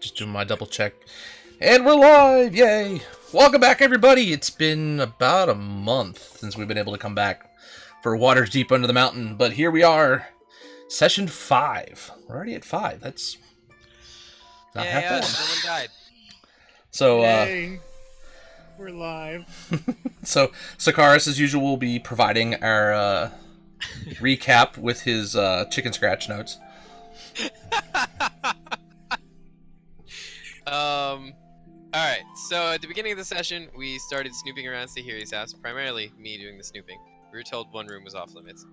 Just doing my double check. And we're live! Yay! Welcome back, everybody! It's been about a month since we've been able to come back for Waters Deep Under the Mountain, but here we are. Session 5. We're already at 5. That's not half bad. Someone died. So, Yay. We're live. so Sakaris, as usual, will be providing our recap with his chicken scratch notes. Alright, so at the beginning of the session, we started snooping around Sahiri's house, primarily me doing the snooping. We were told one room was off limits.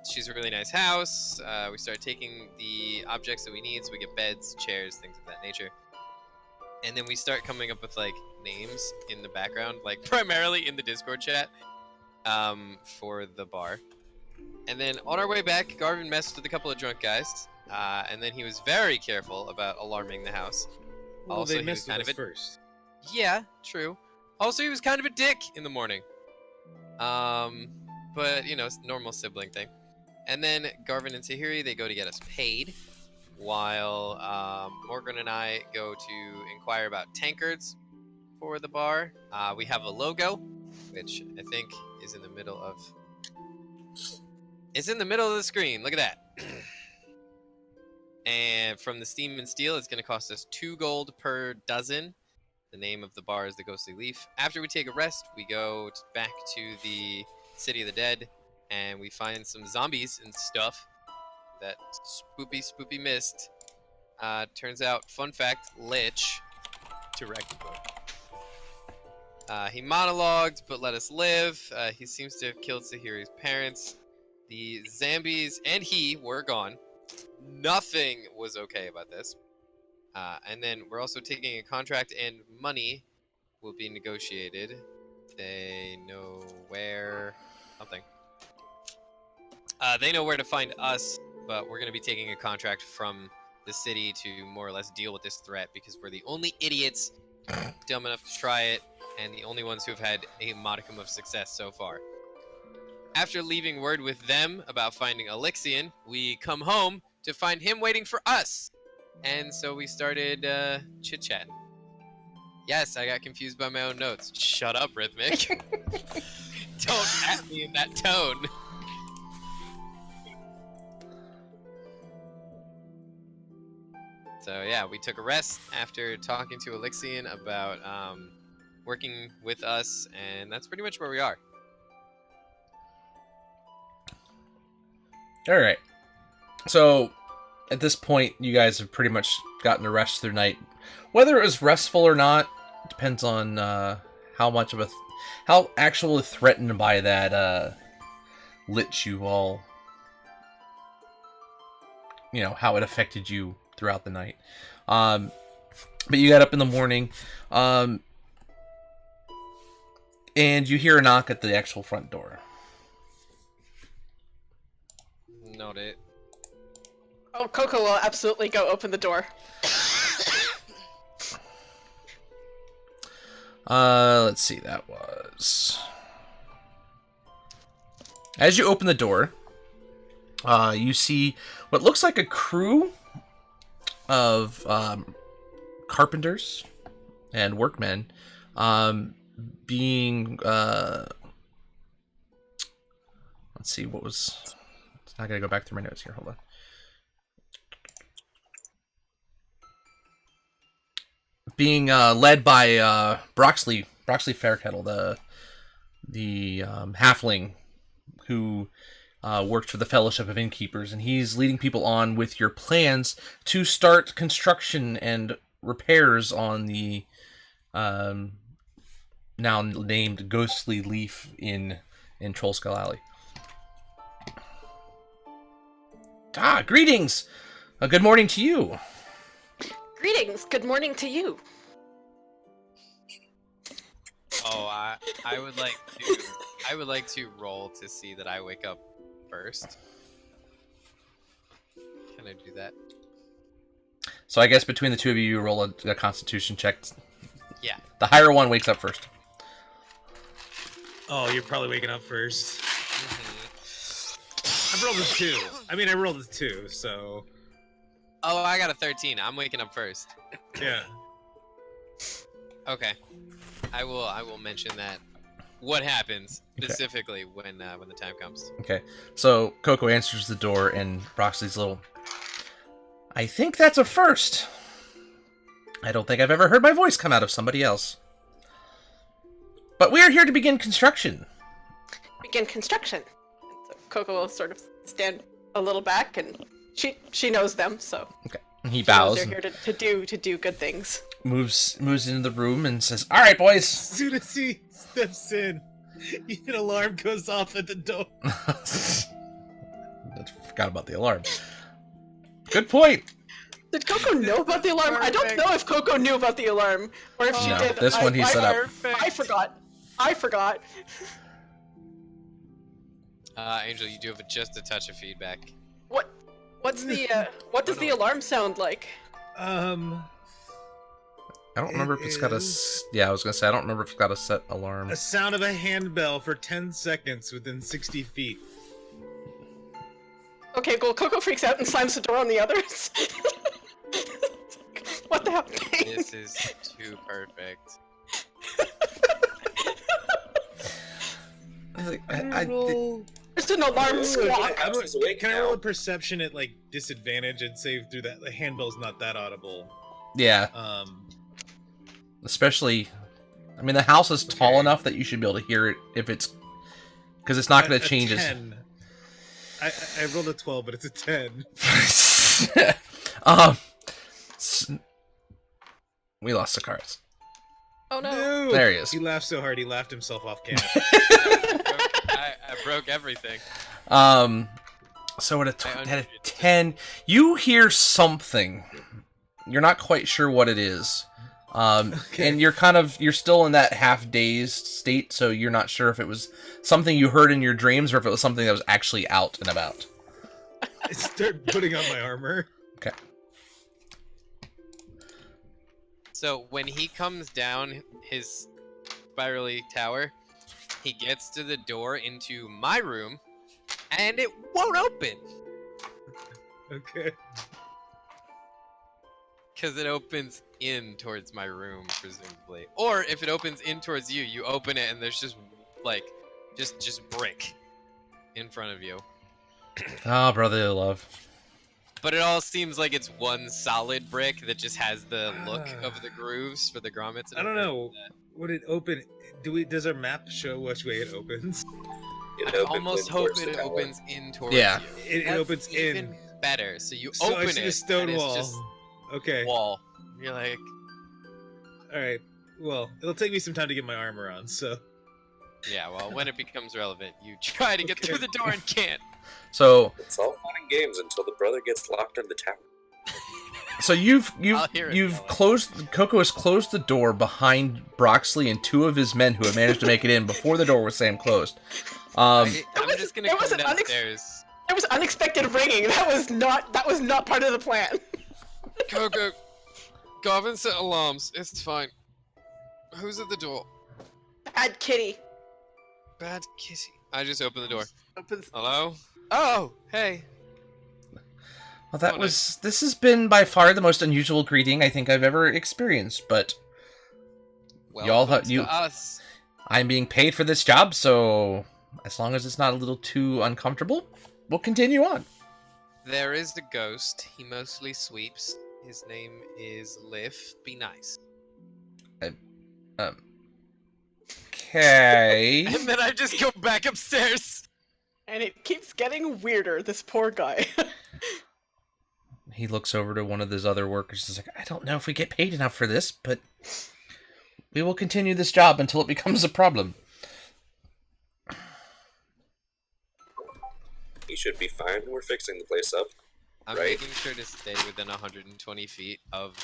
She's a really nice house. We started taking the objects that we need, so we get beds, chairs, things of that nature. And then we start coming up with, like, names in the background, like, primarily in the Discord chat, for the bar. And then on our way back, Garvin messed with a couple of drunk guys. And then he was very careful about alarming the house. Well, Also, they messed with us first. Yeah, true. Also, he was kind of a dick in the morning. But, you know, it's a normal sibling thing. And then Garvin and Sahiri, they go to get us paid. While Morgan and I go to inquire about tankards for the bar. We have a logo, which I think is in the middle of... It's in the middle of the screen. Look at that. And from the Steam and Steel, it's going to cost us 2 gold per dozen. The name of the bar is the Ghostly Leaf. After we take a rest, we go back to the City of the Dead, and we find some zombies and stuff that Spoopy missed. Turns out, fun fact, Lich directed him. He monologued, but let us live. He seems to have killed Sahiri's parents. The zombies and he were gone. Nothing was okay about this. And then we're also taking a contract, and money will be negotiated. They know where... something. They know where to find us, but we're going to be taking a contract from the city to more or less deal with this threat, because we're the only idiots dumb enough to try it, and the only ones who have had a modicum of success so far. After leaving word with them about finding Elixion, we come home to find him waiting for us. And so we started chit-chatting. Yes, I got confused by my own notes. Shut up, Rhythmic. Don't at me in that tone. So yeah, we took a rest after talking to Elixion about working with us, and that's pretty much where we are. Alright. So, at this point, you guys have pretty much gotten a rest through night. Whether it was restful or not, depends on how actually threatened by that lich you all, you know, how it affected you throughout the night. But you got up in the morning, and you hear a knock at the actual front door. Not it. Oh, Coco will absolutely go open the door. Let's see, that was... As you open the door, you see what looks like a crew of carpenters and workmen being... let's see, what was... I gotta go back through my notes here, hold on. Being led by Broxley Fairkettle, the halfling who worked for the Fellowship of Innkeepers, and he's leading people on with your plans to start construction and repairs on the now named Ghostly Leaf in Trollskull Alley. Greetings! Good morning to you. Greetings. Good morning to you. Oh, I would like to roll to see that I wake up first. Can I do that? So I guess between the two of you, you roll a Constitution check. Yeah. The higher one wakes up first. Oh, you're probably waking up first. I rolled a 2. I mean, I rolled a 2, so... Oh, I got a 13. I'm waking up first. Yeah. Okay. I will mention that. What happens Okay. specifically when the time comes? Okay, so Coco answers the door, and Broxley's little. I think that's a first. I don't think I've ever heard my voice come out of somebody else. But we are here to begin construction. Begin construction. So Coco will sort of stand a little back, and she knows them, so Okay, and he she knows bows, they're and here to do good things. moves into the room, and says, "All right, boys." As soon as he steps in, an alarm goes off at the door. I forgot about the alarm. Good point. Did Coco know about the alarm? I don't know if Coco knew about the alarm, or if she No, did. this one he set up. I forgot. Angel, you do have just a touch of feedback. What does the alarm sound like? I don't remember if it's got a. Yeah, I was gonna say I don't remember if it's got a set alarm. A sound of a handbell for 10 seconds within 60 feet. Okay, well, Coco freaks out and slams the door on the others. What the hell? This is too perfect. There's an alarm squawk. Can I roll a perception at like disadvantage and save through that? The handbell's not that audible. Yeah, especially. I mean, the house is tall Okay. enough that you should be able to hear it if it's. Because it's not going to change. 10. I rolled a 12, but it's a 10. We lost the cards. Oh no. There he is. He laughed so hard he laughed himself off camera. I broke everything. So at a 10, you hear something. You're not quite sure what it is. Okay. And you're still in that half-dazed state, so you're not sure if it was something you heard in your dreams or if it was something that was actually out and about. I start putting on my armor. Okay. So when he comes down his spirally tower, he gets to the door into my room, and it won't open. Okay. Because it opens in towards my room, presumably. Or if it opens in towards you, you open it and there's just, like, just brick in front of you. Ah, brotherly love. But it all seems like it's one solid brick that just has the look of the grooves for the grommets. And I don't everything know. like that. Would it open? Does our map show which way it opens? I almost hope it opens in towards Yeah. you. It That's opens even in. better. So you So open I see it, the stone and wall. it's just Okay. wall. You're like, All right. Well, it'll take me some time to get my armor on. So. yeah. Well, when it becomes relevant, you try to get through the door and can't. So It's all fun and games until the brother gets locked in the tower. you've I'll hear it, you've Alex. closed. Coco has closed the door behind Broxley and two of his men who have managed to make it in before the door was slammed closed. I'm was- just gonna there come was an downstairs. There was unexpected ringing. That was not part of the plan. Coco, Garvin set alarms. It's fine. Who's at the door? Bad kitty. Bad kitty. I just opened the door. Opens. Hello? Oh, hey. Well, that Oh, was. This has been by far the most unusual greeting I think I've ever experienced. But Y'all Welcome you- to us. I'm being paid for this job, so as long as it's not a little too uncomfortable, we'll continue on. There is the ghost. He mostly sweeps. His name is Liff. Be nice. Okay. And then I just go back upstairs. And it keeps getting weirder, this poor guy. He looks over to one of his other workers and is like, I don't know if we get paid enough for this, but we will continue this job until it becomes a problem. He should be fine. We're fixing the place up. I'm Right. making sure to stay within 120 feet of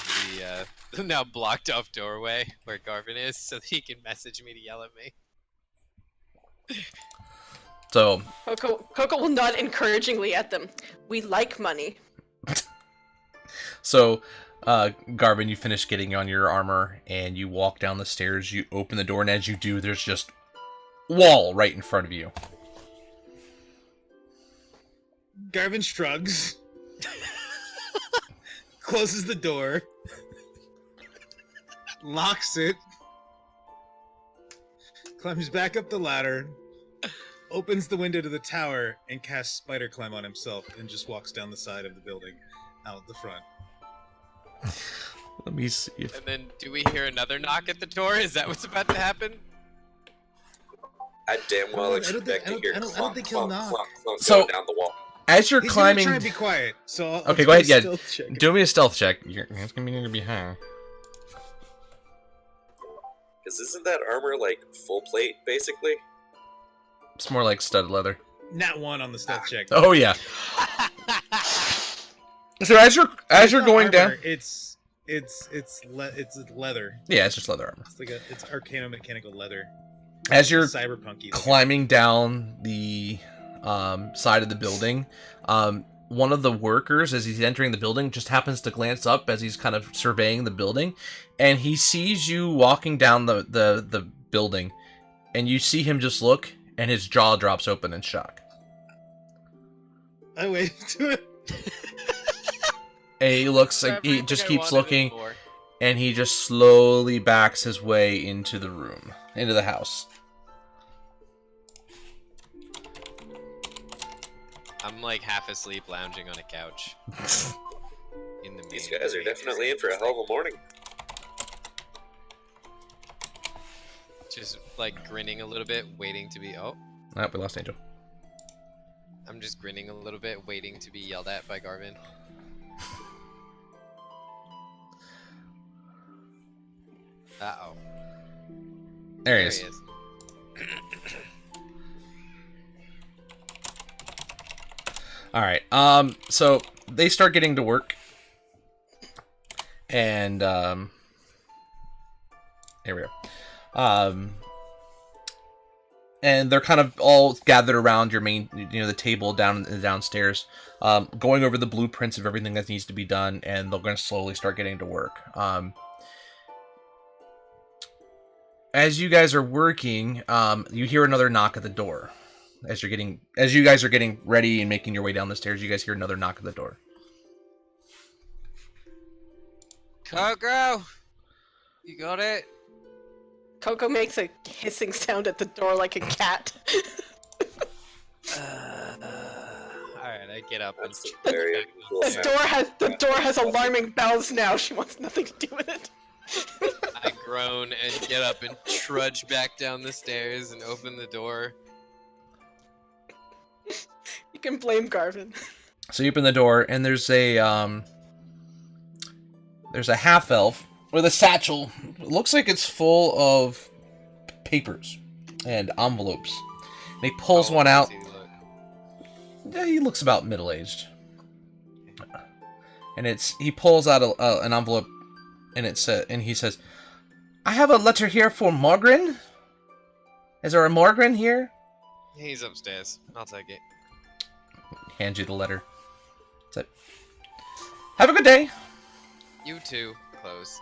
the now blocked off doorway where Garvin is so that he can message me to yell at me. So, Coco will nod encouragingly at them. We like money. Garvin, you finish getting on your armor and you walk down the stairs, you open the door, and as you do, there's just wall right in front of you. Garvin shrugs. closes the door, locks it, climbs back up the ladder, opens the window to the tower, and casts Spider Climb on himself, and just walks down the side of the building, out the front. Let me see if... And then, do we hear another knock at the door? Is that what's about to happen? I damn well I don't expect to hear I don't clunk, think he'll clunk, knock. clunk, clunk So- going down the wall. As you're He's climbing... gonna try and be quiet, so I'll Okay, do go ahead, a yeah. stealth check. Do me a stealth check. It's gonna be be high. Because isn't that armor like full plate, basically? It's more like studded leather. Nat 1 on the stealth check. Oh yeah. So as you're It's not going down... armor, it's leather. Yeah, it's just leather armor. It's arcano-mechanical leather. As you're cyberpunky. climbing down the side of the building, one of the workers, as he's entering the building, just happens to glance up as he's kind of surveying the building, and he sees you walking down the building, and you see him just look, and his jaw drops open in shock. I wave to it. And he looks like he Everything just I keeps wanted looking, it for. and he just slowly backs his way into the room, into the house. I'm like half asleep, lounging on a couch. In the These main guys are living definitely area. in for a hell of a morning. Just like grinning a little bit, waiting to be. Oh, Ah, we lost Angel. I'm just grinning a little bit, waiting to be yelled at by Garvin. Uh-oh. There he is. All right. So they start getting to work, and here we go. And they're kind of all gathered around your main, the table downstairs, going over the blueprints of everything that needs to be done, and they're going to slowly start getting to work. As you guys are working, you hear another knock at the door. As you guys are getting ready and making your way down the stairs, you guys hear another knock at the door. Coco! You got it? Coco makes a hissing sound at the door like a cat. Alright, I get up and That's a very cool The sound. door has alarming bells now. She wants nothing to do with it. I groan and get up and trudge back down the stairs and open the door. You can blame Garvin. So you open the door, and there's a half elf with a satchel. It looks like it's full of papers and envelopes. And he pulls one out. Does he look? Yeah, he looks about middle-aged. And he pulls out an envelope, and he says, "I have a letter here for Morgren. Is there a Morgren here?" He's upstairs. I'll take it. Hands you the letter. That's it. Have a good day. You too. Close.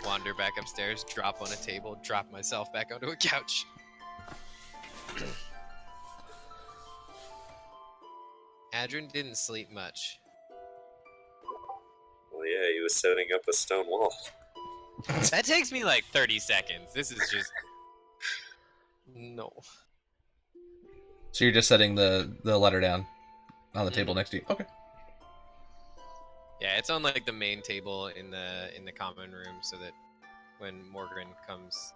Wander back upstairs, drop on a table, drop myself back onto a couch. Adrian didn't sleep much. Well, yeah, he was setting up a stone wall. That takes me like 30 seconds. This is just... No. So you're just setting the letter down on the table next to you. Okay. Yeah, it's on like the main table in the common room, so that when Morgan comes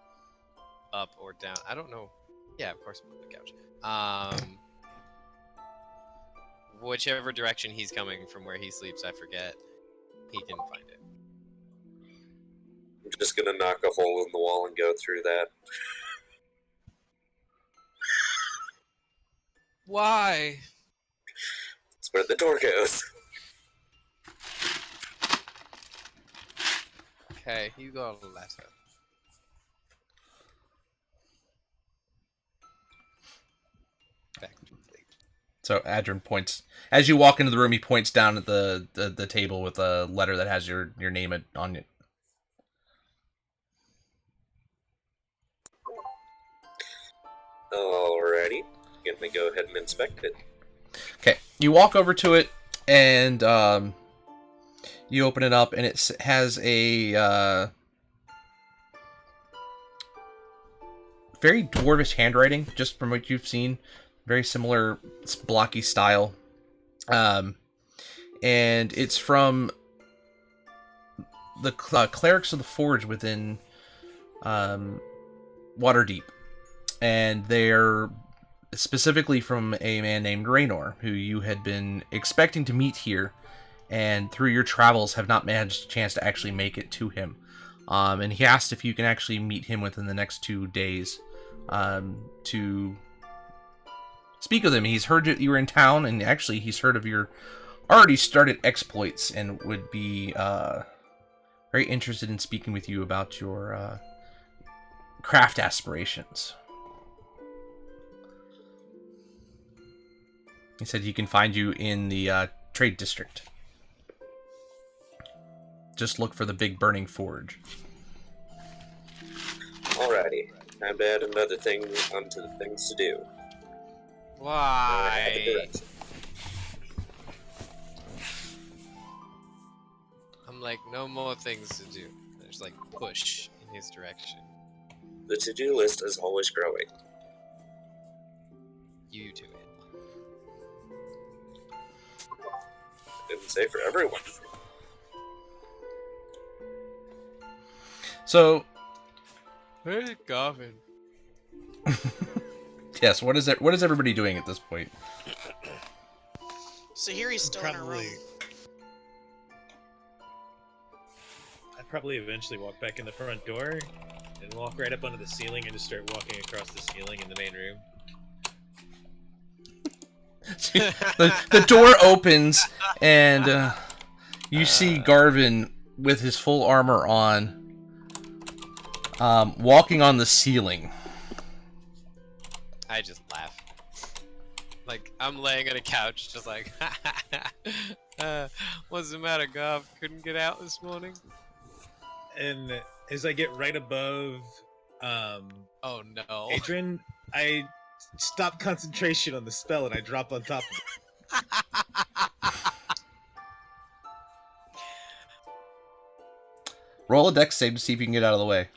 up or down, I don't know. Yeah, of course, on the couch. Whichever direction he's coming from, where he sleeps, I forget. He can find it. I'm just gonna knock a hole in the wall and go through that. Why? That's where the door goes. Okay, you got a letter. Back to sleep. So Adrian points, as you walk into the room, he points down at the table with a letter that has your name on it. Alrighty. Gonna go ahead and inspect it. Okay, you walk over to it, And you open it up, and it has a very dwarvish handwriting, just from what you've seen. Very similar blocky style. And it's from the clerics of the Forge within Waterdeep. And they're specifically from a man named Raynor, who you had been expecting to meet here, and through your travels have not managed a chance to actually make it to him. And he asked if you can actually meet him within the next 2 days to speak with him. He's heard that you were in town, and actually he's heard of your already started exploits, and would be very interested in speaking with you about your craft aspirations. He said he can find you in the trade district. Just look for the big burning forge. Alrighty. Time to add another thing onto the things to do. Why? I'm like, no more things to do. There's like push in his direction. The to-do list is always growing. You do it. Didn't say for everyone. So, Where's Garvin? yes, what is it? What is everybody doing at this point? Sahiri's still in her room. I'd probably eventually walk back in the front door and walk right up onto the ceiling and just start walking across the ceiling in the main room. the door opens, and you see Garvin with his full armor on, walking on the ceiling. I just laugh. Like, I'm laying on a couch, just like, what's the matter, Garv? Couldn't get out this morning? And as I get right above Oh no. Adrian, I stop concentration on the spell and I drop on top of it. Roll a dex save to see if you can get out of the way.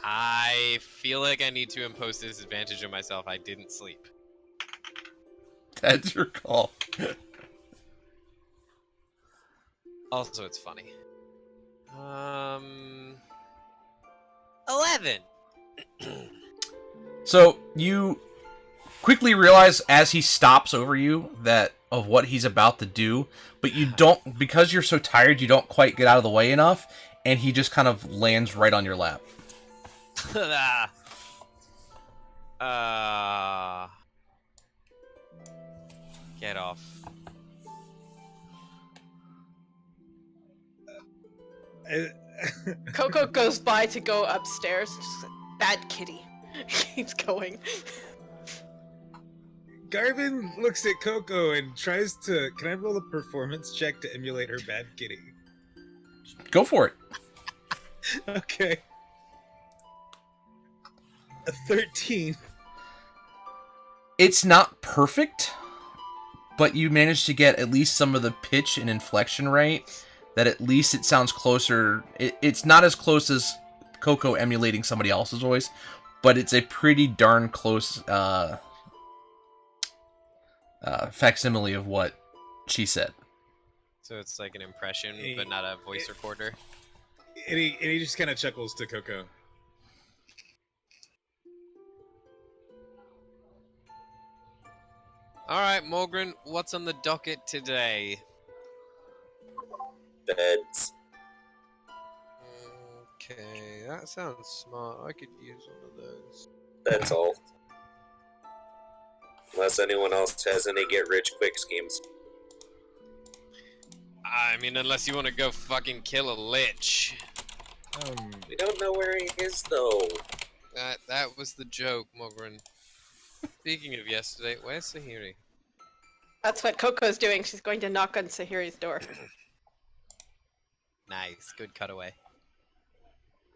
I feel like I need to impose disadvantage on myself. I didn't sleep. That's your call. Also, it's funny. 11. So you quickly realize as he stops over you that of what he's about to do, but you don't, because you're so tired, you don't quite get out of the way enough, and he just kind of lands right on your lap. Get off. Coco goes by to go upstairs. Just like, bad kitty. Keeps going. Garvin looks at Coco and tries to. Can I roll a performance check to emulate her bad kitty? Go for it. Okay. A 13. It's not perfect, but you managed to get at least some of the pitch and inflection right, that at least it sounds closer. It's not as close as Coco emulating somebody else's voice, but it's a pretty darn close facsimile of what she said. So it's like an impression, but not a voice recorder. And he just kind of chuckles to Coco. Alright, Morgren, what's on the docket today? Beds. Okay, that sounds smart. I could use one of those. That's all. Unless anyone else has any get-rich-quick schemes. I mean, unless you want to go fucking kill a lich. We don't know where he is, though. That was the joke, Morgren. Speaking of yesterday, where's Sahiri? That's what Coco's doing. She's going to knock on Sahiri's door. Nice, good cutaway.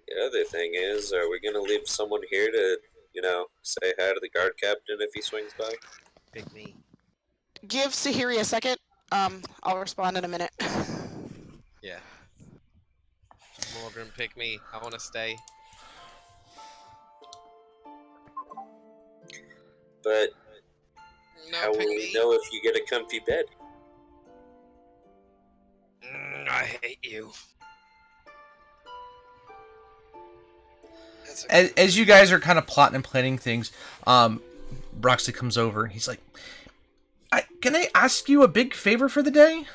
The other thing is, are we gonna leave someone here to, say hi to the guard captain if he swings by? Big me. give Sahiri a second. I'll respond in a minute. Yeah. Morgan, pick me. I want to stay. But No, how will pick we me. know if you get a comfy bed? I hate you. That's As you guys are kind of plotting and planning things, Broxley comes over and he's like, can I ask you a big favor for the day?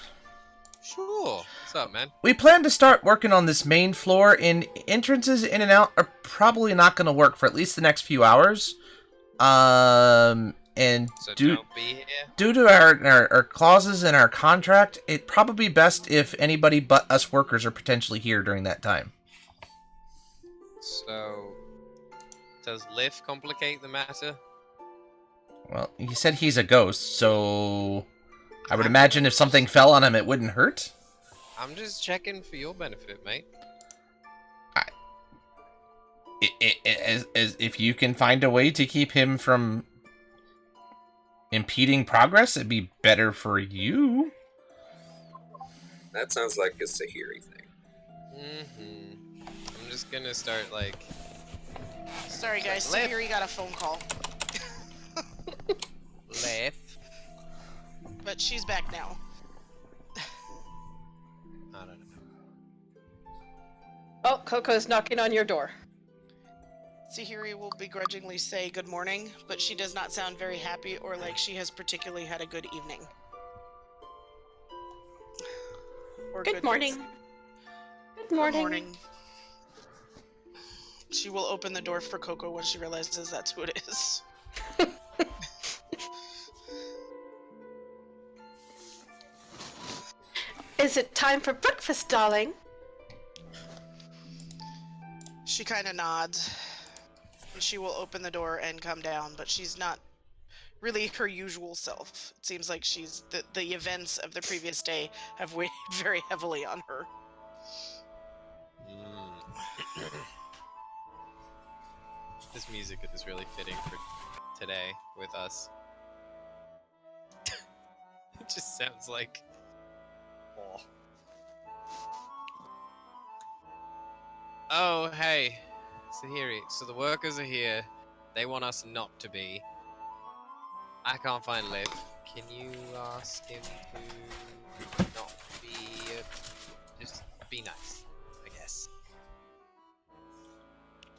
Sure. What's up, man? We plan to start working on this main floor, and entrances in and out are probably not going to work for at least the next few hours. And So due don't be here. to our clauses in our contract, it'd probably be best if anybody but us workers are potentially here during that time. So, does Liv complicate the matter? Well, he said he's a ghost, so I would I'm imagine if just- something fell on him, it wouldn't hurt. I'm just checking for your benefit, mate. As if you can find a way to keep him from impeding progress, it'd be better for you. That sounds like a Sahiri thing. Mm-hmm. I'm just gonna start, like... Sorry, guys. Liv. Sahiri got a phone call, Liv. but she's back now. I don't know. Oh, Coco's knocking on your door. Sahiri will begrudgingly say good morning, but she does not sound very happy or like she has particularly had a good evening. Or Good morning. Good morning. Good morning. She will open the door for Coco when she realizes that's who it is. Is it time for breakfast, darling? She kind of nods. And she will open the door and come down, but she's not really her usual self. It seems like the events of the previous day have weighed very heavily on her. This music is really fitting for today with us. It just sounds like... Oh, hey. Sahiri, so the workers are here. They want us not to be. I can't find Liv. Can you ask him to not be... just be nice, I guess.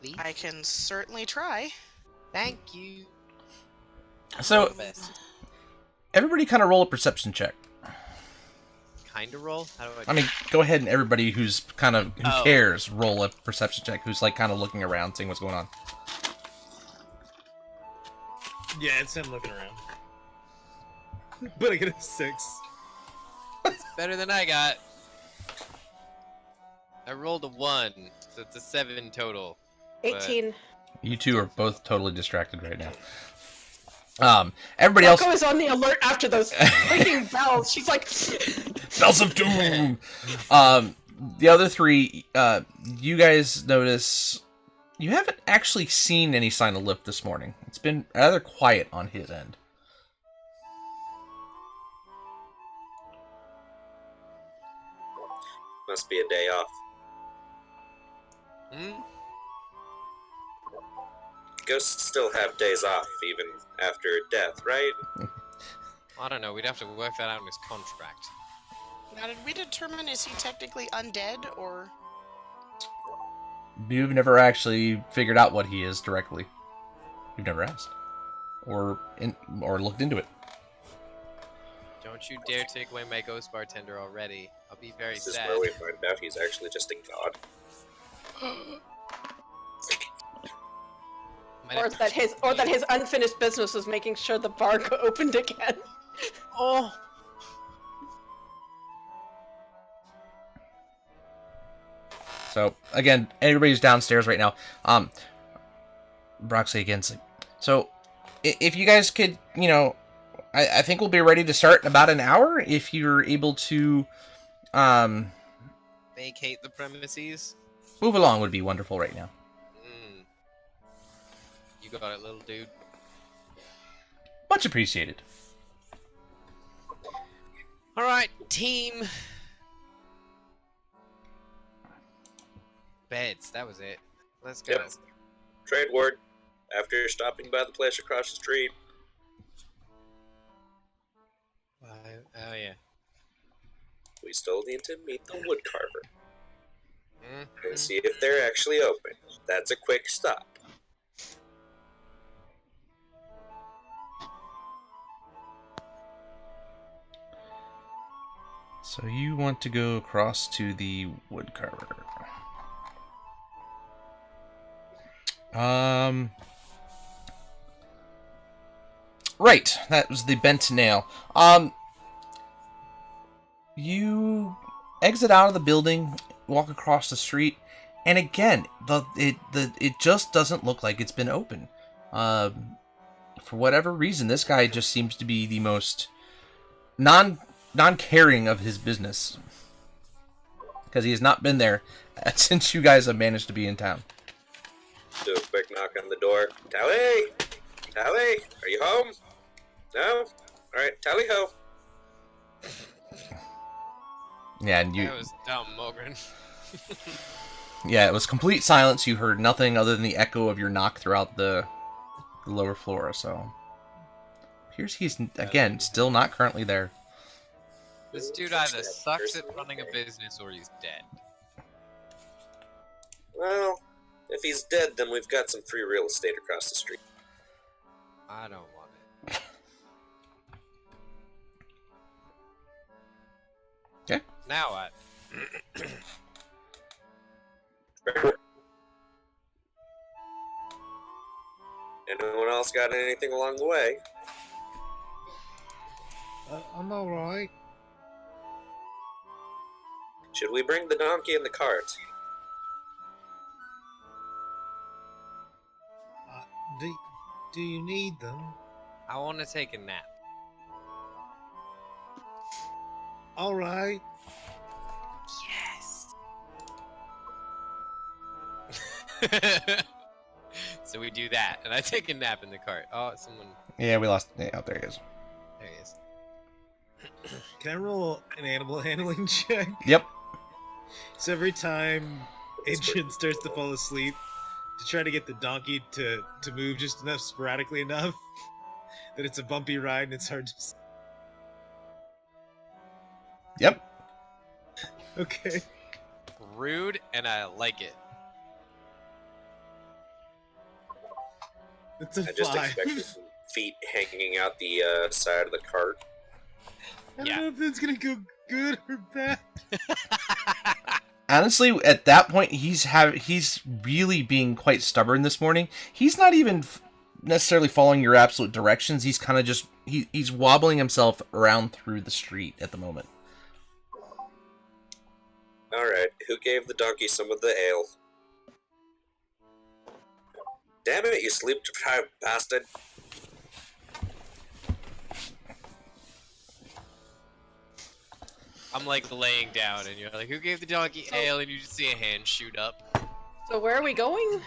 Please? I can certainly try. Thank you. So, Best. everybody kind of roll a perception check. Kinda roll? How do I mean, go ahead and everybody who Oh. cares, roll a perception check, who's like kind of looking around, seeing what's going on. Yeah, it's him looking around. But I get a 6. Better than I got. I rolled a 1, so it's a 7 total. 18. You two are both totally distracted right now. Everybody else... Coco is on the alert after those freaking bells. She's like, Bells of Doom! The other three, you guys notice... You haven't actually seen any sign of Lip this morning. It's been rather quiet on his end. Must be a day off. Hmm? Ghosts still have days off, even after death, right? I don't know, we'd have to work that out in his contract. Now, did we determine is he technically undead or? You've never actually figured out what he is directly. You've never asked. Or looked into it. Don't you dare take away my ghost bartender already. I'll be very This is sad. where we find out he's actually just a god. Might or have to that his unfinished business was making sure the bar opened again. Oh, So, again, everybody's downstairs right now. Broxley again's like, so, if you guys could, I think we'll be ready to start in about an hour, if you're able to, vacate the premises. move along would be wonderful right now. You got it, little dude. Much appreciated. All right, team. Beds. That was it. Let's go. Yep. Trade word. After stopping by the place across the street, Oh yeah. we still need to meet the wood carver Mm-hmm. and see if they're actually open. That's a quick stop. So you want to go across to the woodcarver. Right, that was the bent nail. You exit out of the building, walk across the street, and again, it just doesn't look like it's been open. For whatever reason, this guy just seems to be the most non-caring of his business, because he has not been there since you guys have managed to be in town. Do a quick knock on the door. Tally! Tally! Are you home? No? Alright, tally ho. Yeah, and That was dumb, Mogren. yeah, it was complete silence. You heard nothing other than the echo of your knock throughout the lower floor. So appears he's again still not currently there. This dude either sucks at running a business or he's dead. Well, if he's dead, then we've got some free real estate across the street. I don't want it. Okay. Now what? Anyone else got anything along the way? I'm alright. Should we bring the donkey in the cart? Do you need them? I want to take a nap. Alright. Yes. So we do that, and I take a nap in the cart. Oh, someone. Yeah, we lost. Yeah, there he is. There he is. Can I roll an animal handling check? Yep. So every time Adrian starts to fall asleep, to try to get the donkey to move just enough, sporadically enough, that it's a bumpy ride and it's hard to... Yep. Okay. Rude, and I like it. It's a I just 5. expected some feet hanging out the side of the cart. I don't Yeah. know if it's gonna go good or bad. Honestly, at that point, he's really being quite stubborn this morning. He's not even necessarily following your absolute directions. He's kind of just he's wobbling himself around through the street at the moment. Alright, who gave the donkey some of the ale? Damn it, you sleep-deprived bastard. I'm like laying down, and you're like, "Who gave the donkey ale?" And you just see a hand shoot up So where are we going?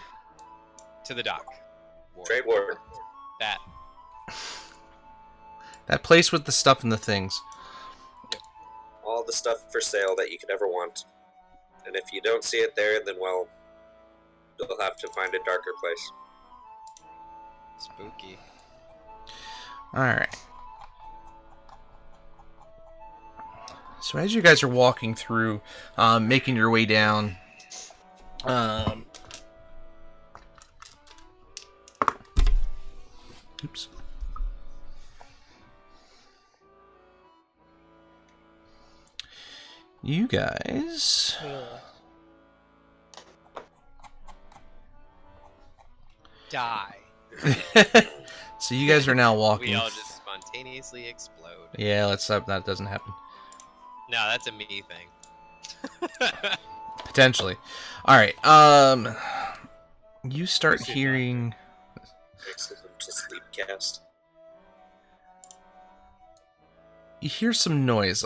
to the dock. Trade word. That. That place with the stuff and the things. All the stuff for sale that you could ever want. And if you don't see it there, then, well, you'll have to find a darker place. Spooky. All right. So as you guys are walking through, making your way down, oops. You guys Die. so you guys are now walking. We all just spontaneously explode. Yeah, let's hope that doesn't happen. No, that's a me thing. Potentially. All right. You start hearing. Excellent to sleep cast. You hear some noise.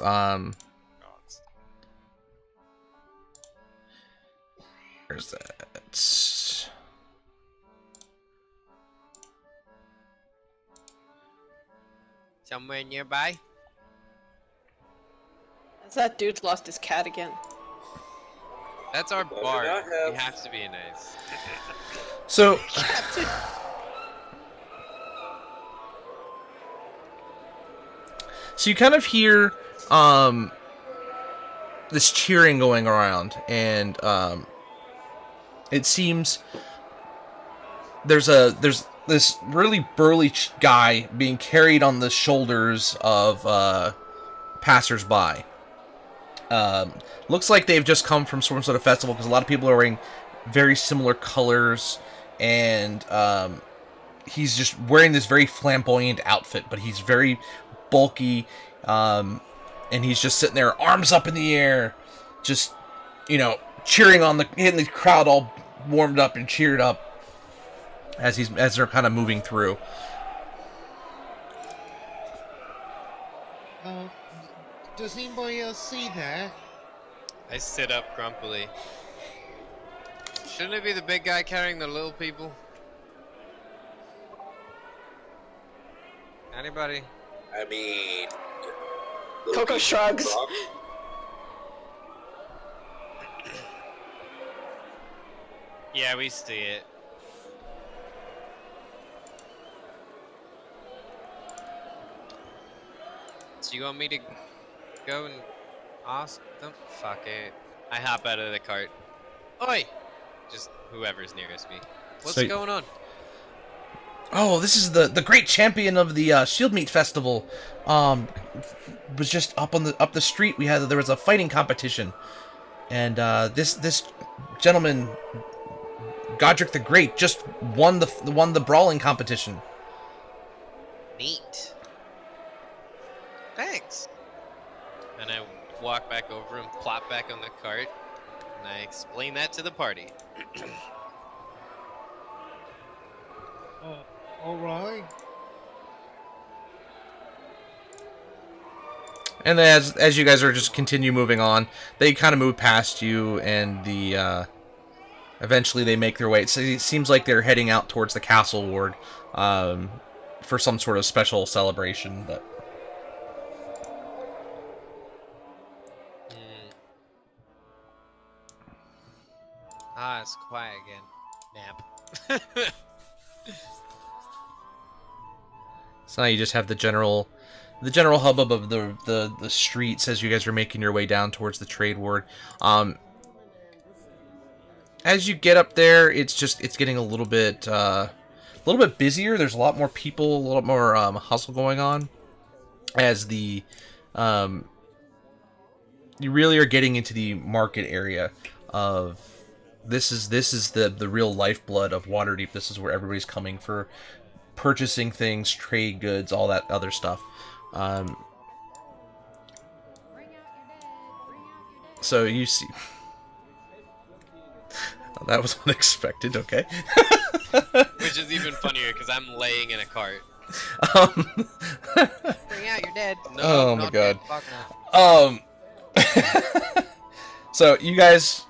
Where's that? Somewhere nearby. Has that dude lost his cat again? That's our Does it bard. not have- He has to be nice. So, so you kind of hear this cheering going around, and it seems there's this really burly guy being carried on the shoulders of passersby. Looks like they've just come from some sort of festival because a lot of people are wearing very similar colors, and he's just wearing this very flamboyant outfit, but he's very bulky, and he's just sitting there, arms up in the air, just, cheering on getting the crowd all warmed up and cheered up as they're kind of moving through. Does anybody else see that? I sit up grumpily. Shouldn't it be the big guy carrying the little people? Anybody? I mean... Coco shrugs. Yeah, we see it. So you want me to go and ask them? Fuck it. I hop out of the cart. Oi! Just whoever's nearest me. What's So- going on? Oh, this is the great champion of the Shield Meat Festival. Was just up the street. There was a fighting competition, and this gentleman, Godric the Great, just won the brawling competition. Neat. Thanks. And I walk back over and plop back on the cart, and I explain that to the party. All right. And then as you guys are just continue moving on, they kind of move past you, and eventually they make their way. It seems like they're heading out towards the castle ward for some sort of special celebration. But It's quiet again. Nap. so now you just have the general hubbub of the streets as you guys are making your way down towards the trade ward. As you get up there, it's getting a little bit busier. There's a lot more people, a lot more hustle going on. As you really are getting into the market area of this is the real lifeblood of Waterdeep. This is where everybody's coming for purchasing things, trade goods, all that other stuff. So you see, oh, that was unexpected. Okay. Which is even funnier because I'm laying in a cart. Bring out your dead. No, Oh I'm my not God. dead. Fuck no. So you guys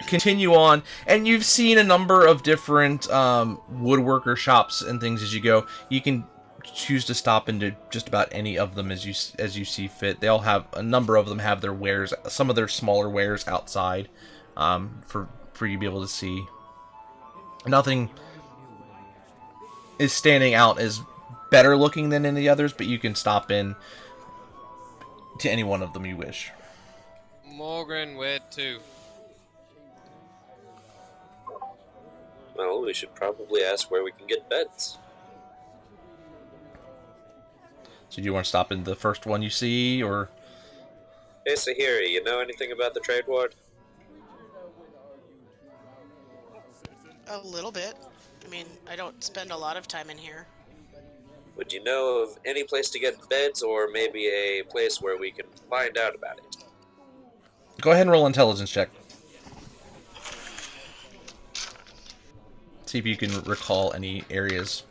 continue on, and you've seen a number of different woodworker shops and things as you go. You can choose to stop into just about any of them as you see fit. They all have, a number of them have their wares, some of their smaller wares outside, for you to be able to see. Nothing is standing out as better looking than any others, but you can stop in to any one of them you wish. Morgan, where to? Well, we should probably ask where we can get beds. So do you want to stop in the first one you see, or? Hey, Sahiri, you know anything about the trade ward? A little bit. I mean, I don't spend a lot of time in here. Would you know of any place to get beds, or maybe a place where we can find out about it? Go ahead and roll intelligence check. See if you can recall any areas.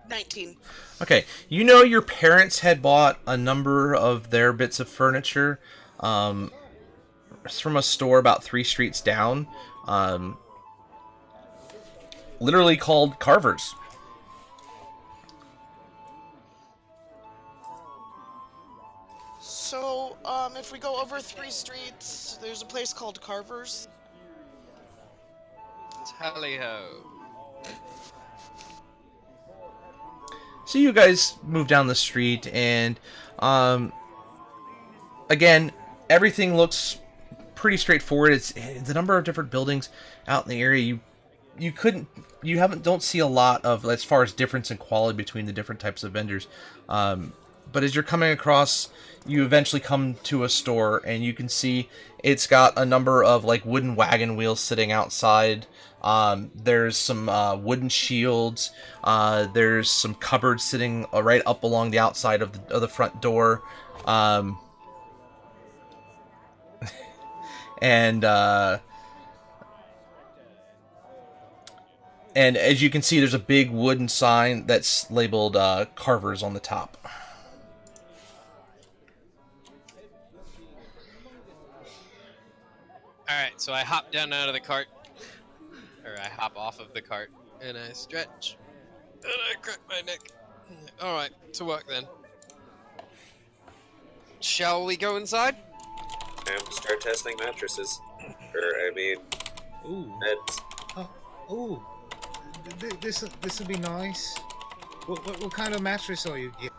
19. Okay, you know your parents had bought a number of their bits of furniture from a store about 3 streets down, literally called Carver's. if we go over 3 streets, there's a place called Carver's. Tally ho. So you guys move down the street, and again, everything looks pretty straightforward. It's the number of different buildings out in the area. Don't see a lot of, as far as difference in quality between the different types of vendors. But as you're coming across, you eventually come to a store, and you can see it's got a number of like wooden wagon wheels sitting outside. There's some wooden shields. There's some cupboards sitting right up along the outside of the front door. And as you can see, there's a big wooden sign that's labeled Carver's on the top. Alright, so I hop down out of the cart. Or I hop off of the cart. And I stretch. And I crack my neck. Alright, to work then. Shall we go inside? And start testing mattresses. Ooh. Beds. Ooh, this will be nice. What kind of mattress are you getting?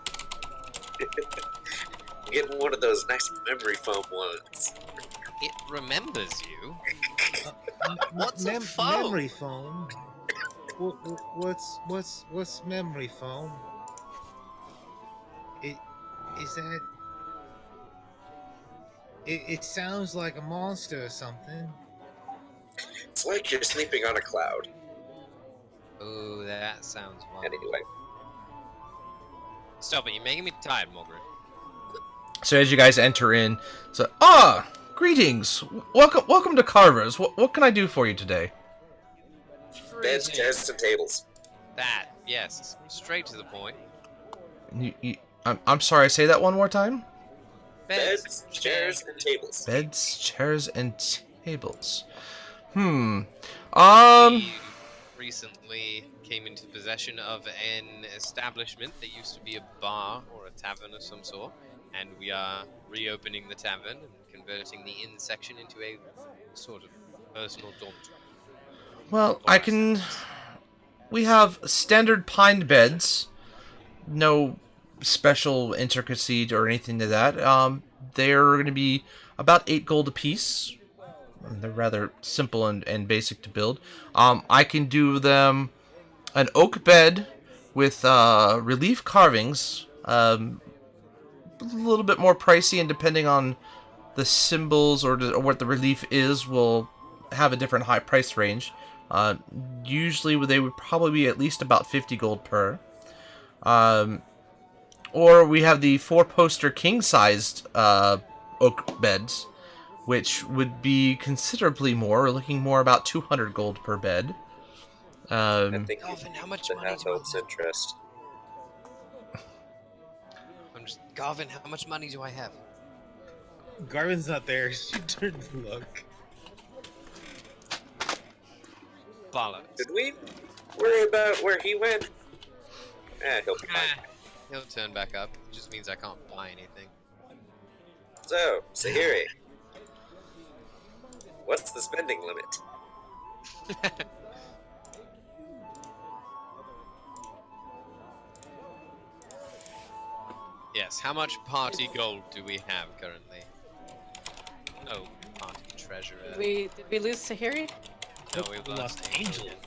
I'm getting one of those nice memory foam ones. It remembers you. What's a foam? Memory foam. What's memory foam? Is that? It sounds like a monster or something. It's like you're sleeping on a cloud. Oh, that sounds wild. Anyway. Stop it, you're making me tired, Mulgrew. So as you guys enter in, greetings. Welcome to Carver's. What can I do for you today? Beds, chairs, and tables. That, yes. Straight to the point. I'm sorry, say that one more time? Beds, chairs, and tables. Beds, chairs, and tables. We recently came into possession of an establishment that used to be a bar or a tavern of some sort, and we are reopening the tavern and converting the inn section into a sort of personal dormitory. Well, we have standard pine beds. No special intricacy or anything to that. They're going to be about 8 gold apiece. They're rather simple and basic to build. I can do them an oak bed with relief carvings. A little bit more pricey, and depending on the symbols or what the relief is, will have a different high price range. Usually they would probably be at least about 50 gold per. Or we have the 4-poster king-sized oak beds, which would be considerably more, looking more about 200 gold per bed. I think Garvin, how much to money have do I Elf's interest. Garvin, how much money do I have? Garvin's not there. She turned to look. Bollocks. Did we worry about where he went? He'll be fine. He'll turn back up. It just means I can't buy anything. So, Sahiri. What's the spending limit? Yes, how much party gold do we have currently? No party treasurer. Did we lose Sahiri? No, we lost Angel. Angel.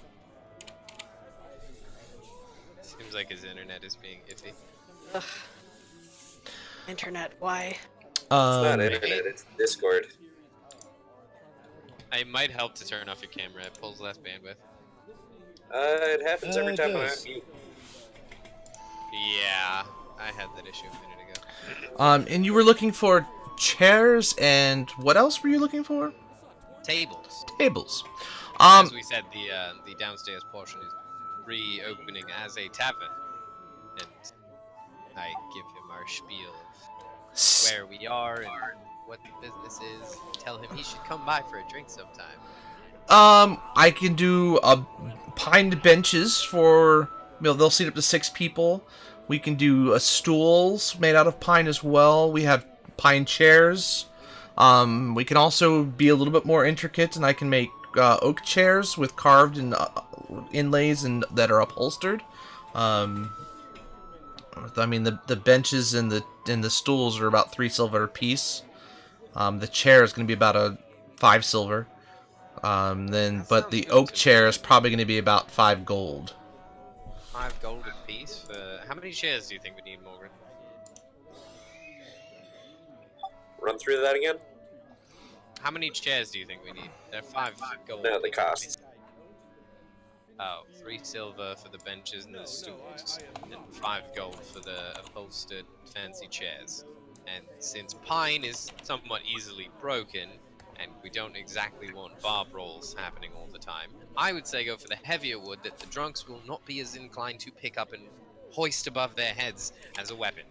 Seems like his internet is being iffy. Ugh. Internet, why? It's not internet, it's Discord. It might help to turn off your camera. It pulls less bandwidth. It happens every It time does. I'm mute. Yeah, I had that issue a minute ago. And you were looking for chairs, and what else were you looking for? Tables. Tables. As we said, the downstairs portion is reopening as a tavern, and I give him our spiel of where we are and what the business is. Tell him he should come by for a drink sometime. I can do pined benches for, they'll seat up to 6 people. We can do stools made out of pine as well. We have pine chairs. We can also be a little bit more intricate, and I can make oak chairs with carved and inlays and that are upholstered. I mean, the benches and the stools are about 3 silver a piece. The chair is going to be about 5 silver. But the oak chair is probably going to be about 5 gold. 5 gold a piece for... How many chairs do you think we need, Morgan? Run through that again? How many chairs do you think we need? They're 5 gold. No, the costs. Oh, 3 silver for the benches and the stools, and 5 gold for the upholstered fancy chairs. And since pine is somewhat easily broken, and we don't exactly want barb rolls happening all the time, I would say go for the heavier wood that the drunks will not be as inclined to pick up and hoist above their heads as a weapon.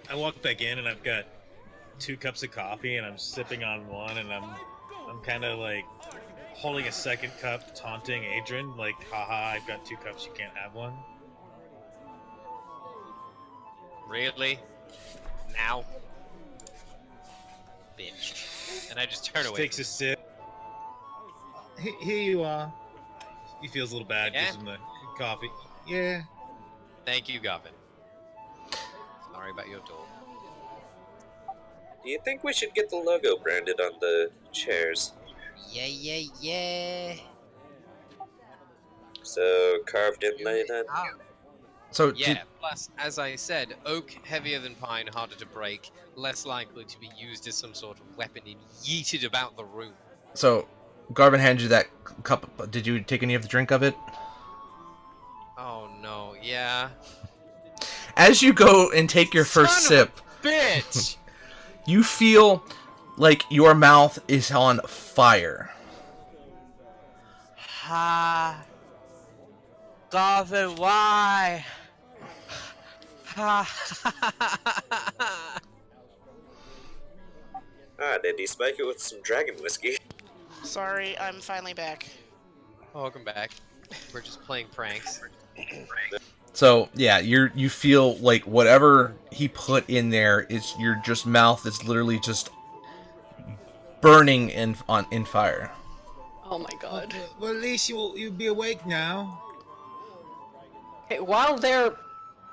I walk back in and I've got 2 cups of coffee and I'm sipping on one and I'm kind of like holding a second cup, taunting Adrian, like, haha, I've got 2 cups, you can't have one. Really? Now? Bitch. And I just turn Just away. takes a sip. Here you are. He feels a little bad, Yeah? gives him the coffee. Yeah. Thank you, Gavin. Sorry about your door. Do you think we should get the logo branded on the chairs? Yeah. So, carved inlay then? So Yeah, plus, as I said, oak heavier than pine, harder to break, less likely to be used as some sort of weapon and yeeted about the room. So Garvin handed you that cup. Did you take any of the drink of it? Oh no, yeah. As you go and take your first Son of sip, a bitch! you feel like your mouth is on fire. Ha. Garvin, why? Ha. Did he spike it with some dragon whiskey? Sorry, I'm finally back. Welcome back. We're just playing pranks. So yeah, you feel like whatever he put in there is your just mouth is literally just burning in fire. Oh my god. Well, at least you'll be awake now. Okay, while they're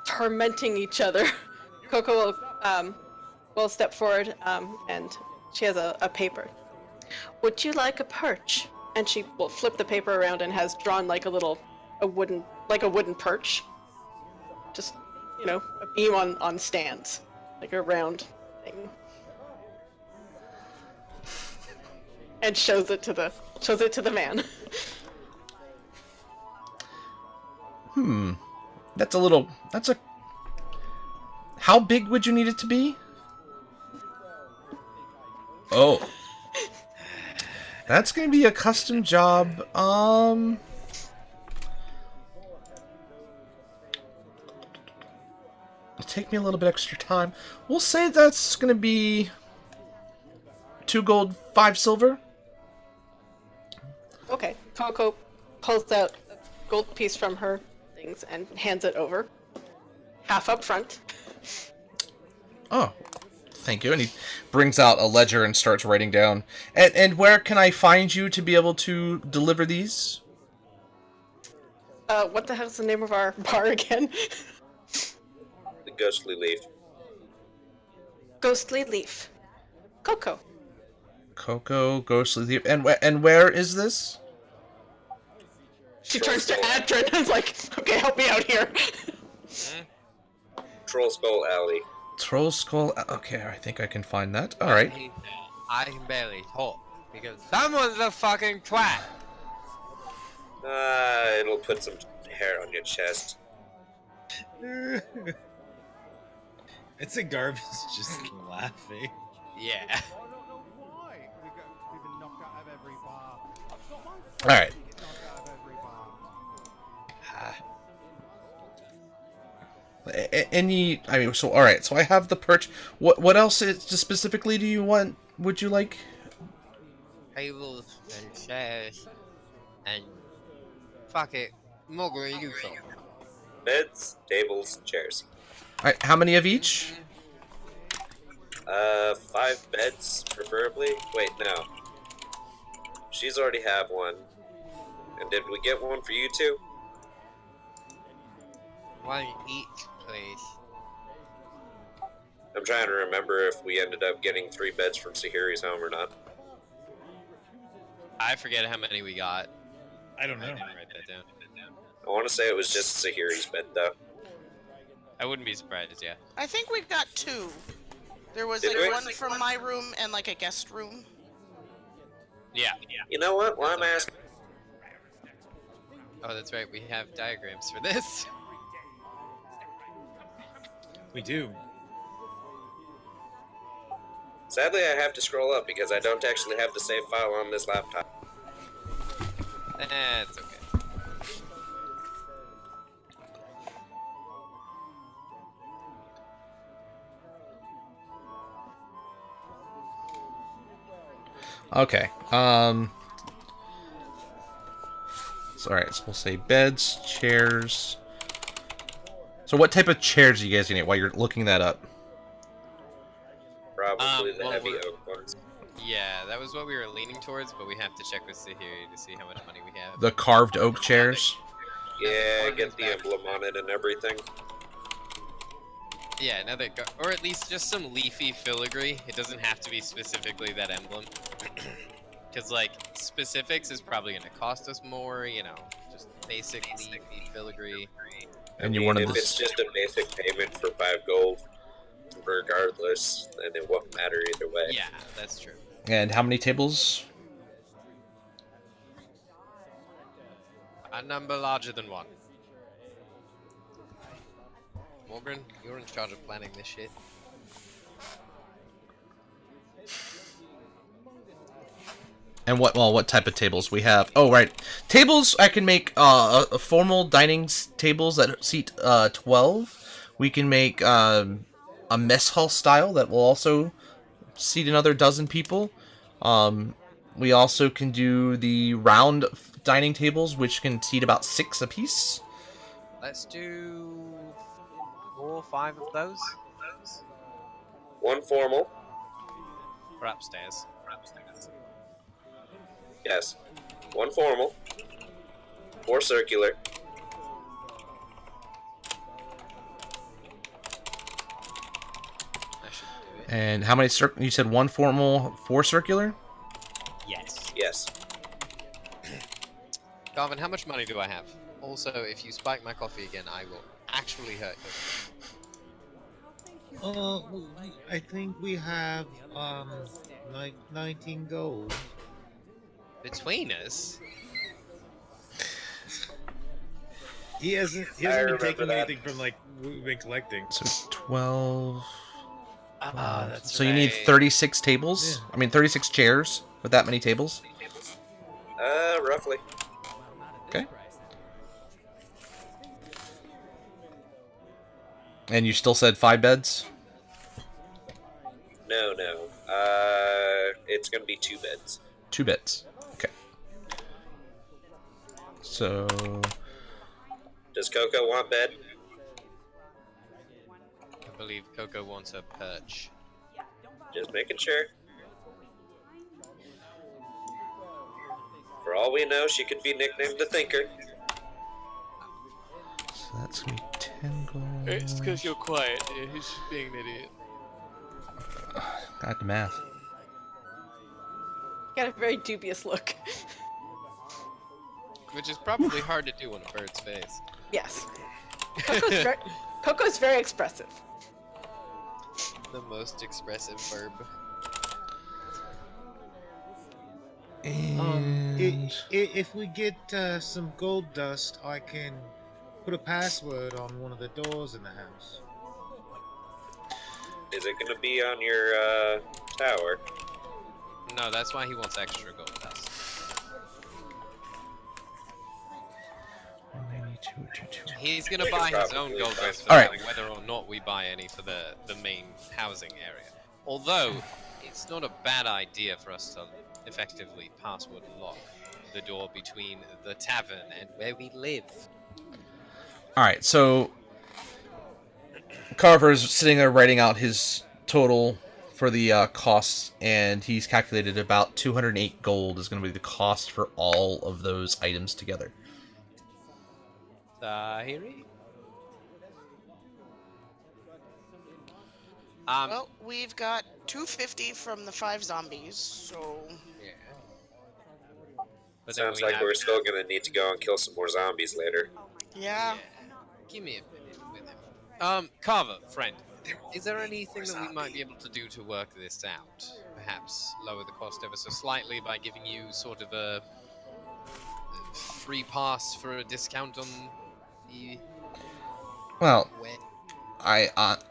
tormenting each other, Coco will step forward and she has a paper. Would you like a perch? And she will flip the paper around and has drawn like a wooden perch. Just, a beam on stands, like a round thing. And shows it to the man. How big would you need it to be? Oh. That's gonna be a custom job. It'll take me a little bit extra time. We'll say that's gonna be 2 gold, 5 silver. Okay. Coco pulls out a gold piece from her things and hands it over. Half up front. Oh, thank you. And he brings out a ledger and starts writing down. And where can I find you to be able to deliver these? What the hell's the name of our bar again? The ghostly leaf. Ghostly Leaf. Coco. Coco, Ghostly Leaf. And where is this? She turns to Adrin and is like, okay, help me out here. Troll Skull Alley. Troll Skull. Okay, I think I can find that. All right. I can barely talk because someone's a fucking twat. It'll put some hair on your chest. It's a garbage just laughing. Yeah. All right. All right. So I have the perch. What else specifically do you want? Would you like? Tables and chairs and fuck it, Mogul, you go. Beds, tables, chairs. All right, how many of each? 5 beds, preferably. Wait, no. She's already have one. And did we get one for you two? One each, please. I'm trying to remember if we ended up getting 3 beds from Sahiri's home or not. I forget how many we got. I don't I know. didn't write that down. I want to say it was just Sahiri's bed, though. I wouldn't be surprised, yeah. I think we got 2. There was Did like we? one from my room and like a guest room. Yeah. You know what? While I'm asking, Oh, that's right. We have diagrams for this. We do. sadly I have to scroll up because I don't actually have the save file on this laptop. It's okay. Okay. So, all right. So we'll say beds, chairs. So what type of chairs are you guys gonna get while you're looking that up? Probably the well, heavy we're- oak ones. Yeah, that was what we were leaning towards, but we have to check with Sahiri to see how much money we have. The carved oak chairs. Yeah, get the emblem on it and everything. Yeah, another, or at least just some leafy filigree. It doesn't have to be specifically that emblem. Because, like, specifics is probably going to cost us more, you know, just basic leafy filigree. And you wanted if this. it's just a basic payment for 5 gold, regardless, then it won't matter either way. Yeah, that's true. And how many tables? A number larger than 1. Morgan, you're in charge of planning this shit. And what type of tables we have? Oh, right. Tables, I can make a formal dining tables that seat 12. We can make a mess hall style that will also seat another dozen people. We also can do the round dining tables, which can seat about 6 apiece. Let's do 4 or 5 of those. 1 formal. For upstairs. Yes. 1 formal. 4 circular. That should do it. And how many you said 1 formal, 4 circular? Yes. Yes. Garvin, how much money do I have? Also, if you spike my coffee again, I will actually hurt you. I think we have like 19 gold. Between us? He hasn't I been remember taking that. anything from like we've been collecting. So 12. Ah, that's So you need 36 tables? Yeah. I mean 36 chairs with that many tables? Roughly. Okay. And you still said 5 beds? No. It's gonna be 2 beds. 2 beds. Okay. So Does Coco want bed? I believe Coco wants a perch. Just making sure. For all we know, she could be nicknamed the Thinker. So that's gonna be 10 gold. you're quiet. He's just being an idiot. Got the math. Got a very dubious look. Which is probably hard to do on a bird's face. Yes. Coco's very expressive. The most expressive verb. And If we get some gold dust, I can put a password on one of the doors in the house. Is it gonna be on your tower? No, that's why he wants extra gold dust. 192. He's gonna I think buy it's his own probably gold fine. dust for All that, right. whether or not we buy any for the main housing area. Although, it's not a bad idea for us to effectively password lock the door between the tavern and where we live. All right, so Carver's sitting there writing out his total for the costs, and he's calculated about 208 gold is going to be the cost for all of those items together. Tahiri? Well, we've got 250 from the 5 zombies, so Yeah. But then Sounds we like have- we're still gonna need to go and kill some more zombies later. yeah. Give me a minute with him. Carver, friend, is there anything that we might be able to do to work this out? Perhaps lower the cost ever so slightly by giving you sort of a free pass for a discount on the Well, wet.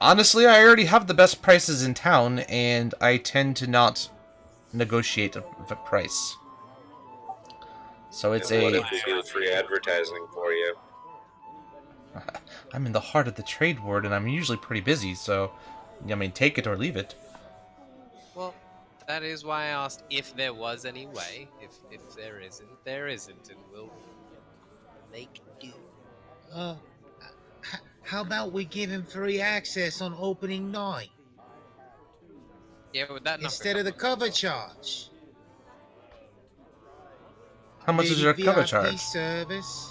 honestly, I already have the best prices in town, and I tend to not negotiate a price. So it's And what a. if we do free advertising for you? I'm in the heart of the trade ward, and I'm usually pretty busy. So, I mean, take it or leave it. Well, that is why I asked if there was any way. If there isn't, there isn't, and we'll make do. How about we give him free access on opening night Yeah, would that knock a instead of the couple cover charge? How much is Maybe your cover VIP charge? service.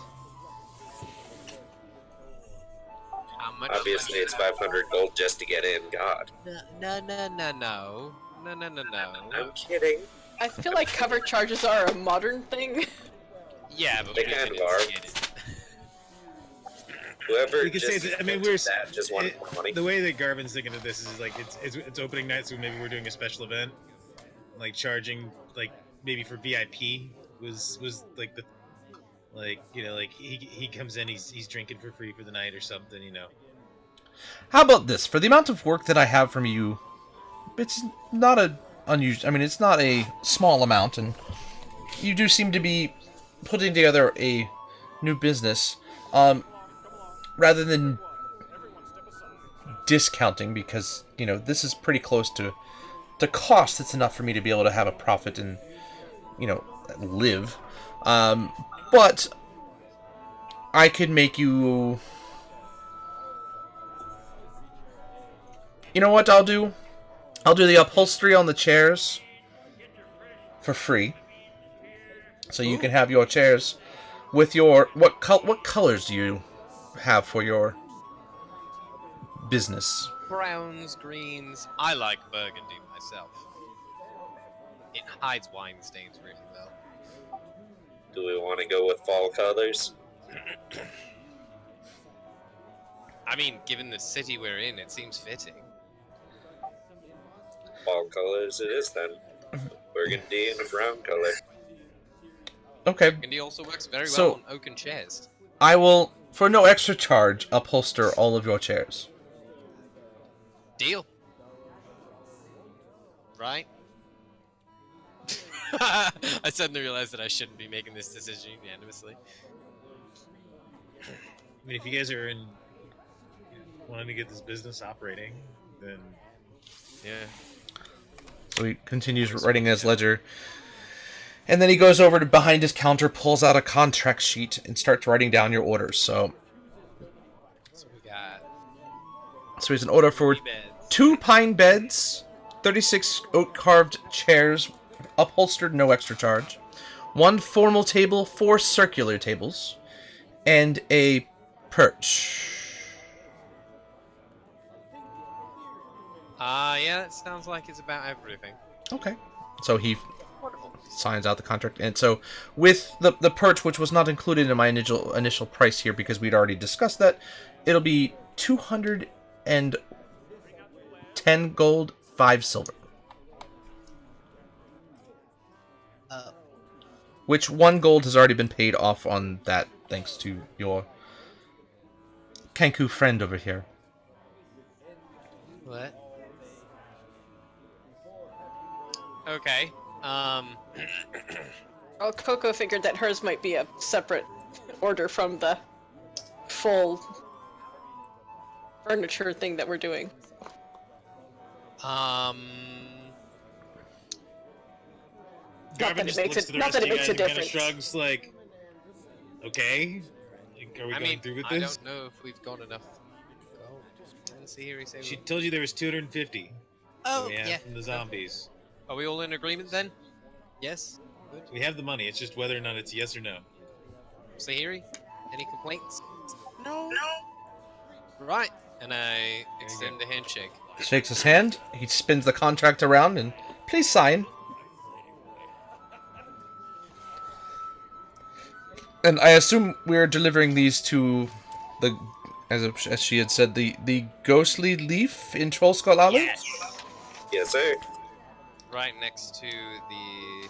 How much? Obviously, it's 500 gold just to get in. God, No. I'm kidding. I feel like cover charges are a modern thing. Yeah, but They we kind didn't of are. initiate it. Whoever We could say just that, I mean, invented we're that just wanted more money. the way that Garvin's thinking of this is like it's opening night, so maybe we're doing a special event, like charging like maybe for VIP was like the like like he comes in, he's drinking for free for the night or something, How about this? For the amount of work that I have from you, it's not a unusual. I mean, it's not a small amount, and you do seem to be putting together a new business. Rather than discounting, because this is pretty close to cost. It's enough for me to be able to have a profit and live. But I could make you. You know what I'll do? I'll do the upholstery on the chairs for free. So you can have your chairs with your what colors do you have for your business? Browns, greens. I like burgundy myself. It hides wine stains really well. Do we want to go with fall colors? I mean, given the city we're in, it seems fitting. Fall colors it is then. Burgundy and a brown color. Okay, Burgundy also works very So- well on oaken chairs. I will, for no extra charge, upholster all of your chairs. Deal. Right? I suddenly realized that I shouldn't be making this decision unanimously. I mean, if you guys are in wanting to get this business operating, then Yeah. So he continues writing his ledger. And then he goes over to behind his counter, pulls out a contract sheet, and starts writing down your orders. So So we got here's an order for 3 beds. 2 pine beds, 36 oak-carved chairs, upholstered, no extra charge, 1 formal table, 4 circular tables, and a perch. Yeah, that sounds like it's about everything. Okay. So he Wonderful. signs out the contract, and so with the perch, which was not included in my initial price here because we'd already discussed that, it'll be 210 gold, 5 silver. Which 1 gold has already been paid off on that, thanks to your Kanku friend over here. What? Okay. Well, Coco figured that hers might be a separate order from the full furniture thing that we're doing. Garvin Not that it just makes looks it- to the not rest that of it you makes guys a and kind of difference. shrugs like, okay, Are we I going mean, through with I this? don't know if we've got enough gold. Didn't Sahiri say She we- told you there was 250 Oh, that we have yeah, from the okay. zombies. Are we all in agreement then? Yes? Good. We have the money. It's just whether or not it's yes or no. Sahiri? Any complaints? no. Right. And I you extend a handshake. Shakes his hand. He spins the contract around and please sign. And I assume we're delivering these to the, as she had said, the ghostly leaf in Trollskull Alley. Yes, sir. Right next to the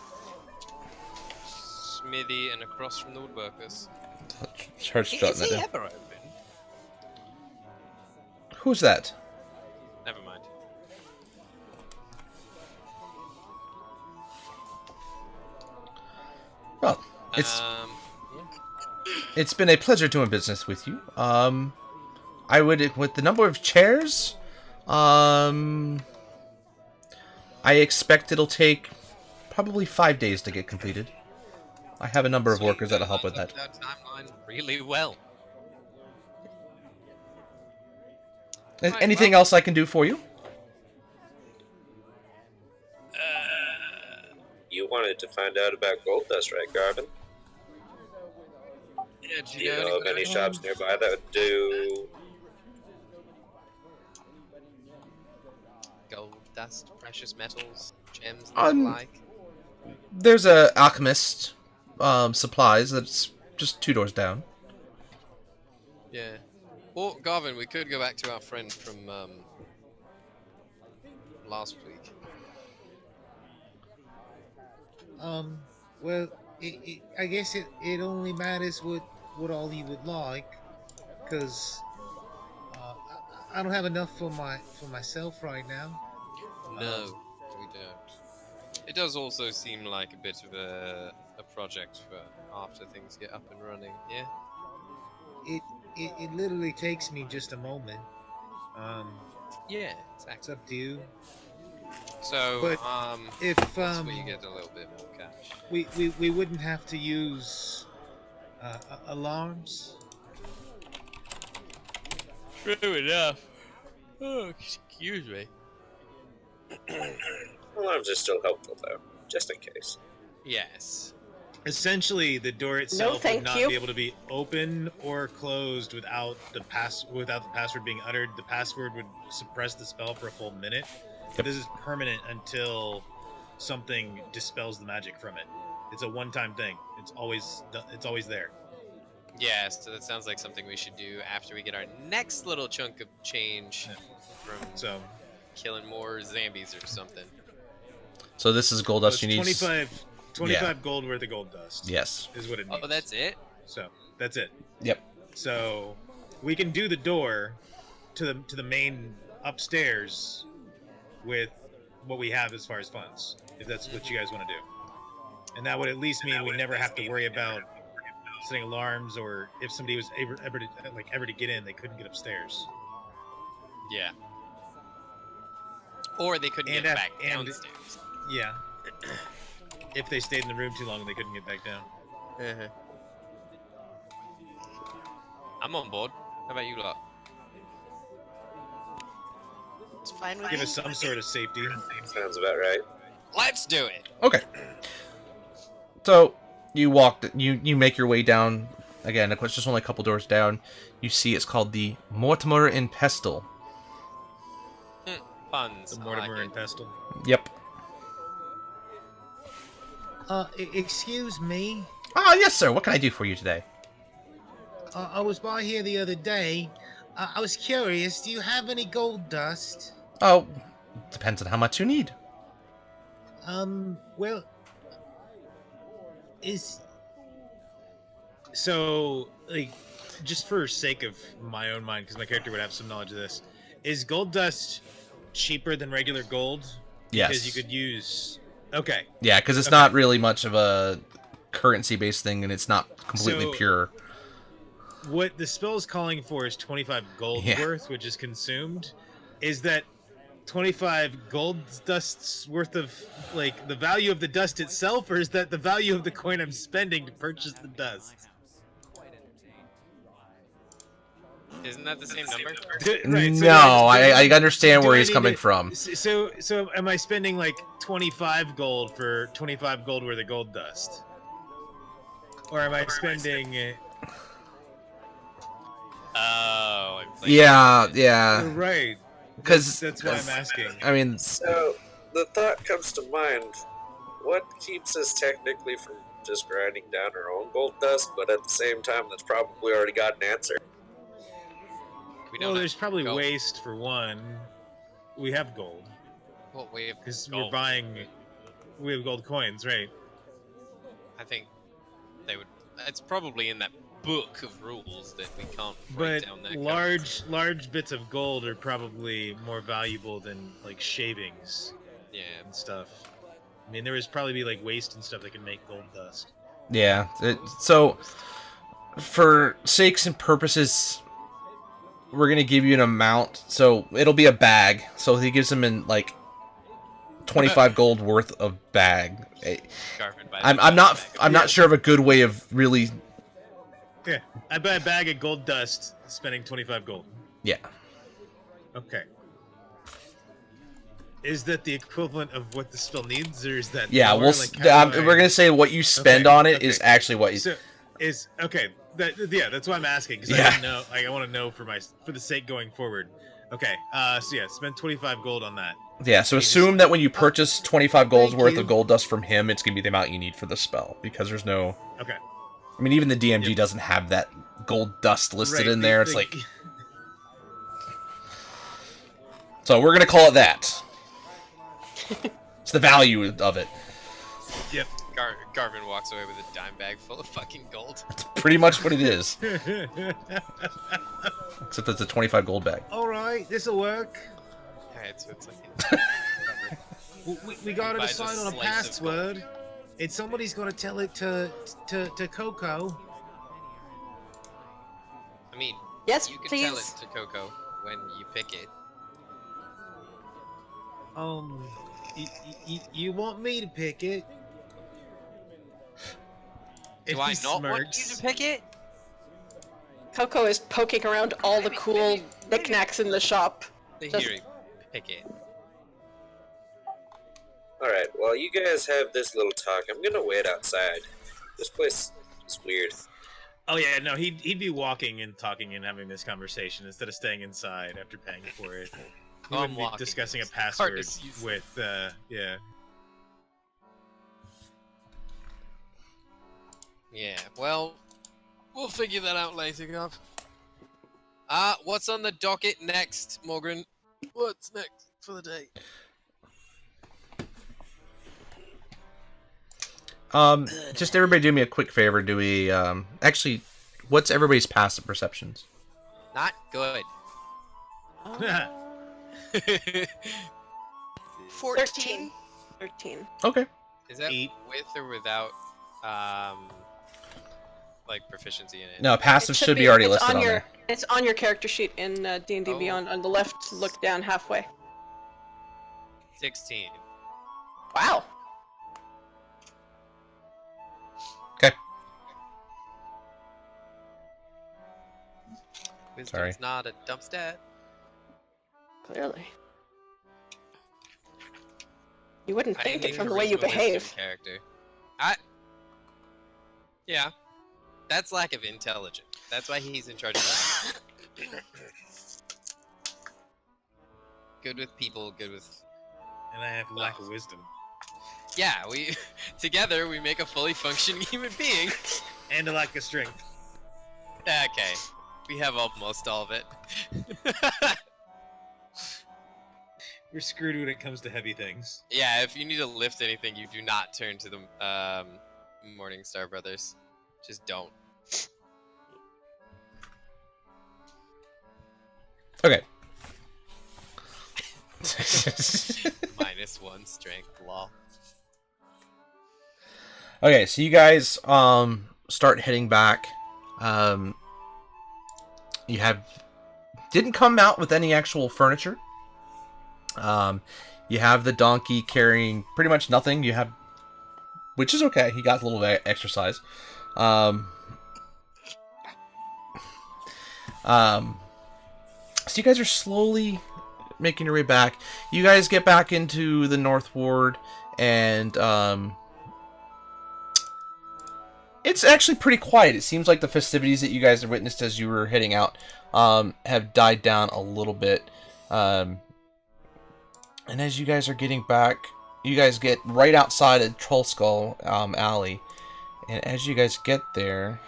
smithy and across from the woodworkers. Her strutting Is it he down. ever open? Who's that? Never mind. Well, it's Yeah. it's been a pleasure doing business with you. I would, with the number of chairs, I expect it'll take probably 5 days to get completed. I have a number of Sweet, workers that'll help with lines that. up timeline really well. Right, Anything well- else I can do for you? You wanted to find out about gold dust, right, Garvin? Yeah, Do you know of any shops nearby that would do? gold, dust, precious metals, gems, and Um, the like? There's a alchemist supplies that's just 2 doors down. Yeah. Or Garvin, we could go back to our friend from last week. Well, I guess it only matters what all you would like, because I don't have enough for myself right now. No, we don't. It does also seem like a bit of a project for after things get up and running. Yeah. It literally takes me just a moment. Yeah, It's exactly. up to you. So, But If that's where you get a little bit more cash. we wouldn't have to use alarms. True enough. Oh, excuse me. Alarms are still helpful, though, just in case. Yes. Essentially, the door itself thank would not you. be able to be open or closed without the password being uttered. The password would suppress the spell for a full minute. Yep. This is permanent until something dispels the magic from it. It's a one-time thing. It's always there. Yeah, so that sounds like something we should do after we get our next little chunk of change from So killing more zombies or something. So this is gold so dust it's you need. 25 gold worth of gold dust. Yes. Is what it needs. Oh, that's it? So that's it. Yep. So we can do the door to the main upstairs with what we have as far as funds, if that's what you guys want to do. And that would at least mean we never have to worry about setting alarms, or if somebody was ever to get in, they couldn't get upstairs. Yeah. Or they couldn't And get at- back and- downstairs. Yeah. If they stayed in the room too long, they couldn't get back down. Uh-huh. I'm on board. How about you lot? It's fine with Give me. us some sort of safety. Sounds about right. Let's do it. Okay. So you walk. You make your way down. Again, it's just only a couple doors down. You see, it's called the Mortimer and Pestle. Puns. The I Mortimer like and it. Pestle. Yep. Excuse me. Ah, yes, sir. What can I do for you today? I was by here the other day. I was curious. Do you have any gold dust? Oh, depends on how much you need. Well, is So, like, just for sake of my own mind, because my character would have some knowledge of this, is gold dust cheaper than regular gold? Yes. Because you could use. Okay. Yeah, because it's Okay. not really much of a currency-based thing, and it's not completely So- pure. What the spell is calling for is 25 gold Yeah. worth, which is consumed. Is that 25 gold dusts worth of, like, the value of the dust itself, or is that the value of the coin I'm spending to purchase the dust? Isn't that the same number? Right, so No, do I understand do where I he's need coming to- from. So am I spending like 25 gold for 25 gold worth of gold dust? Or am I spending Oh, it's like Yeah. right? Because That's why I'm asking. I mean, So the thought comes to mind: what keeps us technically from just grinding down our own gold dust, but at the same time, that's probably already got an answer. we Well, don't there's have probably gold. waste for one. We have gold Well, we have because we're gold. buying. We have gold coins, right? I think they would. It's probably in that book of rules that we can't break But down that large bits of gold are probably more valuable than like shavings Yeah. and stuff. I mean, there would probably be like waste and stuff that can make gold dust. yeah. So, for sakes and purposes, we're gonna give you an amount. So it'll be a bag. So he gives him in like 25 gold worth of bag. Garvin buys I'm a not bag of I'm not sure of a good way of really. Yeah, I buy a bag of gold dust, spending 25 gold. Yeah. Okay. Is that the equivalent of what the spell needs, or is that Yeah, more? we'll. Like, how do I- We're gonna say what you spend Okay, on it is okay. actually what you. So is okay. Yeah, that's why I'm asking because Yeah. I didn't know. Like, I want to know for the sake going forward. Okay. So yeah, spend 25 gold on that. Yeah, so You just- assume that when you purchase 25 gold's Thank worth you. of gold dust from him, it's gonna be the amount you need for the spell because there's no. Okay. I mean, even the DMG Yep. doesn't have that gold dust listed Right, in the- there. It's the- like. So we're gonna call it that. It's the value of it. Yep. Garvin walks away with a dime bag full of fucking gold. It's pretty much what it is. Except it's a 25 gold bag. All right, this'll work. Alright, so it's like. We gotta buys a decide on a slice of gold. password, and somebody's gonna tell it to Coco. I mean, Yes, you can please. tell it to Coco when you pick it. You want me to pick it? Do I not want you to pick it? Coco is poking around all the cool knickknacks in the shop. Just- Here, pick it. Alright, while you guys have this little talk, I'm gonna wait outside. This place is weird. Oh yeah, no, he'd be walking and talking and having this conversation instead of staying inside after paying for it. He Oh, I'm wouldn't be walking. discussing a It's hard to password see. with yeah. Yeah, well, we'll figure that out later, Gov. What's on the docket next, Morgan? What's next for the day? Just everybody do me a quick favor. Do we, actually, what's everybody's passive perceptions? Not good. 14. 13. Okay. Is that 8. with or without, like proficiency in it? No, passive It should be already it's listed on your, there. It's on your character sheet in D&D Oh. Beyond. On the left, look down halfway. 16. Wow. Okay. Wisdom's Sorry. not a dump stat. Clearly. You wouldn't I think need it from a the way you reasonable wisdom behave. Character. Yeah. That's lack of intelligence. That's why he's in charge of that. Good with people, good with... And I have lack of wisdom. Yeah, we... Together, we make a fully functioning human being. And a lack of strength. Okay. We have almost all of it. We're screwed when it comes to heavy things. Yeah, if you need to lift anything, you do not turn to the Morning Star Brothers. Just don't. Okay. -1 strength, lol. Okay, so you guys start heading back. You didn't come out with any actual furniture. You have the donkey carrying pretty much nothing. You have, which is okay. He got a little exercise. So you guys are slowly making your way back. You guys get back into the North Ward, and it's actually pretty quiet. It seems like the festivities that you guys have witnessed as you were heading out have died down a little bit. And as you guys are getting back, you guys get right outside of Troll Skull Alley. And as you guys get there,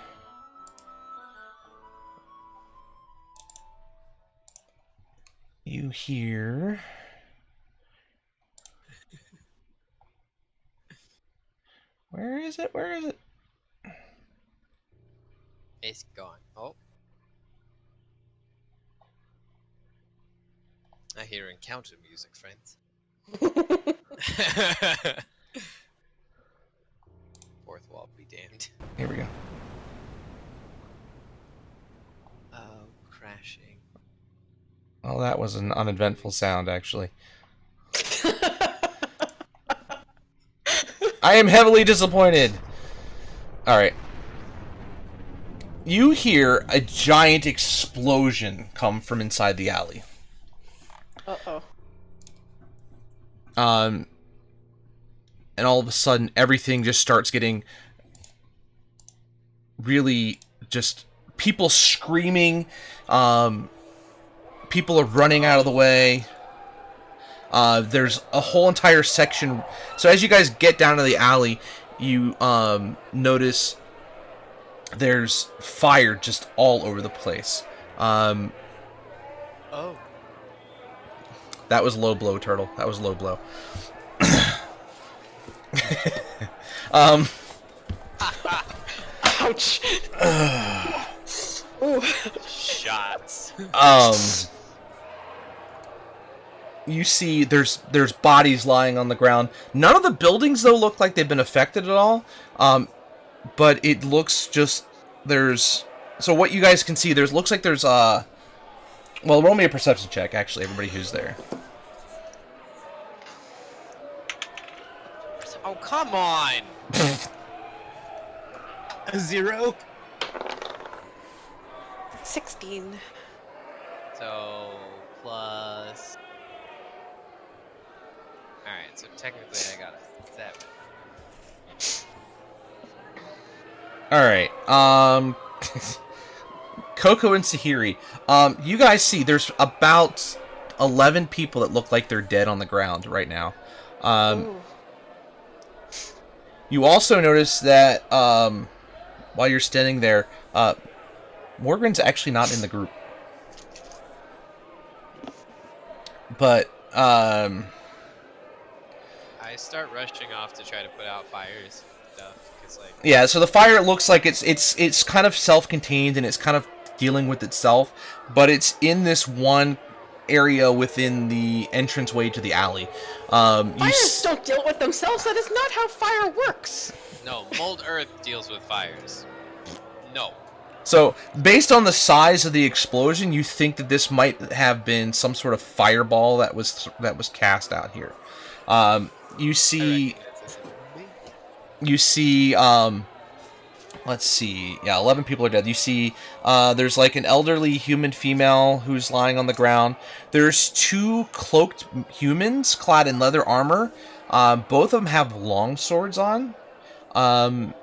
you hear... Where is it? Where is it? It's gone. Oh. I hear encounter music, friends. Fourth wall be damned. Here we go. Oh, crashing. Well, that was an uneventful sound, actually. I am heavily disappointed. Alright. You hear a giant explosion come from inside the alley. Uh-oh. And all of a sudden, everything just starts getting really just people screaming. People are running out of the way. There's a whole entire section. So as you guys get down to the alley, you notice there's fire just all over the place. Oh. That was low blow, Turtle. That was low blow. Ouch. Ooh. Shots. You see there's bodies lying on the ground. None of the buildings, though, look like they've been affected at all. But it looks just... So what you guys can see, looks like there's... Well, roll me a perception check, actually, everybody who's there. Oh, come on! A 0. 16. So, plus... Alright, so technically I got a 7. Alright, Coco and Sahiri, you guys see there's about 11 people that look like they're dead on the ground right now. Ooh. You also notice that, while you're standing there, Morgan's actually not in the group. But, I start rushing off to try to put out fires and stuff, cause like... Yeah, so the fire looks like it's kind of self-contained and it's kind of dealing with itself, but it's in this one area within the entranceway to the alley. Fires don't deal with themselves. That is not how fire works. No, mold earth deals with fires. No. So, based on the size of the explosion, you think that this might have been some sort of fireball that was cast out here. You see, let's see, yeah, 11 people are dead. You see, there's like an elderly human female who's lying on the ground. There's 2 cloaked humans clad in leather armor. Both of them have long swords on. And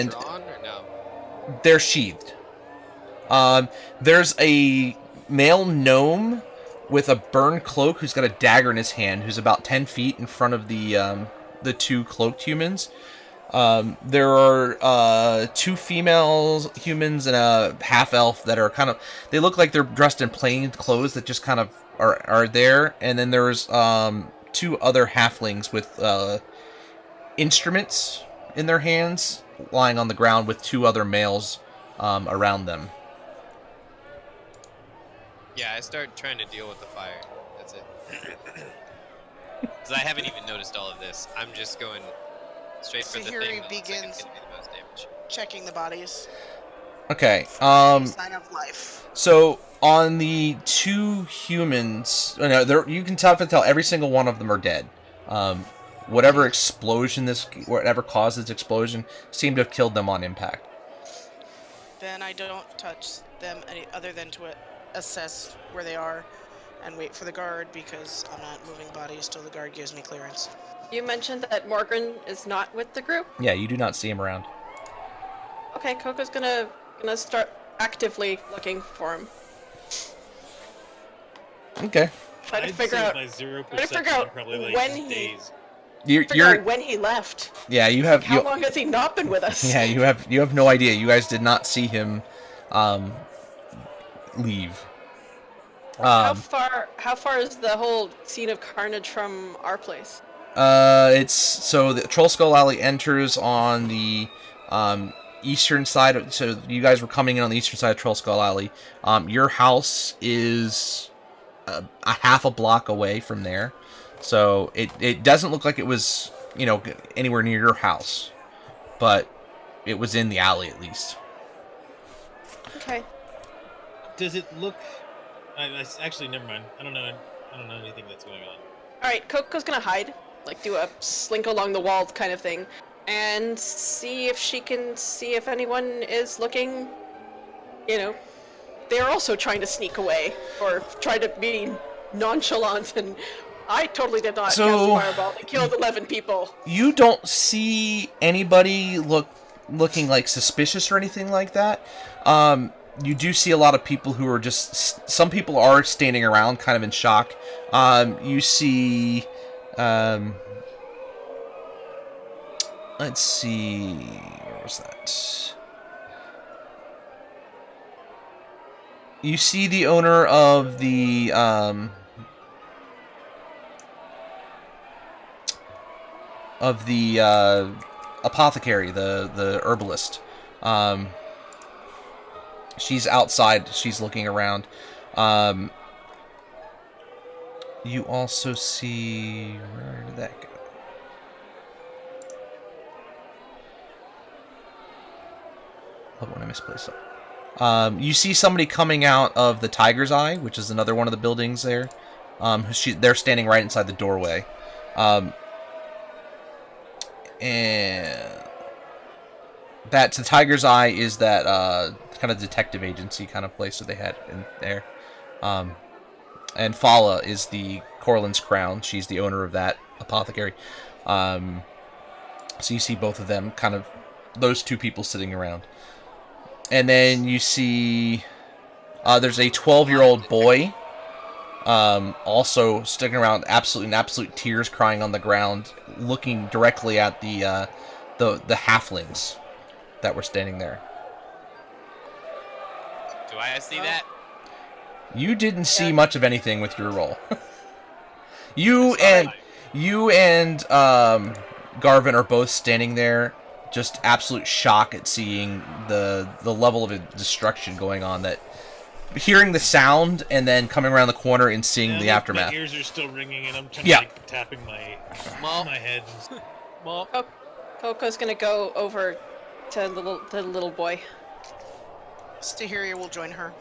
Drawn or no? they're sheathed. There's a male gnome with a burned cloak who's got a dagger in his hand, who's about 10 feet in front of the 2 cloaked humans. There are 2 female humans and a half-elf that are kind of... They look like they're dressed in plain clothes that just kind of are there. And then there's 2 other halflings with instruments in their hands, lying on the ground with 2 other males around them. Yeah, I start trying to deal with the fire. That's it. Because I haven't even noticed all of this. I'm just going straight for the Sahiri thing that looks like begins- it's gonna do the most damage. Checking the bodies. Okay, Sign of life. so on the 2 humans, you can tell every single one of them are dead. Whatever caused this explosion seemed to have killed them on impact. Then I don't touch them any other than to assess where they are and wait for the guard because I'm not moving bodies till the guard gives me clearance. You mentioned that Morgan is not with the group. Yeah, you do not see him around. Okay, Coco's gonna start actively looking for him. Okay. Try to I'd figure say out. my zero Try to perception figure out probably like when just he. days. Figure out when he left. Yeah, you have. How long has he not been with us? Yeah, you have no idea. You guys did not see him leave. How far is the whole scene of carnage from our place? It's so the Troll Skull Alley enters on the eastern side. So you guys were coming in on the eastern side of Troll Skull Alley. Your house is a half a block away from there, so it doesn't look like it was anywhere near your house, but it was in the alley at least. Okay. Does it look? Actually, never mind. I don't know anything that's going on. All right, Coco's gonna hide, like do a slink along the wall kind of thing, and see if she can see if anyone is looking. They're also trying to sneak away or try to be nonchalant, and I totally did not cast a fireball and killed 11 people. You don't see anybody looking like suspicious or anything like that. You do see a lot of people who are just... Some people are standing around kind of in shock. You see... let's see... Where was that? You see the owner of the... apothecary, the herbalist. She's outside. She's looking around. You also see... Where did that go? Love when I misplace it. You see somebody coming out of the Tiger's Eye, which is another one of the buildings there. They're standing right inside the doorway. And the Tiger's Eye is that kind of detective agency kind of place that they had in there. And Fala is the Corlin's Crown. She's the owner of that apothecary. So you see both of them, kind of those two people sitting around. And then you see there's a 12-year-old boy also sticking around, in absolute tears, crying on the ground, looking directly at the halflings that were standing there. Do I see that? You didn't see much of anything with your roll. You and Garvin are both standing there, just absolute shock at seeing the level of destruction going on. That hearing the sound and then coming around the corner and seeing the aftermath. My ears are still ringing, and I'm kind of tapping my head. Coco's gonna go over to the little boy. Stahiria will join her.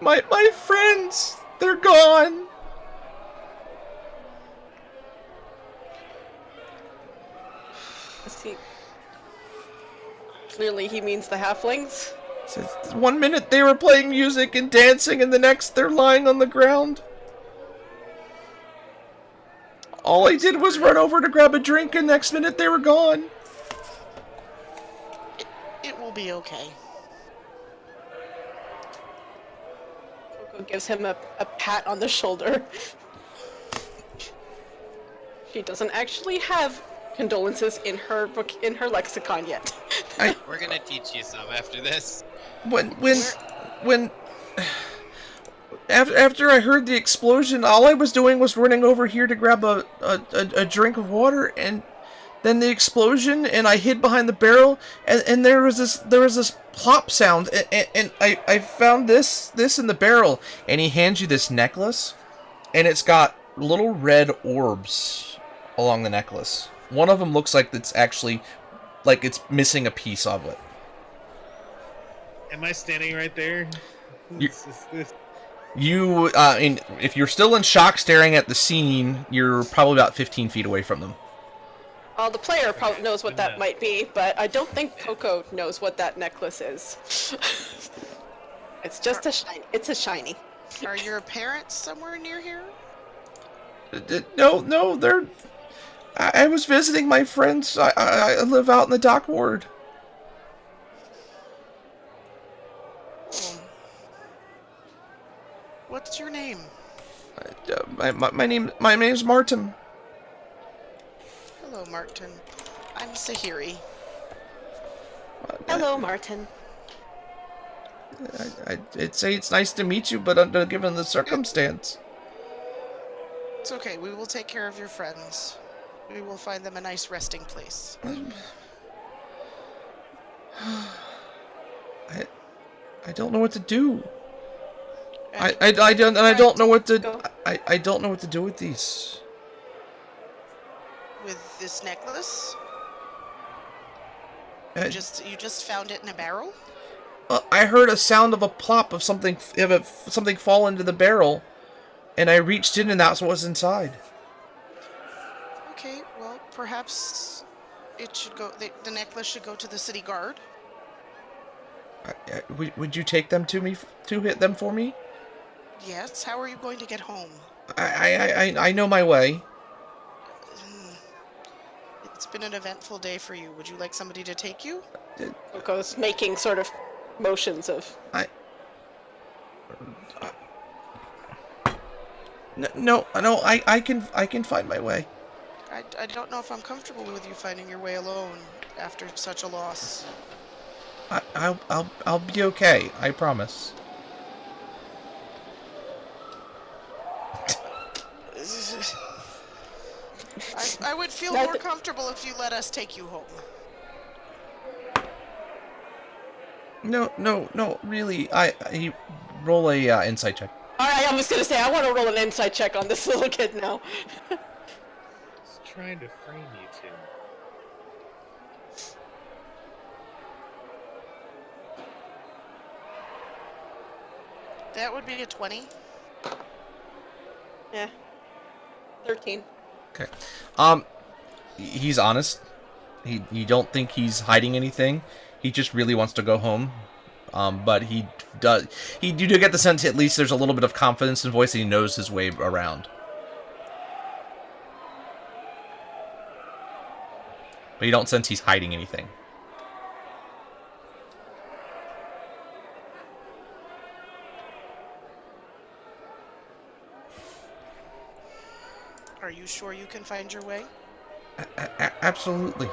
My friends, they're gone. See, clearly he means the halflings. Says, 1 minute they were playing music and dancing, and the next they're lying on the ground. All I did was run over to grab a drink, and next minute they were gone. It will be okay. Coco gives him a pat on the shoulder. She doesn't actually have condolences in her book, in her lexicon yet. We're gonna teach you some after this. After I heard the explosion, all I was doing was running over here to grab a drink of water, and then the explosion, and I hid behind the barrel, and there was this plop sound, and I found this in the barrel, and he hands you this necklace, and it's got little red orbs along the necklace. One of them looks like it's actually, like it's missing a piece of it. Am I standing right there? If you're still in shock staring at the scene, you're probably about 15 feet away from them. Well, the player probably knows what that might be, but I don't think Coco knows what that necklace is. It's just a shiny. It's a shiny. Are your parents somewhere near here? No, they're... I was visiting my friends. I live out in the dock ward. Oh. What's your name? My name's Martin. Hello, Martin. I'm Sahiri. Hello, Martin. I'd say it's nice to meet you, but given the circumstance. It's okay. We will take care of your friends. We will find them a nice resting place. I don't know what to do. And I don't know what to Go. I don't know what to do with these. with this necklace? Uh, You just found it in a barrel? I heard a sound of a plop of something fall into the barrel, and I reached in and that's what was inside. Okay, well, perhaps it should go. The necklace should go to the city guard. Would you take them to hit them for me? Yes. How are you going to get home? I know my way. It's been an eventful day for you. Would you like somebody to take you? Coco's making sort of motions of. No, I can find my way. I don't know if I'm comfortable with you finding your way alone after such a loss. I'll be okay. I promise. I would feel more comfortable if you let us take you home. No, really. He roll a insight check. All right, I'm just gonna say I want to roll an insight check on this little kid now. He's trying to frame you two. That would be a 20. Yeah. 13. Okay. He's honest. You don't think he's hiding anything. He just really wants to go home. But you do get the sense at least there's a little bit of confidence in voice and he knows his way around. But you don't sense he's hiding anything. Are you sure you can find your way? Absolutely.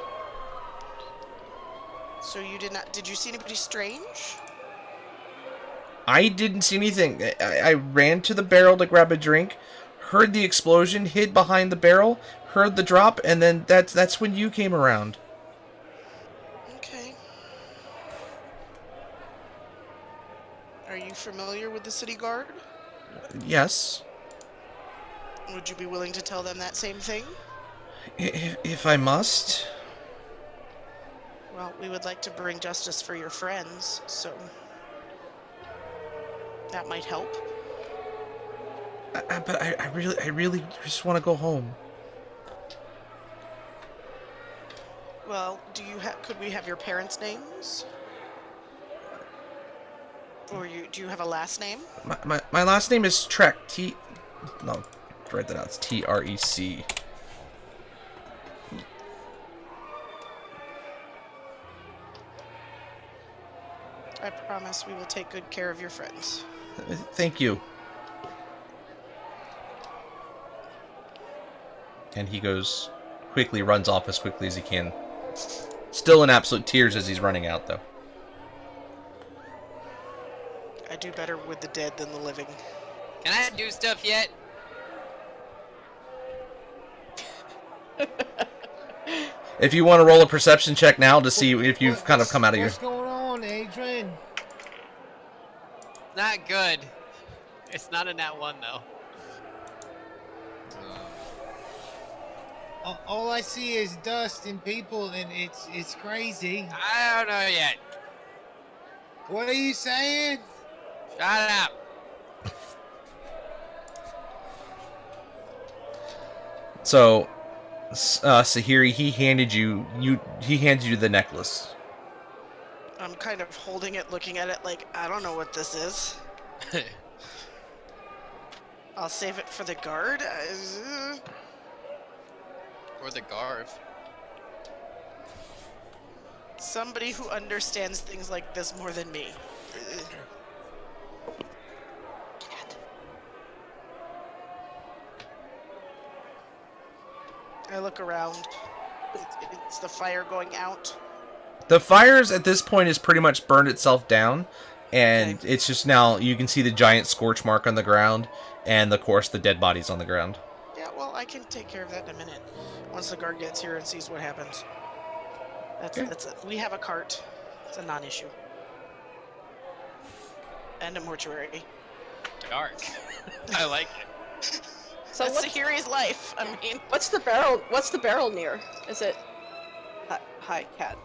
So you did you see anybody strange? I didn't see anything. I ran to the barrel to grab a drink, heard the explosion, hid behind the barrel, heard the drop, and then that's when you came around. Okay. Are you familiar with the city guard? Yes. Would you be willing to tell them that same thing? If I must. Well, we would like to bring justice for your friends, so that might help. But I really just want to go home. Well, could we have your parents' names? Or do you have a last name? My last name is Trek. No, write that out. It's Trec. I promise we will take good care of your friends. Thank you. And he runs off as quickly as he can. Still in absolute tears as he's running out, though. I do better with the dead than the living. Can I do stuff yet? If you want to roll a perception check now to see if you've kind of come out of your... What's going on, Adrian? Not good. It's not in that one though. All I see is dust and people, and it's crazy. I don't know yet. What are you saying? Shut up. So, Sahiri, he handed you the necklace. I'm kind of holding it, looking at it like, I don't know what this is. I'll save it for the guard. Or the Garv. Somebody who understands things like this more than me. I look around. It's the fire going out. The fires at this point is pretty much burned itself down, and Okay. it's just now you can see the giant scorch mark on the ground, and of course the dead bodies on the ground. Yeah, well, I can take care of that in a minute. Once the guard gets here and sees what happens. That's it. We have a cart. It's a non-issue. And a mortuary. Dark. I like it. So That's what's, Sahiri's life. I mean, what's the barrel? What's the barrel near? Is it? Hi, cat.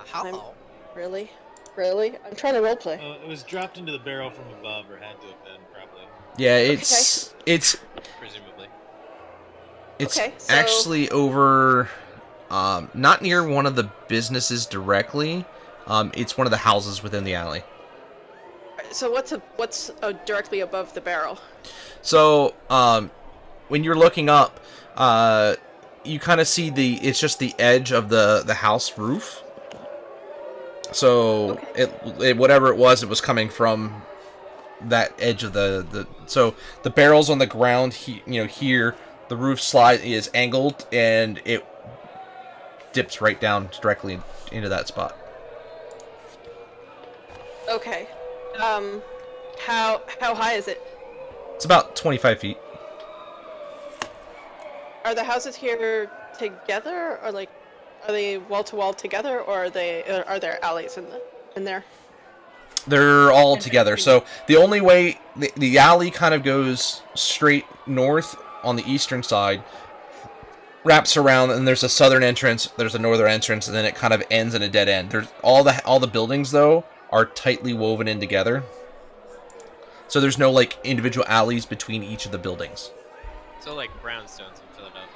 Hello. Really? Really? I'm trying to roleplay. It was dropped into the barrel from above, or had to have been, probably. Yeah, it's Presumably. Okay, so- actually over, not near one of the businesses directly. It's one of the houses within the alley. So what's directly above the barrel? So, when you're looking up, you kind of see it's just the edge of the house roof. So, it whatever it was coming from that edge of so the barrel's on the ground, here, the roof slide is angled, and it dips right down directly into that spot. Okay. How high is it? It's about 25 feet. Are the houses here together, or like, are they wall to wall together, or are there alleys in there? They're all together. So the only way the alley kind of goes straight north on the eastern side, wraps around, and there's a southern entrance, there's a northern entrance, and then it kind of ends in a dead end. There's all the buildings though are tightly woven in together. So there's no like individual alleys between each of the buildings. So like brownstones in Philadelphia.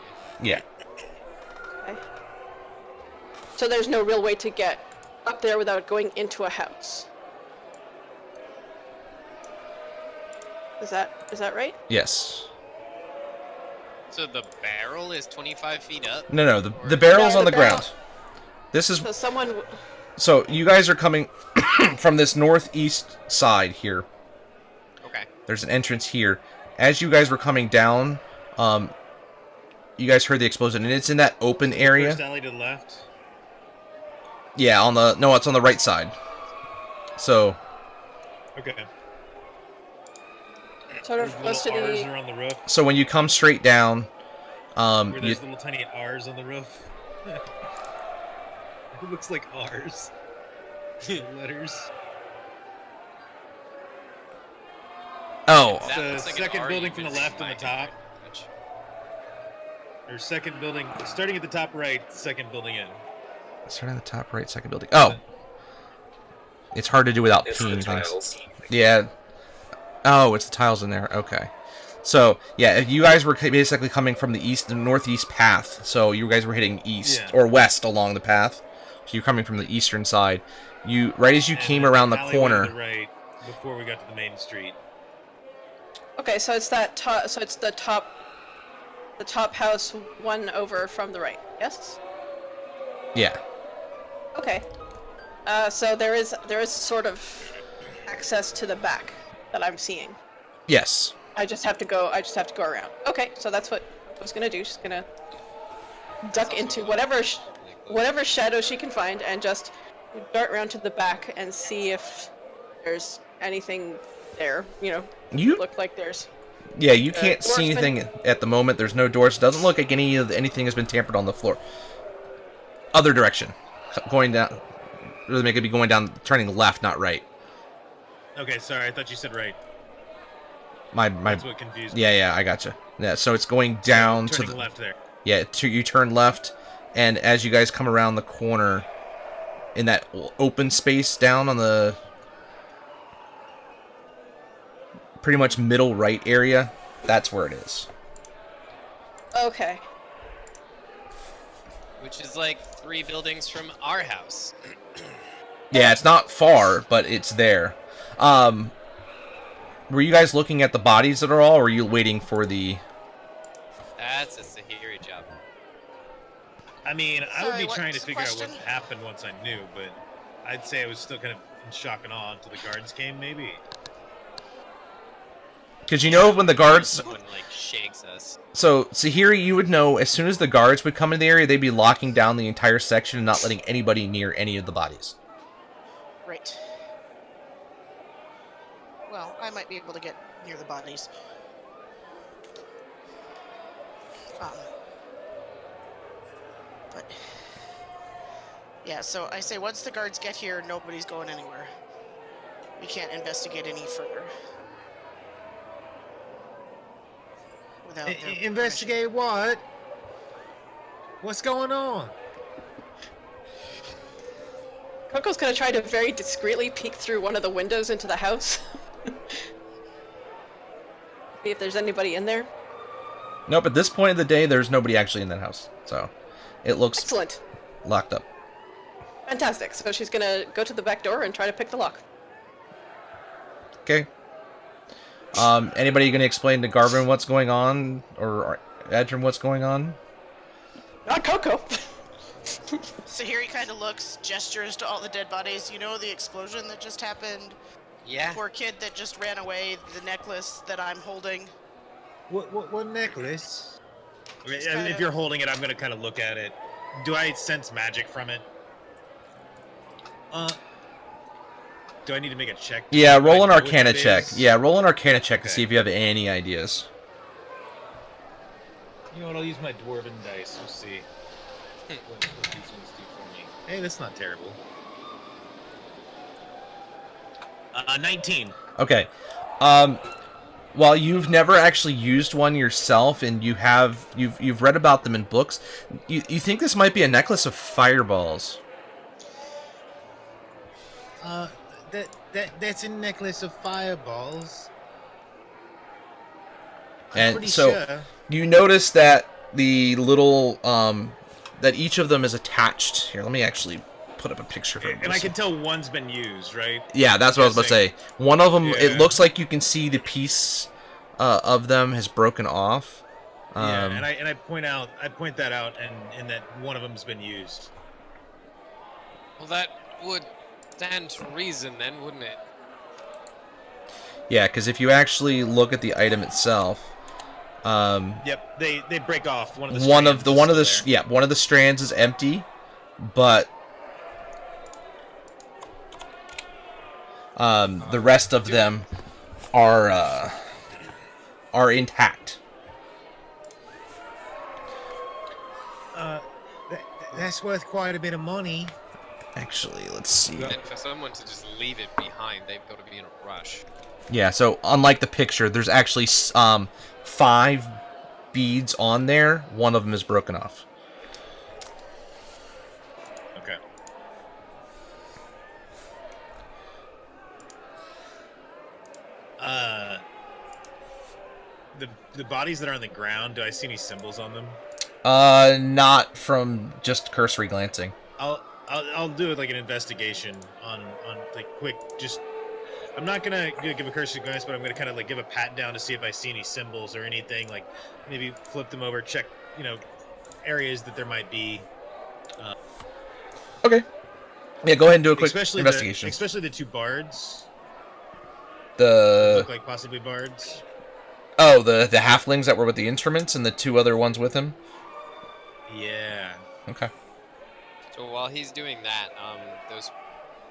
Yeah. Okay. So there's no real way to get up there without going into a house. Is that right? Yes. So the barrel is 25 feet up? No, the barrel's No, on the the barrel- ground. This is So so you guys are coming from this northeast side here. Okay. There's an entrance here. As you guys were coming down, you guys heard the explosion, and it's in that open area. First alley to the left. Yeah, it's on the right side. So, Okay. sort of There's close to little R's the. around the roof. so when you come straight down, Where you, there's little tiny R's on the roof. It looks like R's. Letters. oh, It's That the looks like an second R building you from the could left on the find top. much. Or second building, starting at the top right, second building in. starting at the top right, second building. Oh, it's hard to do without It's the peeing things. tiles. Yeah. Oh, it's the tiles in there. Okay. So, yeah, if you guys were basically coming from the northeast path, so you guys were hitting east Yeah. or west along the path. So you're coming from the eastern side. Right as you And came then around the alleyway corner. To the right, before we got to the main street. Okay, so it's that top. So it's the top house, one over from the right. Yes. Yeah. Okay. So there is sort of access to the back that I'm seeing. Yes. I just have to go around. Okay, so that's what I was gonna do. She's gonna duck into whatever shadow she can find and just dart around to the back and see if there's anything there. You Look like there's. you can't see door's been- anything at the moment. There's no doors. It doesn't look like anything has been tampered on the floor. Other direction. Going down. Really make it be going down, turning left, not right. Okay, sorry, I thought you said right. My That's what confused me. yeah, I gotcha. Yeah, so it's going down to Turning the left there. yeah. You turn left, and as you guys come around the corner, in that open space down on the pretty much middle right area, that's where it is. Okay. which is like 3 buildings from our house. Yeah, it's not far, but it's there. Were you guys looking at the bodies at all, or were you waiting for the... That's a Sahiri job. I mean, I would Sorry, be trying to what's the figure out what question? happened once I knew, but I'd say I was still kind of in shock and awe until the guards came, maybe. Because you know when the guards... Someone like shakes us. So, Sahiri, you would know as soon as the guards would come in the area, they'd be locking down the entire section and not letting anybody near any of the bodies. Right. Well, I might be able to get near the bodies. But yeah, so I say once the guards get here, nobody's going anywhere. We can't investigate any further. Without their permission. Investigate what? What's going on? Coco's gonna try to very discreetly peek through one of the windows into the house. See if there's anybody in there. Nope, at this point of the day, there's nobody actually in that house. So, it looks Excellent. locked up. Fantastic. So she's gonna go to the back door and try to pick the lock. Okay. Anybody gonna explain to Garvin what's going on? Or Adrian what's going on? Not Coco. Sahiri kind of looks, gestures to all the dead bodies. You know the explosion that just happened? Yeah. Poor kid that just ran away, the necklace that I'm holding. What necklace? I mean, Just kinda- if you're holding it, I'm gonna kind of look at it. Do I sense magic from it? Do I need to make a check? Yeah, Do roll I an know what Arcana it check. is? Yeah, roll an Arcana check to Okay. see if you have any ideas. You know what? I'll use my dwarven dice. We'll see what these ones do for me. Hey, that's not terrible. 19. Okay. While you've never actually used one yourself, and you've read about them in books, you think this might be a necklace of fireballs. That's a necklace of fireballs. I'm And pretty so sure. you notice that the little that each of them is attached. Here, let me actually put up a picture for And I everybody. can tell one's been used, right? Yeah, that's what I was about to say. One of them, it Yeah. looks like you can see the piece of them has broken off. Yeah, and I point that out, and that one of them's been used. Well, that would stand to reason then, wouldn't it? Yeah, because if you actually look at the item itself, Yep, they break off. One of the one of the strands is still one of the strands is empty, but the rest of them are intact. That's worth quite a bit of money. Actually, let's see. And for someone to just leave it behind, they've got to be in a rush. Yeah, so unlike the picture, there's actually 5 beads on there. One of them is broken off. Okay. The bodies that are on the ground, do I see any symbols on them? Not from just cursory glancing. I'll do it like an investigation on like quick. Just I'm not gonna give a cursory glance, but I'm gonna kind of like give a pat down to see if I see any symbols or anything. Like maybe flip them over, check areas that there might be. Okay. Yeah, go ahead and do a quick Especially investigation. especially the 2 bards. The Look like possibly bards. oh, the halflings that were with the instruments and the 2 other ones with him. Yeah. Okay. So while he's doing that,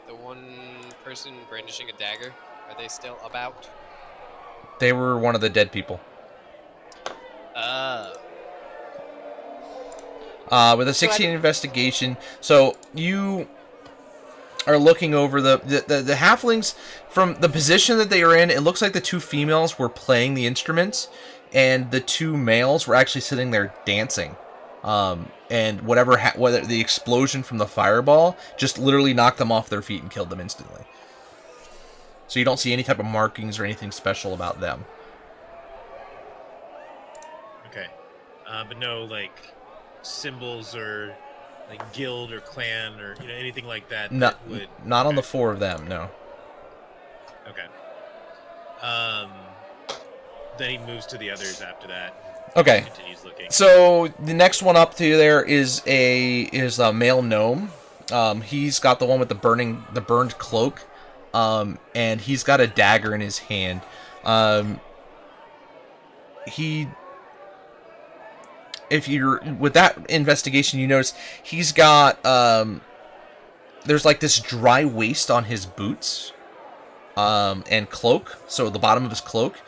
the one person brandishing a dagger, are they still about? They were one of the dead people. With a 16 investigation, so you are looking over the halflings from the position that they are in. It looks like the 2 females were playing the instruments, and the 2 males were actually sitting there dancing. And whether the explosion from the fireball just literally knocked them off their feet and killed them instantly. So you don't see any type of markings or anything special about them. Okay. But no like symbols or like guild or clan or anything like that. Not, that would not on the 4 of them, no. Okay. Then he moves to the others after that. Okay. Continues looking. So the next one up to there is a male gnome. He's got the one with the burned cloak, and he's got a dagger in his hand. If you're with that investigation, you notice he's got there's like this dry waste on his boots, and cloak. So the bottom of his cloak.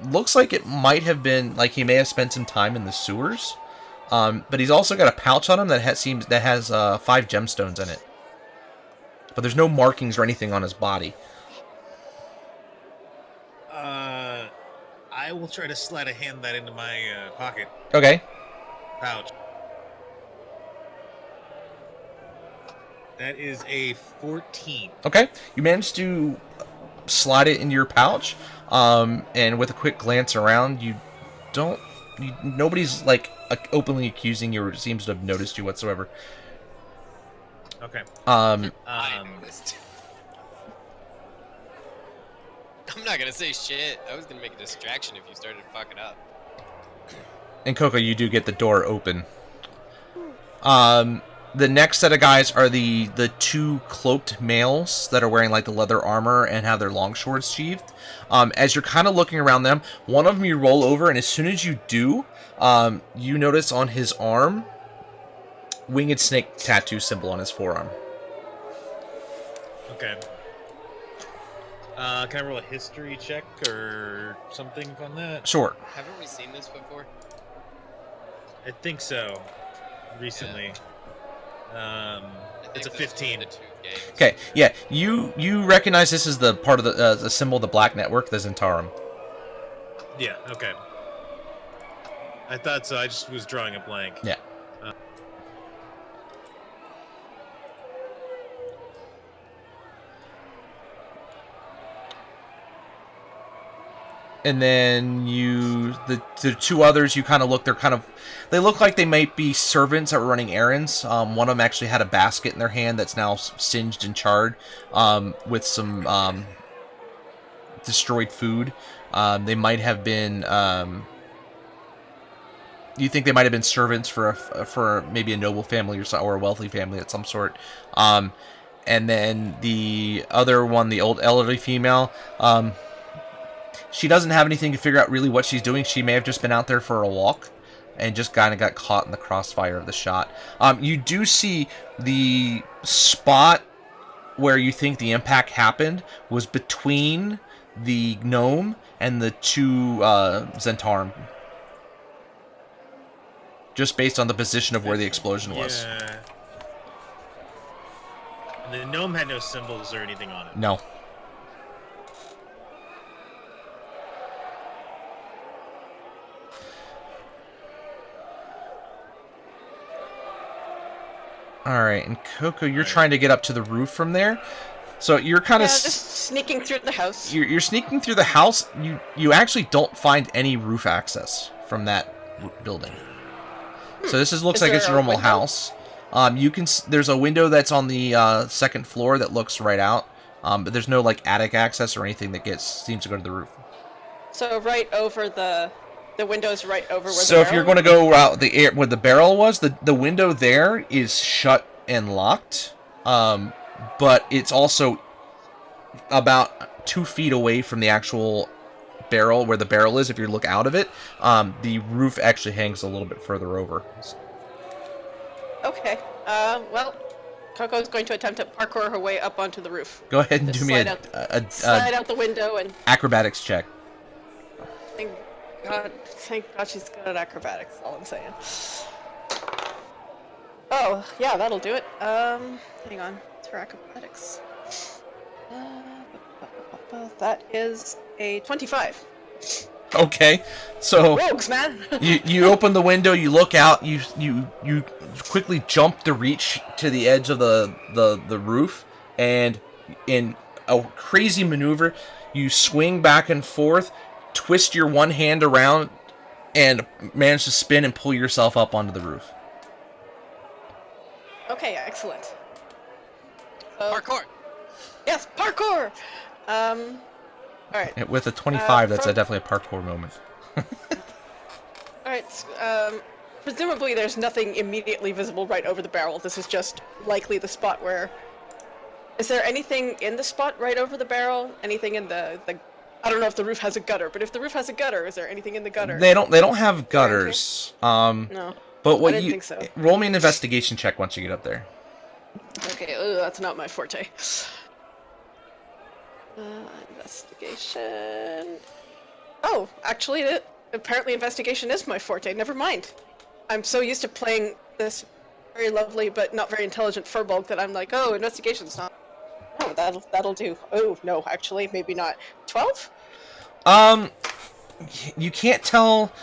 Looks like it might have been like he may have spent some time in the sewers, but he's also got a pouch on him that has 5 gemstones in it. But there's no markings or anything on his body. I will try to slide a hand that into my pocket Okay. pouch. That is a 14. Okay. You managed to slide it into your pouch, and with a quick glance around, nobody's like openly accusing you or seems to have noticed you whatsoever. Okay. I noticed. I'm not gonna say shit. I was gonna make a distraction if you started fucking up. And Coco, you do get the door open. The next set of guys are the 2 cloaked males that are wearing like the leather armor and have their long swords sheathed. As you're kind of looking around them, one of them you roll over, and as soon as you do, you notice on his arm, winged snake tattoo symbol on his forearm. Okay. Can I roll a history check or something on that? Sure. Haven't we seen this before? I think so. Recently. I It's a think this was 15. the 2 games. Okay, yeah, you recognize this is the part of the symbol of the Black Network, the Zentarum. Yeah, okay. I thought so. I just was drawing a blank. Yeah. And then the 2 others, you kind of look, they look like they might be servants that were running errands. One of them actually had a basket in their hand that's now singed and charred, with some destroyed food. They might have been, you think they might have been servants for maybe a noble family or a wealthy family of some sort. And then the other one, the old elderly female, she doesn't have anything to figure out really what she's doing. She may have just been out there for a walk and just kind of got caught in the crossfire of the shot. You do see the spot where you think the impact happened was between the gnome and the 2 Zentarum. Just based on the position of where the explosion was. Yeah. And the gnome had no symbols or anything on it. No. Alright, and Coco, you're trying to get up to the roof from there. So you're kind of... just sneaking through the house. You're sneaking through the house. You actually don't find any roof access from that building. So this looks like it's a normal house. There's a window that's on the 2nd floor that looks right out. But there's no like attic access or anything that seems to go to the roof. So right over the window's right over where So the if you're going to go out where the barrel was, the window there is shut and locked. But it's also about 2 feet away from the actual barrel, where the barrel is. If you look out of it, the roof actually hangs a little bit further over. Okay. Well, Coco's going to attempt to parkour her way up onto the roof. Go ahead and Just do me slide out the window and... acrobatics check. Thank God she's good at acrobatics, all I'm saying. Oh, yeah, that'll do it. Hang on. It's her acrobatics. That is a 25. Okay, so Rogues, man! you open the window, you look out, you quickly jump to reach to the edge of the roof, and in a crazy maneuver, you swing back and forth, twist your one hand around, and manage to spin and pull yourself up onto the roof. Okay, excellent. So, Parkour. yes, parkour. All right. And with a 25, that's from- definitely a parkour moment. All right. Presumably, there's nothing immediately visible right over the barrel. This is just likely the spot where. Is there anything in the spot right over the barrel? Anything in the? I don't know if the roof has a gutter, but if the roof has a gutter, is there anything in the gutter? They don't have gutters. No. But what I didn't you think so. roll me an investigation check once you get up there. Okay, that's not my forte. Investigation. Oh, actually, apparently investigation is my forte. Never mind. I'm so used to playing this very lovely but not very intelligent furbulk that I'm like, oh, investigation's not. Oh, that'll do. Oh no, actually, maybe not. 12? You can't tell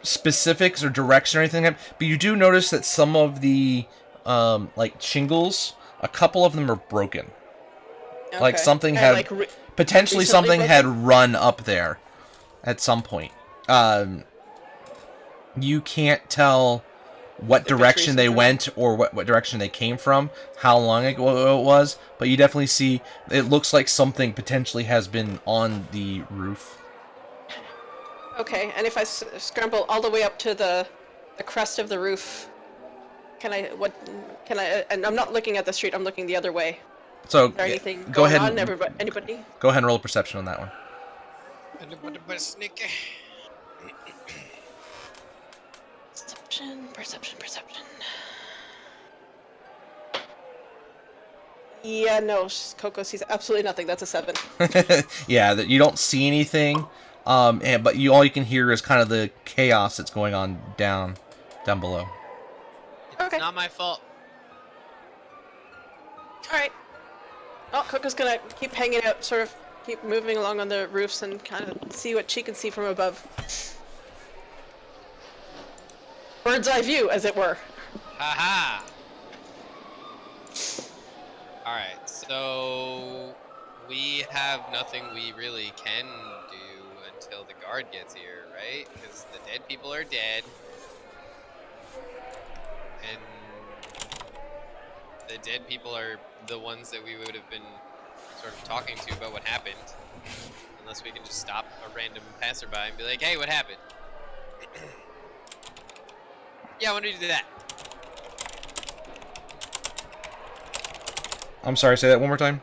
specifics or direction or anything, but you do notice that some of the like shingles, a couple of them are broken. Okay. Like something And, had like, potentially recently something broken? had run up there at some point. You can't tell what If it's direction they recently. went or what direction they came from, how long ago it was, but you definitely see it looks like something potentially has been on the roof. Okay, and if I scramble all the way up to the crest of the roof, can I? And I'm not looking at the street. I'm looking the other way. So Is there anything go going ahead on? and Anybody? go ahead and roll a perception on that one. Perception. Yeah, no, Coco sees absolutely nothing. That's a 7. Yeah, that you don't see anything, but all you can hear is kind of the chaos that's going on down below. Okay. Not my fault. All right. Oh, Coco's gonna keep hanging out, sort of keep moving along on the roofs and kind of see what she can see from above. Bird's eye view, as it were. Haha. Alright, so we have nothing we really can do until the guard gets here, right? Because the dead people are dead. And the dead people are the ones that we would have been sort of talking to about what happened. Unless we can just stop a random passerby and be like, hey, what happened? Yeah, I wanted to do that. I'm sorry, say that one more time.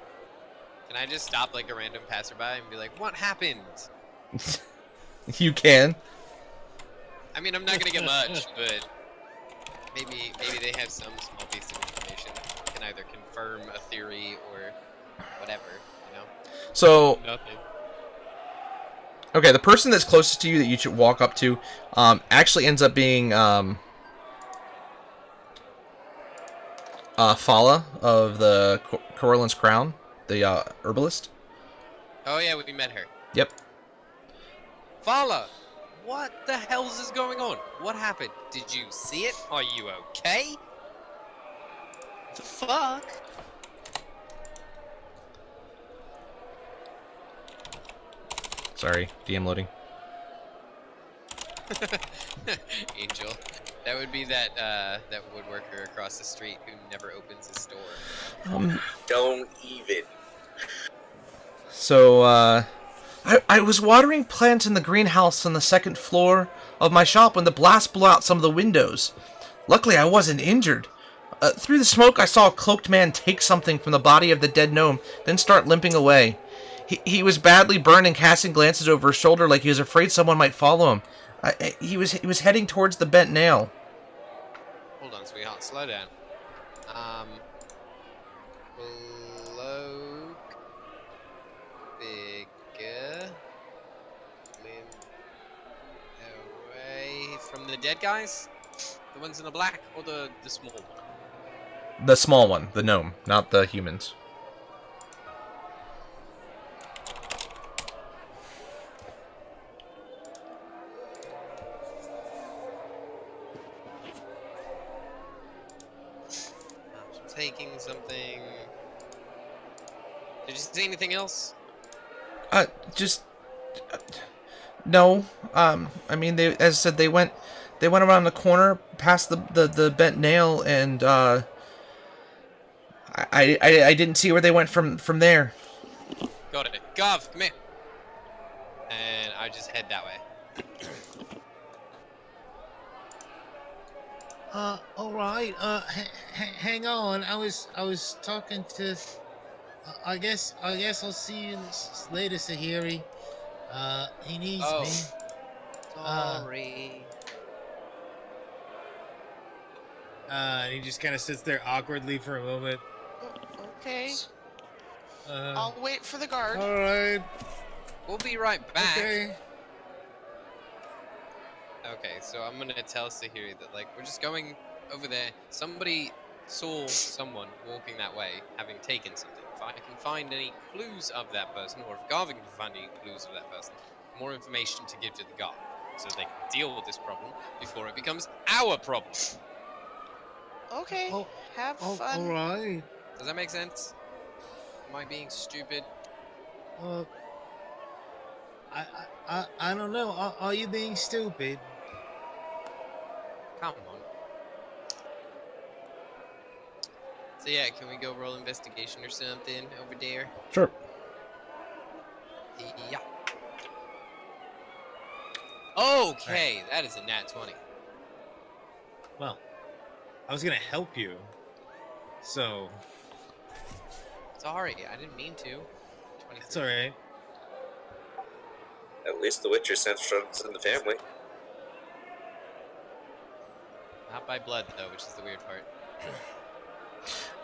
Can I just stop like a random passerby and be like, what happened? You can. I mean, I'm not gonna get much, but maybe they have some small piece of information that can either confirm a theory or whatever, you know? So, Nothing. okay, the person that's closest to you that you should walk up to actually ends up being Fala of the Corellin's Crown, the herbalist. Oh yeah, we met her. Yep. Fala, what the hell's is going on? What happened? Did you see it? Are you okay? The fuck? Sorry, DM loading. Angel. That would be that woodworker across the street who never opens his store. Don't even. So, I was watering plants in the greenhouse on the second floor of my shop when the blast blew out some of the windows. Luckily, I wasn't injured. Through the smoke, I saw a cloaked man take something from the body of the dead gnome, then start limping away. He was badly burned and casting glances over his shoulder like he was afraid someone might follow him. He was heading towards the bent nail. Hold on, sweetheart. Slow down. Cloak. Figure. Limp away from the dead guys? The ones in the black or the small one? The small one, the gnome, not the humans. Taking something. Did you see anything else? No. I mean, as I said, they They went around the corner past the bent nail, and I didn't see where they went from there. Got it. Gov, come here. And I just head that way. All right. Hang on. I was talking to. I guess I'll see you later, Sahiri. He needs Oh. me. Sorry. And he just kind of sits there awkwardly for a moment. Okay. Uh, I'll wait for the guard. all right. We'll be right back. Okay. Okay, so I'm gonna tell Sahiri that, like, we're just going over there. Somebody saw someone walking that way, having taken something. If I can find any clues of that person, or if Garvin can find any clues of that person, more information to give to the guard, so they can deal with this problem before it becomes our problem. Okay. Oh, Have all fun. right. Does that make sense? Am I being stupid? Uh, I don't know. Are you being stupid? Come on. So yeah, can we go roll investigation or something over there? Sure. Yeah. Okay, that is a nat 20. Well, I was gonna help you. So Sorry, I didn't mean to. 23. it's all right. At least the Witcher sense runs in the family. Not by blood though, which is the weird part.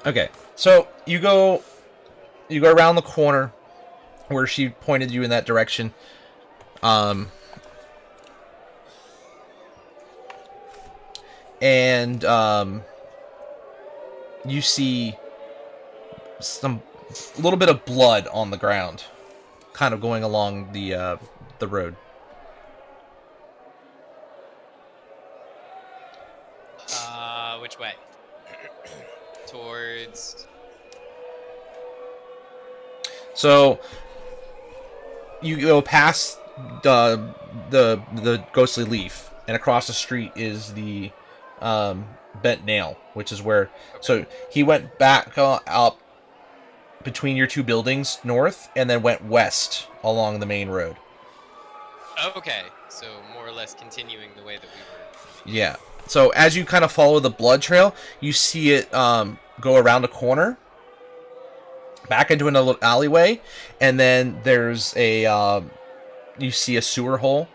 Okay, so you go around the corner where she pointed you in that direction. And you see a little bit of blood on the ground, kind of going along the road. Which way? Towards. So you go past the ghostly leaf, and across the street is the bent nail, which is where. So he went back up between your two buildings north, and then went west along the main road. Okay, so more or less continuing the way that we were. Yeah. So as you kind of follow the blood trail, you see it go around a corner, back into another alleyway, and then there's a you see a sewer hole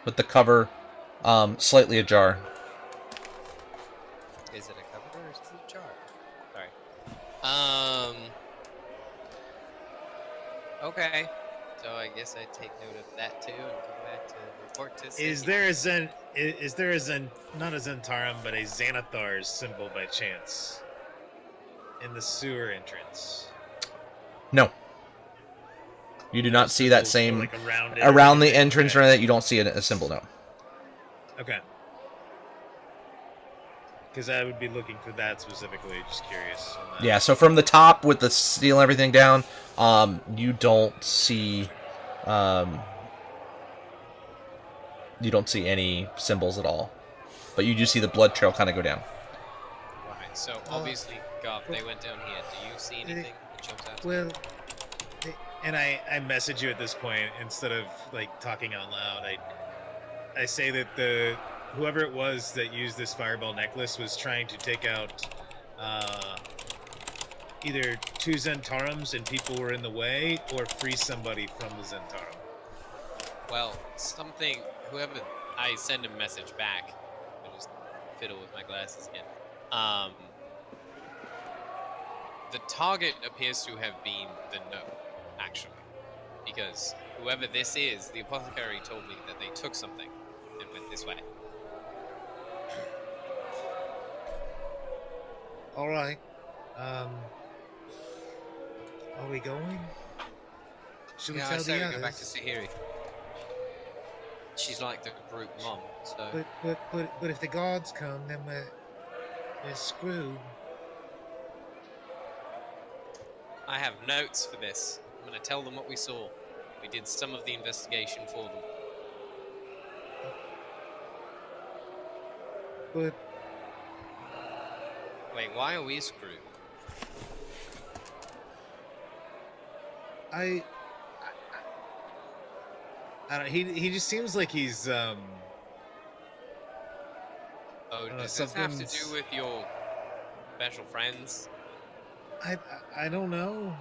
with the cover slightly ajar. Is it a cover or is it a jar? Sorry. Okay. So I guess I take note of that too and come back to report to. Is there a not a Zentarum but a Xanathar's symbol by chance in the sewer entrance? No. You do not see that Symbols same for, like, around it or around the anything? entrance or Okay. that. You don't see a symbol. No. Okay. Because I would be looking for that specifically. Just curious. On that. Yeah. So from the top with the steel and everything down, you don't see any symbols at all, but you do see the blood trail kind of go down. Right. So obviously, Gov, they went down here. Do you see anything that jumps out? Well, And I message you at this point instead of like talking out loud. I say that whoever it was that used this fireball necklace was trying to take out either two Zentarums and people were in the way, or free somebody from the Zentarum. Well, whoever, I send a message back. I just fiddle with my glasses again. The target appears to have been the gnome, actually. Because whoever this is, the apothecary told me that they took something and went this way. all right. Are we going? Should we Yeah, I tell say the we go back others? to Sahiri. She's like the group mom, so... But if the guards come, then we're screwed. I have notes for this. I'm going to tell them what we saw. We did some of the investigation for them. but Wait, why are we screwed? I don't. He just seems like he's Oh, does this have to do something's- with your special friends? I don't know.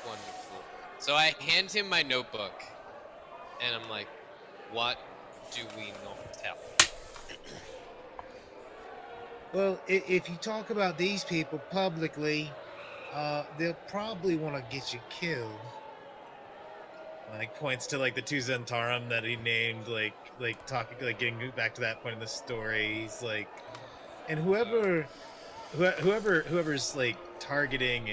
Wonderful. So I hand him my notebook, and I'm like, what do we not tell? Well, if you talk about these people publicly, they'll probably want to get you killed. like points to like the two Zentarum that he named, like talking, like getting back to that point in the story. He's like, and whoever's like targeting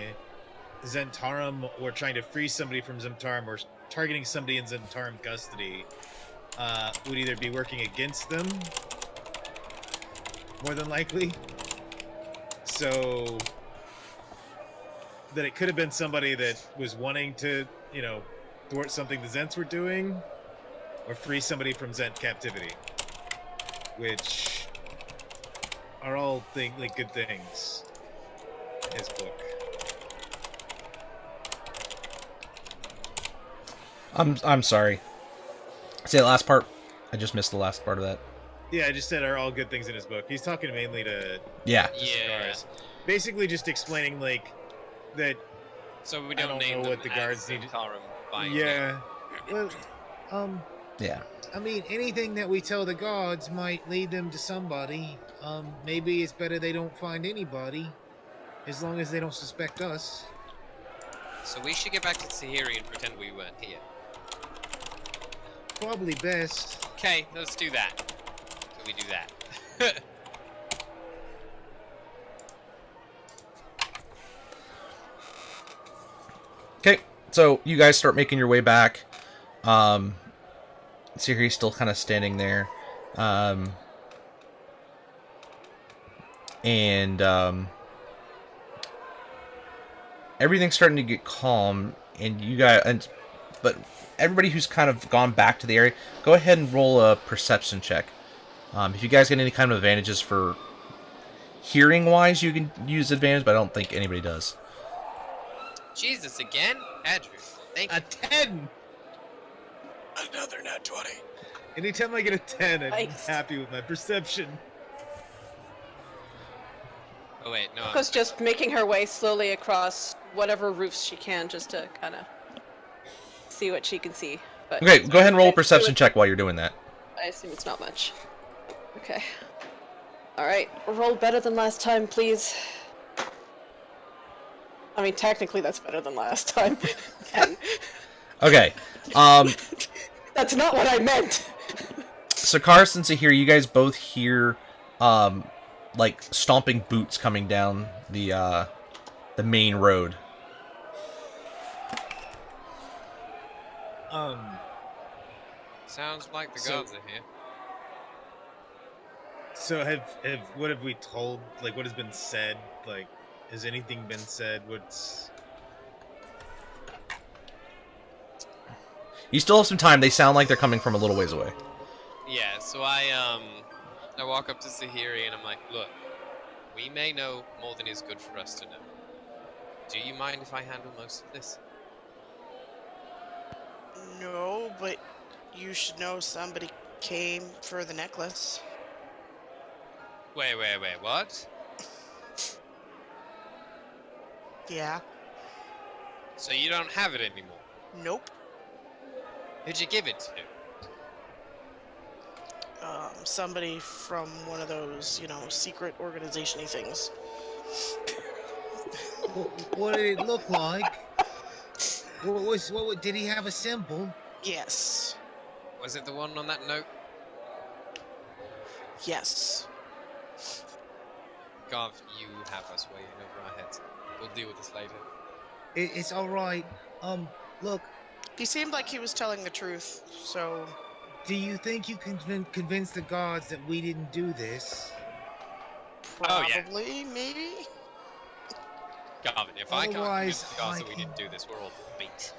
Zentarum or trying to free somebody from Zentarum or targeting somebody in Zentarum custody would either be working against them, more than likely. So that it could have been somebody that was wanting to, thwart something the Zents were doing, or free somebody from Zent captivity, which are all like good things in his book. I'm sorry. Say the last part. I just missed the last part of that. Yeah, I just said are all good things in his book. He's talking mainly to Yeah. cigars. Basically just explaining like that. So we I don't don't name know them what the guards as need to- Zentarum by name. Yeah. Well, Yeah. I mean, anything that we tell the gods might lead them to somebody. Maybe it's better they don't find anybody, as long as they don't suspect us. So we should get back to Tahiri and pretend we weren't here. Probably best. Okay, let's do that. So we do that. Okay, so you guys start making your way back. Siri's still kind of standing there. And everything's starting to get calm, and you guys, but everybody who's kind of gone back to the area, go ahead and roll a perception check. If you guys get any kind of advantages for hearing wise, you can use advantage, but I don't think anybody does. Jesus, again? Andrew, thank you. A 10! Another nat 20. Anytime I get a 10, I'm Nice. happy with my perception. Oh wait, no. Coco's just making her way slowly across whatever roofs she can, just to kind of see what she can see. But Okay, go ahead and roll I a perception assume check while you're doing that. I assume it's not much. Okay. All right, roll better than last time, please. I mean, technically that's better than last time. 10. Okay. That's not what I meant. So Carson, to hear you guys both hear like stomping boots coming down the main road. Sounds like the So- gods are here. So what have we told? Like, what has been said? Like, has anything been said? What's You still have some time. They sound like they're coming from a little ways away. Yeah, so I walk up to Tahiri and I'm like, look, we may know more than is good for us to know. Do you mind if I handle most of this? No, but you should know somebody came for the necklace. Wait, what? Yeah. So you don't have it anymore? Nope. Who'd you give it to? Somebody from one of those, secret organization-y things. What did it look like? Did he have a symbol? Yes. Was it the one on that note? Yes. God, you have us way in over our heads. We'll deal with this later. It's all right. Look, He seemed like he was telling the truth, so do you think you can convince the gods that we didn't do this? Oh, yeah. probably, maybe? Garvin, if I can't Otherwise, convince the gods that we I didn't do this, we're all beat.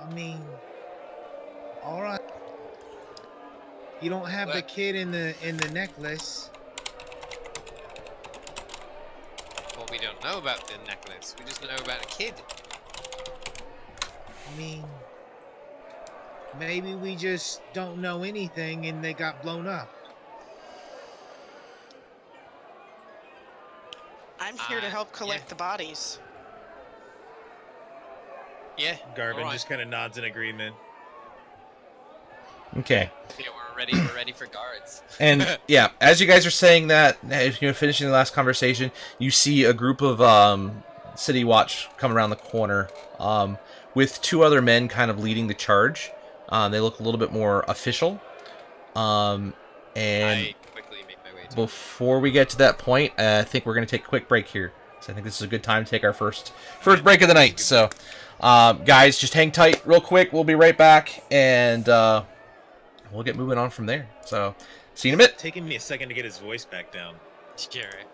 I mean, all right. You don't have the What? kid in the necklace. Well, we don't know about the necklace. We just know about a kid. I mean, maybe we just don't know anything and they got blown up. I'm here to help Yeah. collect the bodies. Yeah. Garvin alright. just kind of nods in agreement. Okay. Yeah, we're ready. We're ready for guards. And yeah, as you guys are saying that, as you're finishing the last conversation, you see a group of City Watch come around the corner with two other men kind of leading the charge. They look a little bit more official. And I quickly make my way to. before we get to that point, I think we're going to take a quick break here. So I think this is a good time to take our first break of the night. So, guys, just hang tight real quick. We'll be right back, and we'll get moving on from there. So, see you in a bit. Taking me a second to get his voice back down. Yeah, right.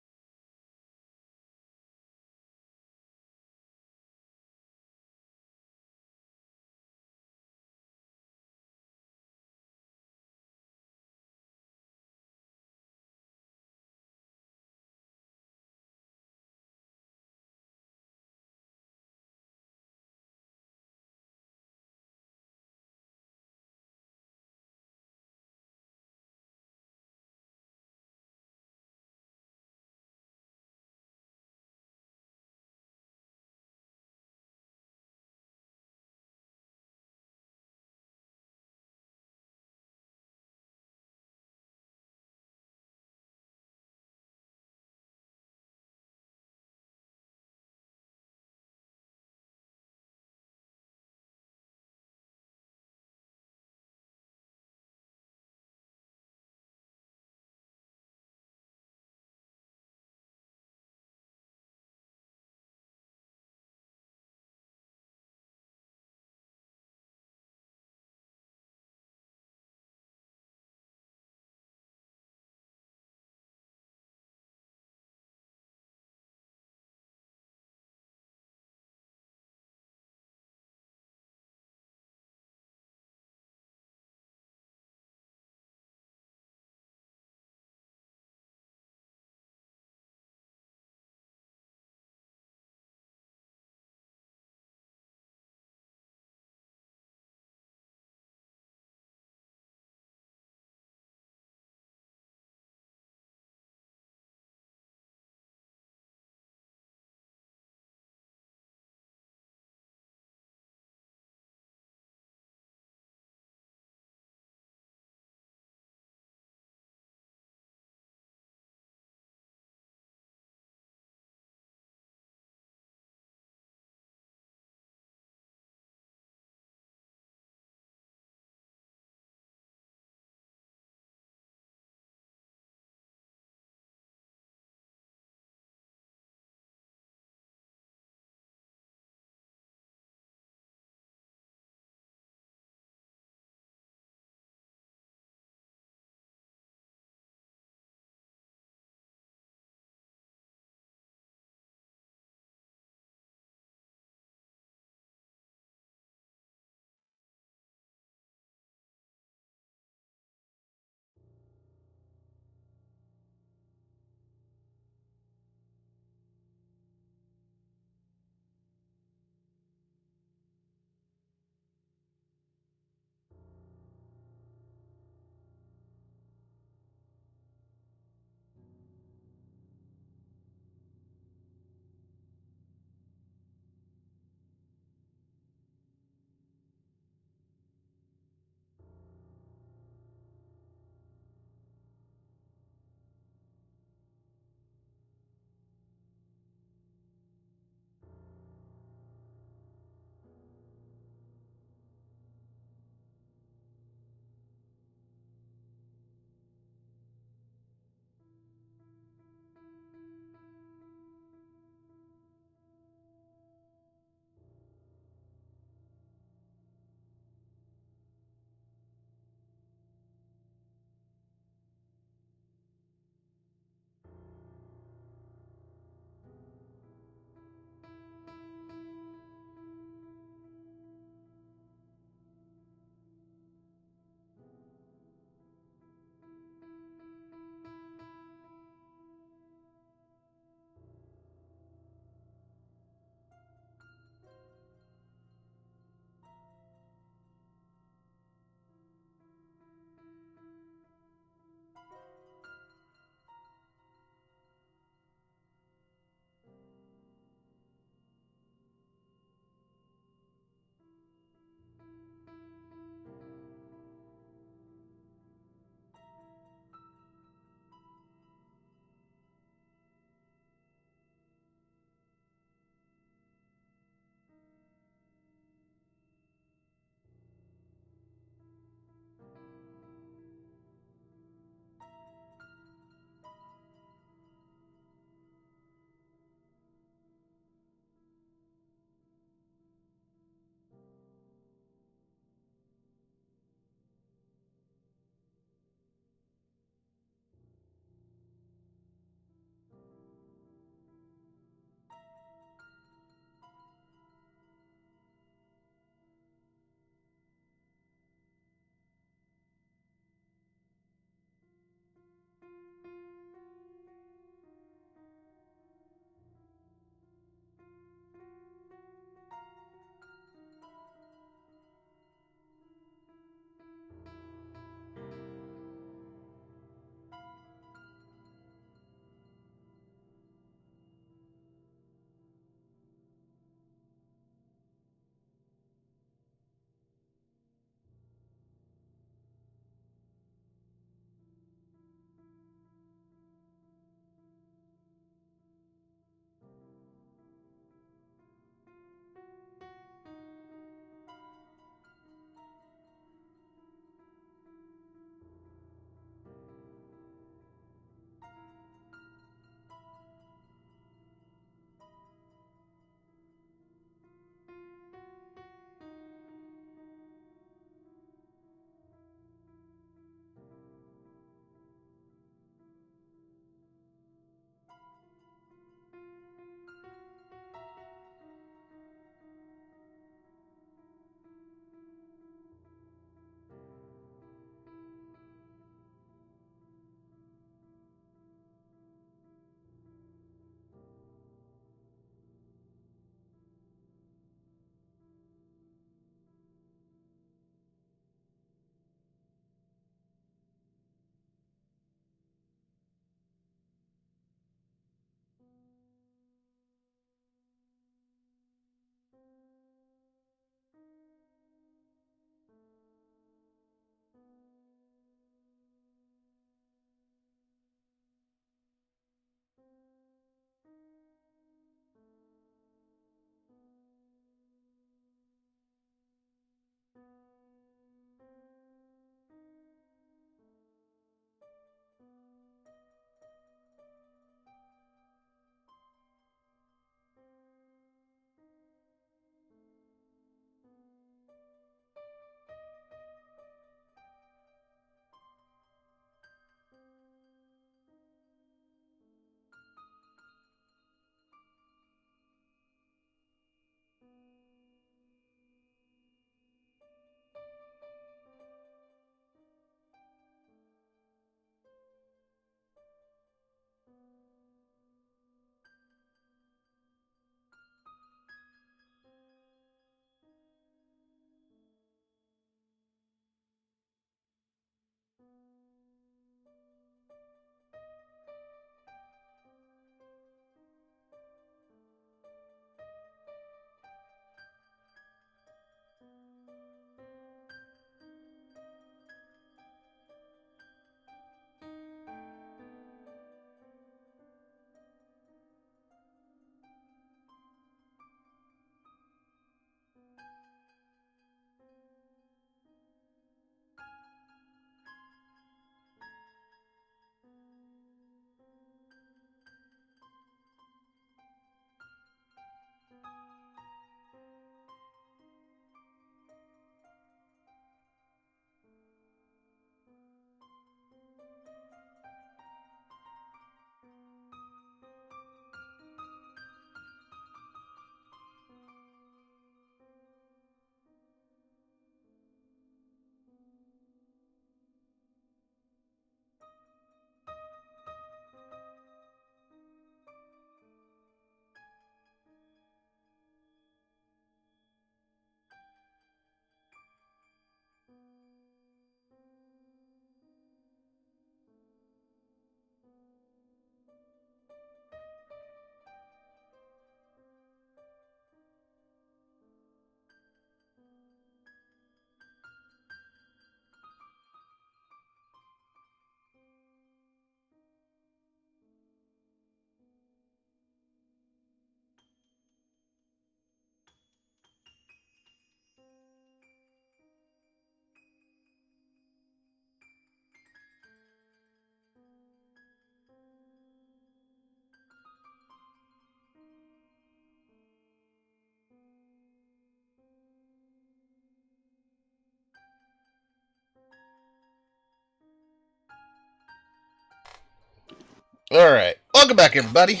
All right, welcome back, everybody.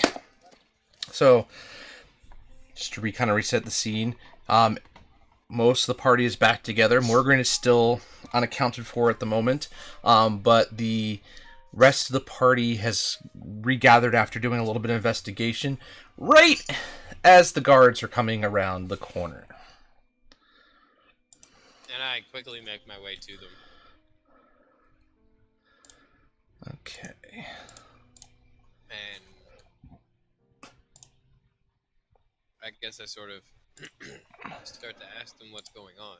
So, just to kind of reset the scene, most of the party is back together. Morgan is still unaccounted for at the moment, but the rest of the party has regathered after doing a little bit of investigation, right as the guards are coming around the corner. And I quickly make my way to them. Okay. And I guess I sort of start to ask them what's going on.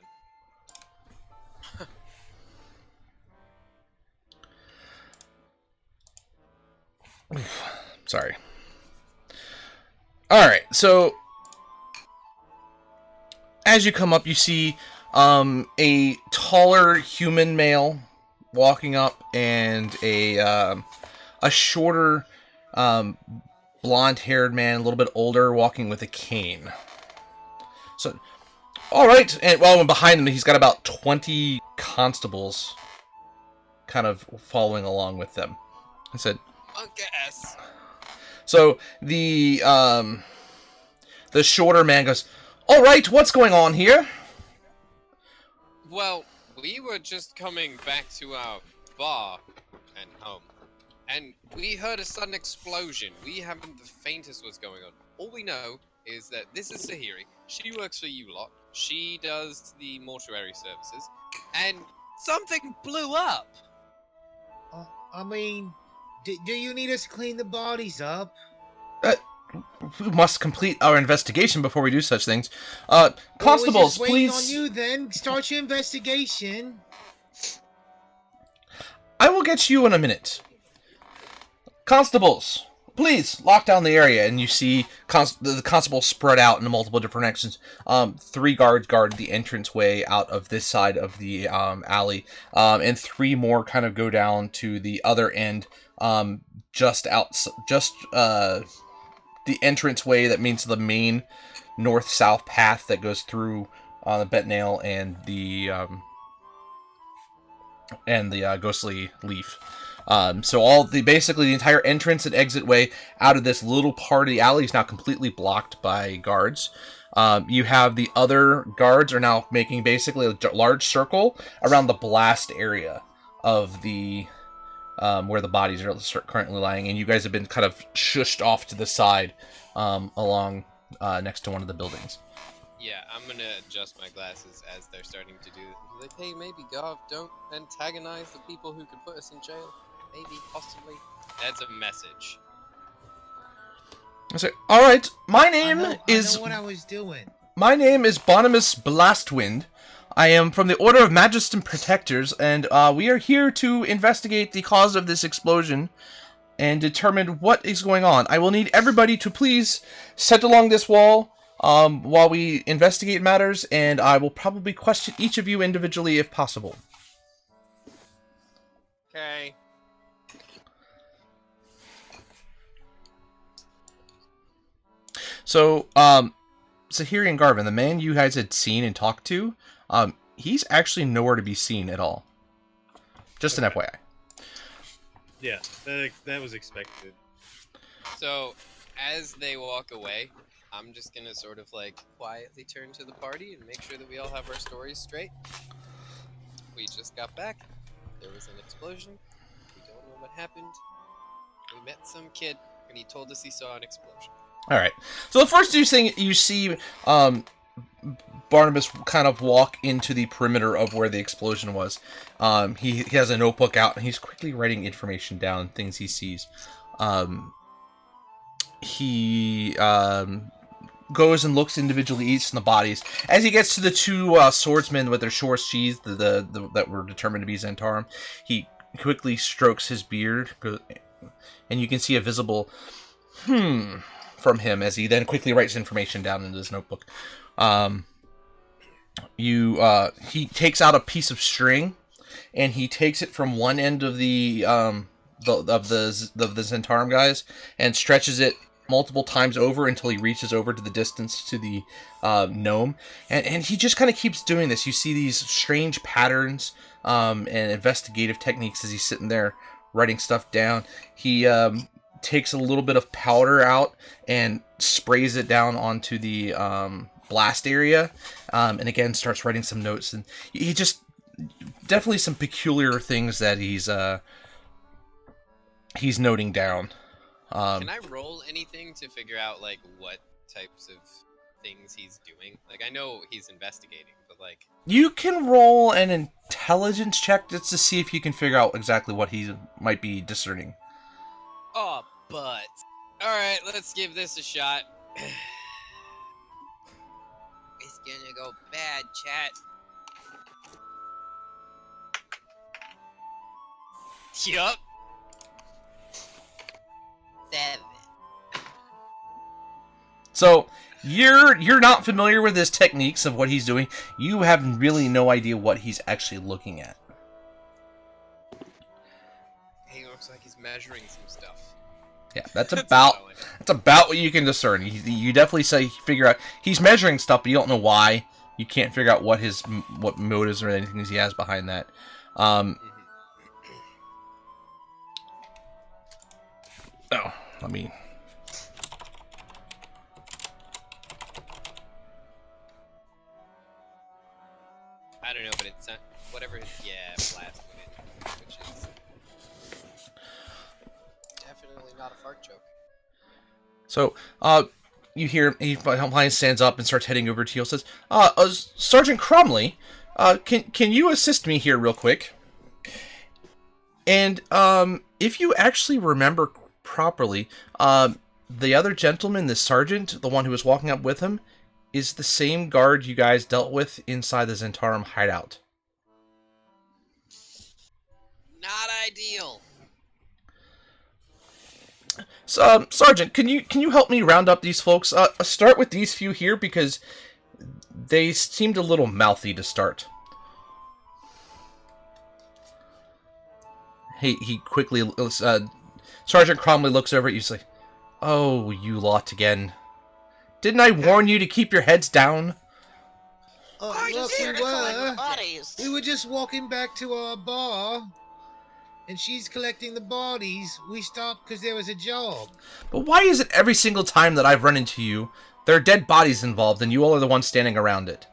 Sorry. All right, so as you come up, you see a taller human male walking up, and a shorter, blonde-haired man, a little bit older, walking with a cane. So, all right, and behind him, he's got about 20 constables, kind of following along with them. I said, Punk ass. so the shorter man goes, "All right, what's going on here?" Well, we were just coming back to our bar and home, and we heard a sudden explosion. We haven't the faintest what's going on. All we know is that this is Sahiri. She works for you lot. She does the mortuary services, and something blew up. I mean, do you need us to clean the bodies up? We must complete our investigation before we do such things. Constables, Well, we're just waiting please. on you then. Start your investigation. I will get you in a minute. Constables, please lock down the area. And you see the constables spread out in multiple different directions. 3 guards guard the entranceway out of this side of the alley, and 3 more kind of go down to the other end, just the entranceway that means the main north-south path that goes through the Betnail and the Ghostly Leaf. So basically the entire entrance and exit way out of this little part of the alley is now completely blocked by guards. You have the other guards are now making basically a large circle around the blast area of the where the bodies are currently lying, and you guys have been kind of shushed off to the side along next to one of the buildings. Yeah, I'm gonna adjust my glasses as they're starting to do this. Like, hey, maybe Garv, don't antagonize the people who could put us in jail. Maybe, possibly. That's a message. I say, all right, my I name know what I was doing. My name is Barnabas Blastwind. I am from the Order of Magistem Protectors, and we are here to investigate the cause of this explosion and determine what is going on. I will need everybody to please sit along this wall while we investigate matters, and I will probably question each of you individually if possible. Okay. So, Sahiri and Garvin, the man you guys had seen and talked to, he's actually nowhere to be seen at all. Just an FYI. Yeah, that was expected. So, as they walk away, I'm just gonna sort of like quietly turn to the party and make sure that we all have our stories straight. We just got back. There was an explosion. We don't know what happened. We met some kid, and he told us he saw an explosion. All right. So the first thing you see, Barnabas kind of walk into the perimeter of where the explosion was. He has a notebook out, and he's quickly writing information down, things he sees. He goes and looks individually each in the bodies. As he gets to the 2 swordsmen with their short sheaths that were determined to be Zentarum, he quickly strokes his beard, and you can see a visible from him as he then quickly writes information down into his notebook. He takes out a piece of string, and he takes it from one end of the Zentarum guys and stretches it multiple times over until he reaches over to the distance to the gnome, and he just kind of keeps doing this. You see these strange patterns and investigative techniques as he's sitting there writing stuff down. He takes a little bit of powder out and sprays it down onto the blast area, and again starts writing some notes. And he just definitely some peculiar things that he's noting down. Can I roll anything to figure out like what types of things he's doing? Like I know he's investigating, but like You can roll an intelligence check just to see if you can figure out exactly what he might be discerning. oh, but all right, let's give this a shot. It's gonna go bad, chat. Yup. 7. So you're not familiar with his techniques of what he's doing. You have really no idea what he's actually looking at. He looks like he's measuring some stuff. Yeah, that's That's about all I know. that's about what you can discern. You definitely figure out he's measuring stuff, but you don't know why. You can't figure out what motives or anything he has behind that. Oh, let me. I don't know, but it's not whatever. Yeah, blast with it, which is definitely not a fart joke. So, you hear he finally stands up and starts heading over to you. Says, Sergeant Cromley, can you assist me here real quick? And if you actually remember properly, the other gentleman, the sergeant, the one who was walking up with him, is the same guard you guys dealt with inside the Zentarum hideout. Not ideal. So, Sergeant, can you help me round up these folks? Start with these few here because they seemed a little mouthy to start. He quickly Sergeant Cromley looks over at you and says, "Oh, you lot again. Didn't I warn you to keep your heads down?" I'm Look, just here to collect bodies. we were just walking back to our bar, and she's collecting the bodies. We stopped because there was a job. But why is it every single time that I've run into you, there are dead bodies involved and you all are the ones standing around it?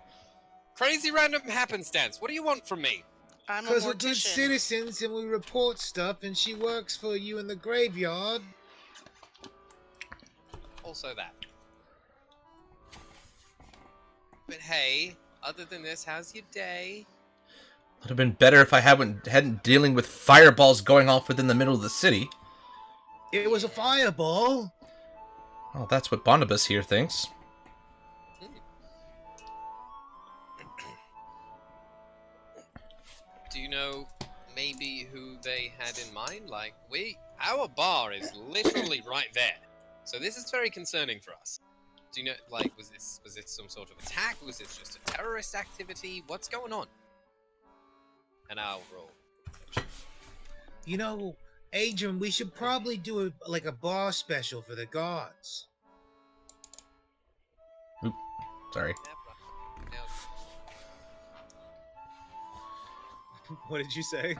Crazy random happenstance. What do you want from me? I'm a Because we're good mortician. citizens and we report stuff, and she works for you in the graveyard. Also that. But hey, other than this, how's your day? Would have been better if I hadn't dealing with fireballs going off within the middle of the city. It was a fireball. Well, that's what Barnabas here thinks. Do you know maybe who they had in mind? Like, our bar is literally right there. So this is very concerning for us. Do you know, like, was this some sort of attack? Was this just a terrorist activity? What's going on? And I'll roll. You know, Adrian, we should probably do a bar special for the guards. Sorry. What did you say?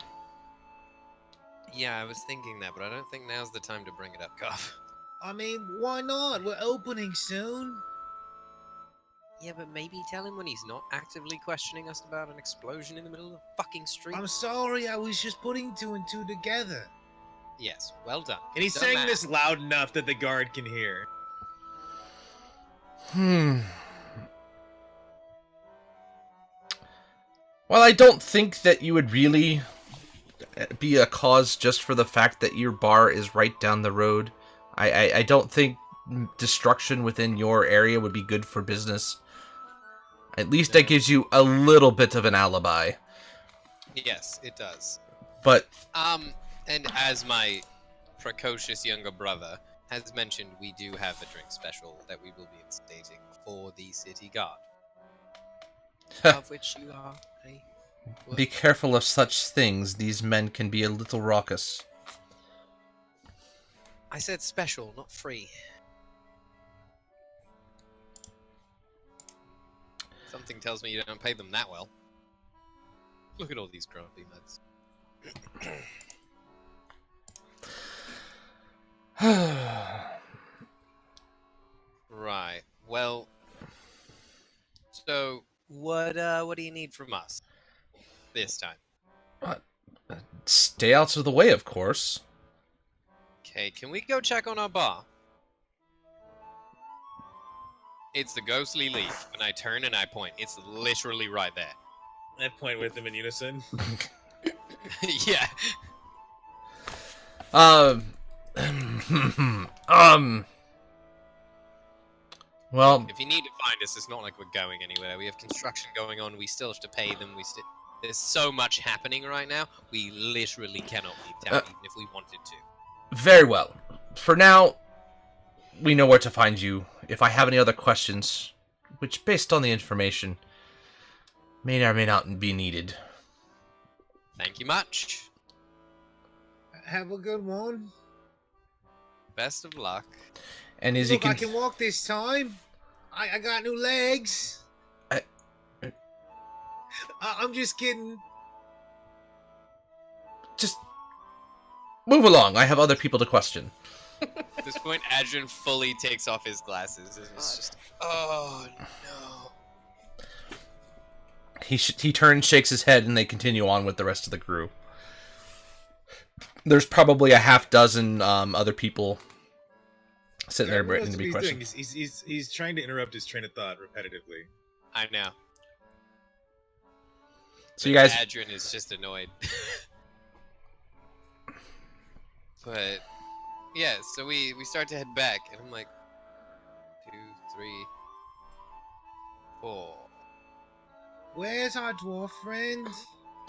Yeah, I was thinking that, but I don't think now's the time to bring it up, Carver. I mean, why not? We're opening soon. Yeah, but maybe tell him when he's not actively questioning us about an explosion in the middle of the fucking street. I'm sorry, I was just putting 2 and 2 together. Yes, well done. And he's Done saying that. this loud enough that the guard can hear. Well, I don't think that you would really be a cause just for the fact that your bar is right down the road. I don't think destruction within your area would be good for business. At least that gives you a little bit of an alibi. Yes, it does. But And as my precocious younger brother has mentioned, we do have a drink special that we will be instating for the city guard. Of which you are a... be careful of such things. These men can be a little raucous. I said special, not free. Something tells me you don't pay them that well. Look at all these grumpy nuts. Right. Well, so what do you need from us this time? Stay out of the way, of course. Okay, can we go check on our bar? It's the ghostly leaf, and I turn and I point. It's literally right there. I point with them in unison. Yeah. Well, If you need to find us, it's not like we're going anywhere. We have construction going on. We still have to pay them. There's so much happening right now. We literally cannot leave town, even if we wanted to. very well. For now, we know where to find you. If I have any other questions, which, based on the information, may or may not be needed. Thank you much. Have a good one. Best of luck. And as you Look, I can, can walk this time. I got new legs. I'm just kidding. just move along. I have other people to question. At this point, Adrian fully takes off his glasses. And it's just, oh no. He turns, shakes his head, and they continue on with the rest of the crew. There's probably a half dozen other people sitting there waiting to be questioned. He's trying to interrupt his train of thought repetitively. I know. So you guys, Adrian is just annoyed. But yeah, so we start to head back, and I'm like, 2, 3, 4. Where's our dwarf friend?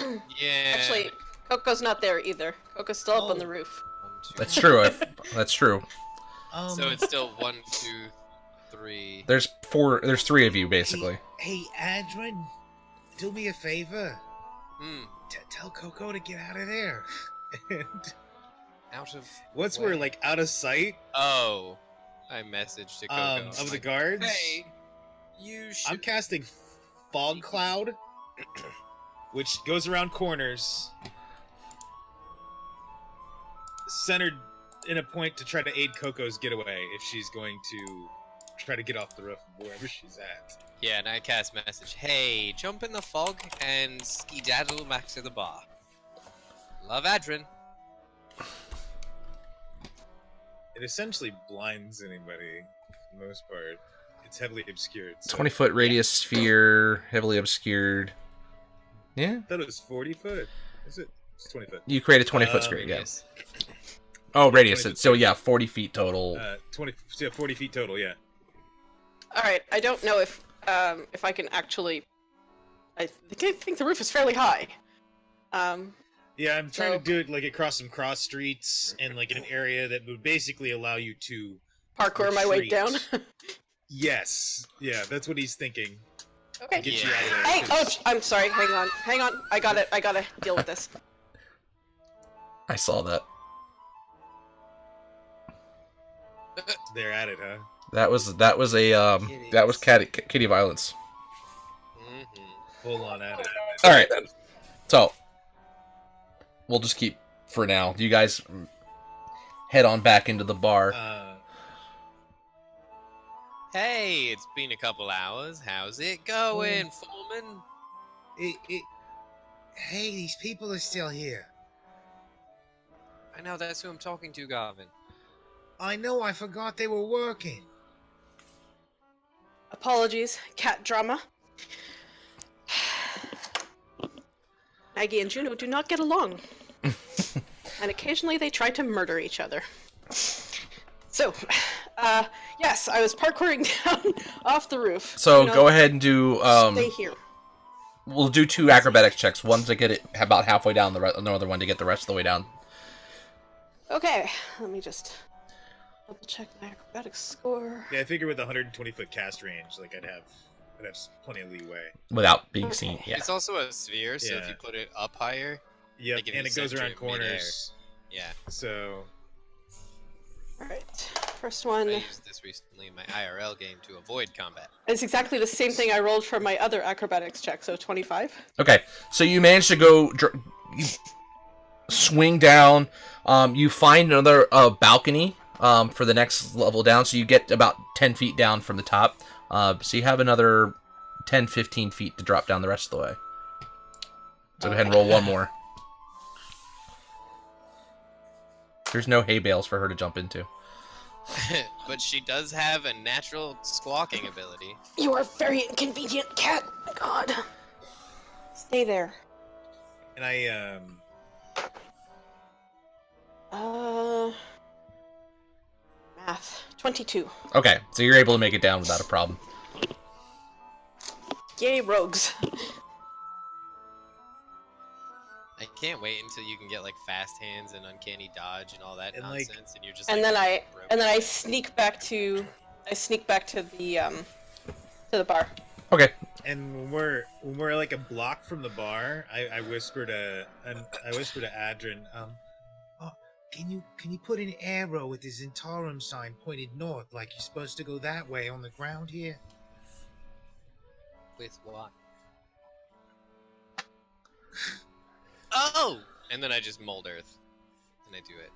Yeah. Actually, Coco's not there either. Coco's still up on the roof. 1, 2. that's true. That's true. So it's still 1, 2, 3. There's 4. There's 3 of you basically. Hey, Adrian, do me a favor. Hmm. Tell Coco to get out of there. And Out of. once where? we're like out of sight Oh, I messaged to Coco. of the like, guards, Hey, you should. I'm casting fog cloud, which goes around corners, centered in a point to try to aid Coco's getaway if she's going to try to get off the roof of wherever she's at. Yeah, and I cast message. Hey, jump in the fog and skedaddle back to the bar. Love, Adrian. It essentially blinds anybody for the most part. It's heavily obscured. So 20-foot radius sphere, heavily obscured. Yeah, I thought it was 40 foot. Is it? It's 20 foot. you create a 20-foot sphere. Yeah. Yes. Oh, radius. 20 foot So yeah, 40 feet total. 40 feet total. Yeah. All right. I don't know if I can actually. I think the roof is fairly high. Yeah, I'm trying So- to do it like across some cross streets and like in an area that would basically allow you to. Parkour my way Retreat. down. Yes. Yeah, that's what he's thinking. Okay. Get you Yeah. out of there. Hey, 'cause- I'm sorry. Hang on. I gotta deal with this. I saw that. They're at it, huh? That was kitty violence. Mm-hmm. Full on at it. All right. So we'll just keep for now. You guys head on back into the bar. Hey, it's been a couple hours. How's it going, Foreman? Hey, these people are still here. I know that's who I'm talking to, Garvin. I know, I forgot they were working. Apologies, cat drama. Maggie and Juno do not get along. And occasionally they try to murder each other. So, yes, I was parkouring down off the roof. So Juno, go ahead and do. Stay here. We'll do 2 acrobatics checks. One to get it about halfway down, another one to get the rest of the way down. Okay, let me just double check my acrobatics score. Yeah, I figure with a 120 foot cast range, like I'd have plenty of leeway. Without being seen. Yeah. It's also a sphere, so if Yeah. you put it up higher, Yep, Like if and you it goes center around it midair. corners. yeah. So Alright, first I one used this recently in my IRL game to avoid combat. is exactly the same thing I rolled for my other acrobatics check, so 25. Okay. So you manage to go. You swing down. You find another balcony for the next level down, so you get about 10 feet down from the top. So you have another 10, 15 feet to drop down the rest of the way. So go ahead and roll one more. There's no hay bales for her to jump into. But she does have a natural squawking ability. You are a very inconvenient cat. My God. Stay there. And I Math. 22. Okay, so you're able to make it down without a problem. Yay, rogues. I can't wait until you can get like fast hands and uncanny dodge and all that And, like- nonsense, and you're just. And like, then I sneak back to the bar. Okay. and when we're like a block from the bar, I whisper to Adrin, Oh, can you put an arrow with the Zentarum sign pointed north, like you're supposed to go that way on the ground here? With what? Oh! And then I just mold earth, and I do it.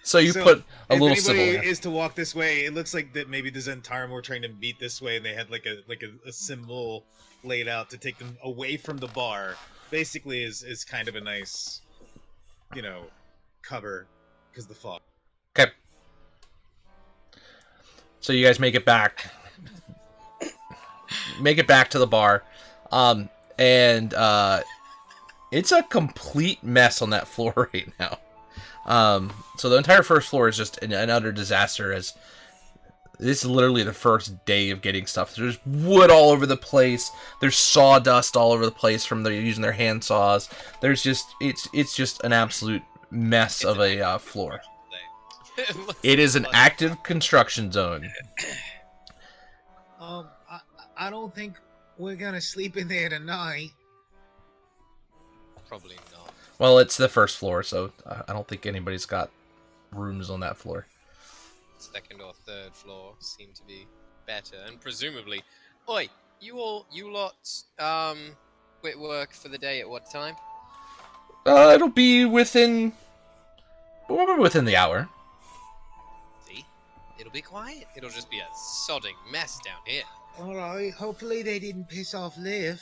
So you So, put a if little symbol anybody there. is to walk this way, it looks like that maybe the Zentarum were trying to beat this way, and they had like a symbol laid out to take them away from the bar. Basically, is kind of a nice, cover because the fog. Okay. So you guys make it back. Make it back to the bar. And it's a complete mess on that floor right now. So the entire first floor is just an utter disaster, as this is literally the first day of getting stuff. There's wood all over the place. There's sawdust all over the place from using their hand saws. There's just it's just an absolute mess of a floor. It is an active construction zone. I don't think we're gonna sleep in there tonight. Probably not. Well, it's the first floor, so I don't think anybody's got rooms on that floor. Second or third floor seem to be better, and presumably, oi, you lot, quit work for the day at what time? It'll be within the hour. See, it'll be quiet. It'll just be a sodding mess down here. All right. Hopefully they didn't piss off Liv.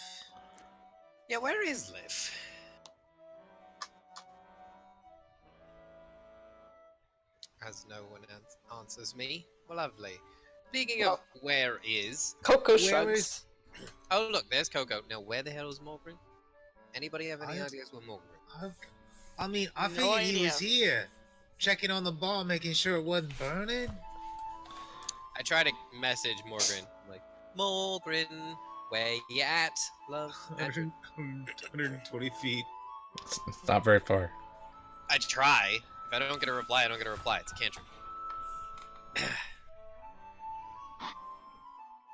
Yeah, where is Liv? As no one answers me. Well, lovely. Speaking of where is... Coco Where shrugs. is- Oh, look, there's Coco. Now, where the hell is Morgren? Anybody have any I- ideas where Morgren? I mean, I No figured he idea. was here, checking on the bar, making sure it wasn't burning. I try to message Morgren. I'm like, Morgren, where you at, love? 120 feet. It's not very far. I try. If I don't get a reply, I don't get a reply. It's a cantrip.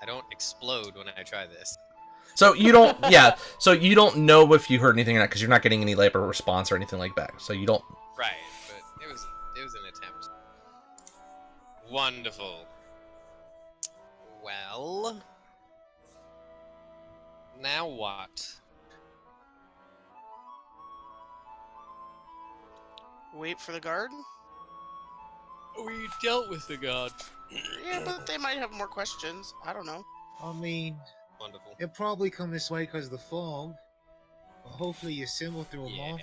I don't explode when I try this. So you don't, yeah. So you don't know if you heard anything or not because you're not getting any labor response or anything like that. So you don't. Right, but it was an attempt. Wonderful. Well, now what? Wait for the guard? We dealt with the god. Yeah, but they might have more questions. I don't know. I mean, Wonderful. he'll probably come this way because of the fog. But hopefully your symbol threw him Yeah. off.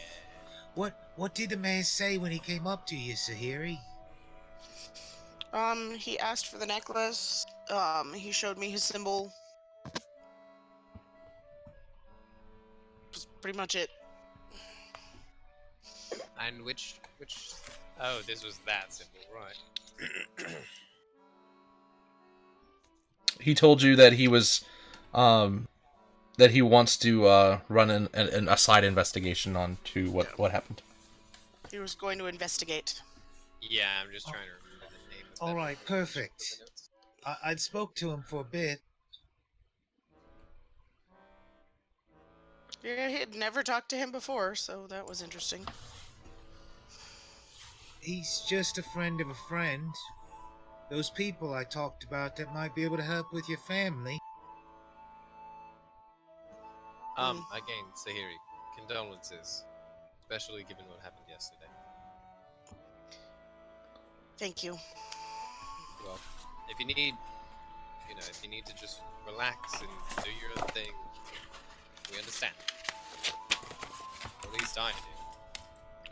What did the man say when he came up to you, Sahiri? He asked for the necklace. He showed me his symbol. Was pretty much it. And which? Oh, this was that symbol, right? He told you that he was, that he wants to run a side investigation on to what happened. He was going to investigate. Yeah, I'm just trying to remember the name of All that. right, perfect. I'd spoke to him for a bit. Yeah, he had never talked to him before, so that was interesting. He's just a friend of a friend. Those people I talked about that might be able to help with your family. Again, Sahiri, condolences, especially given what happened yesterday. Thank you. Well, if you need, if you need to just relax and do your own thing, we understand. At least I do.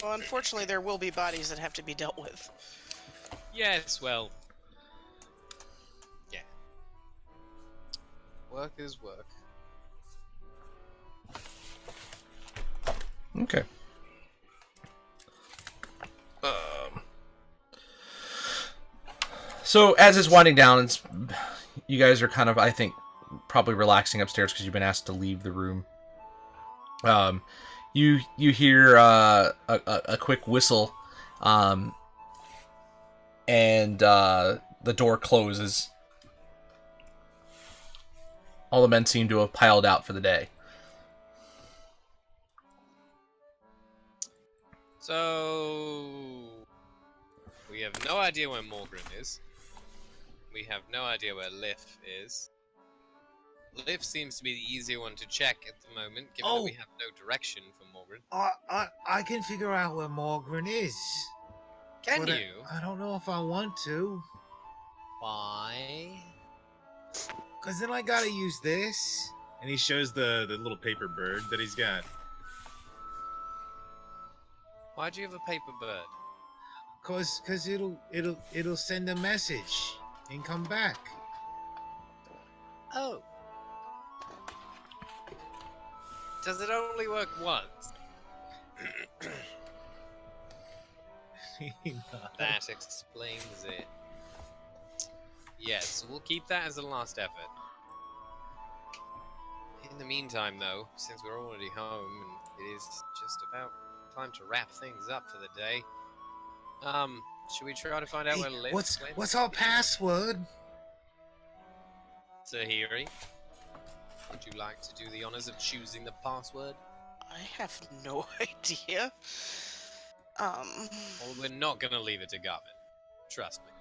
Well, unfortunately, there will be bodies that have to be dealt with. Yes, well, yeah. Work is work. Okay. So as it's winding down, you guys are kind of, I think, probably relaxing upstairs because you've been asked to leave the room. You hear a quick whistle, and the door closes. All the men seem to have piled out for the day. So we have no idea where Morgan is. We have no idea where Liff is. Liff seems to be the easier one to check at the moment, given that we have no direction for Morgan. I can figure out where Morgan is. Can but you? I don't know if I want to. Why? Cause then I gotta use this. And he shows the little paper bird that he's got. Why do you have a paper bird? Cause it'll send a message and come back. Oh. Does it only work once? That explains it. Yes, so we'll keep that as a last effort. In the meantime, though, since we're already home and it is just about time to wrap things up for the day, should we try to find out where Liv went? What's our password? Tahiri, would you like to do the honors of choosing the password? I have no idea. Well, we're not gonna leave it to Garvin. Trust me.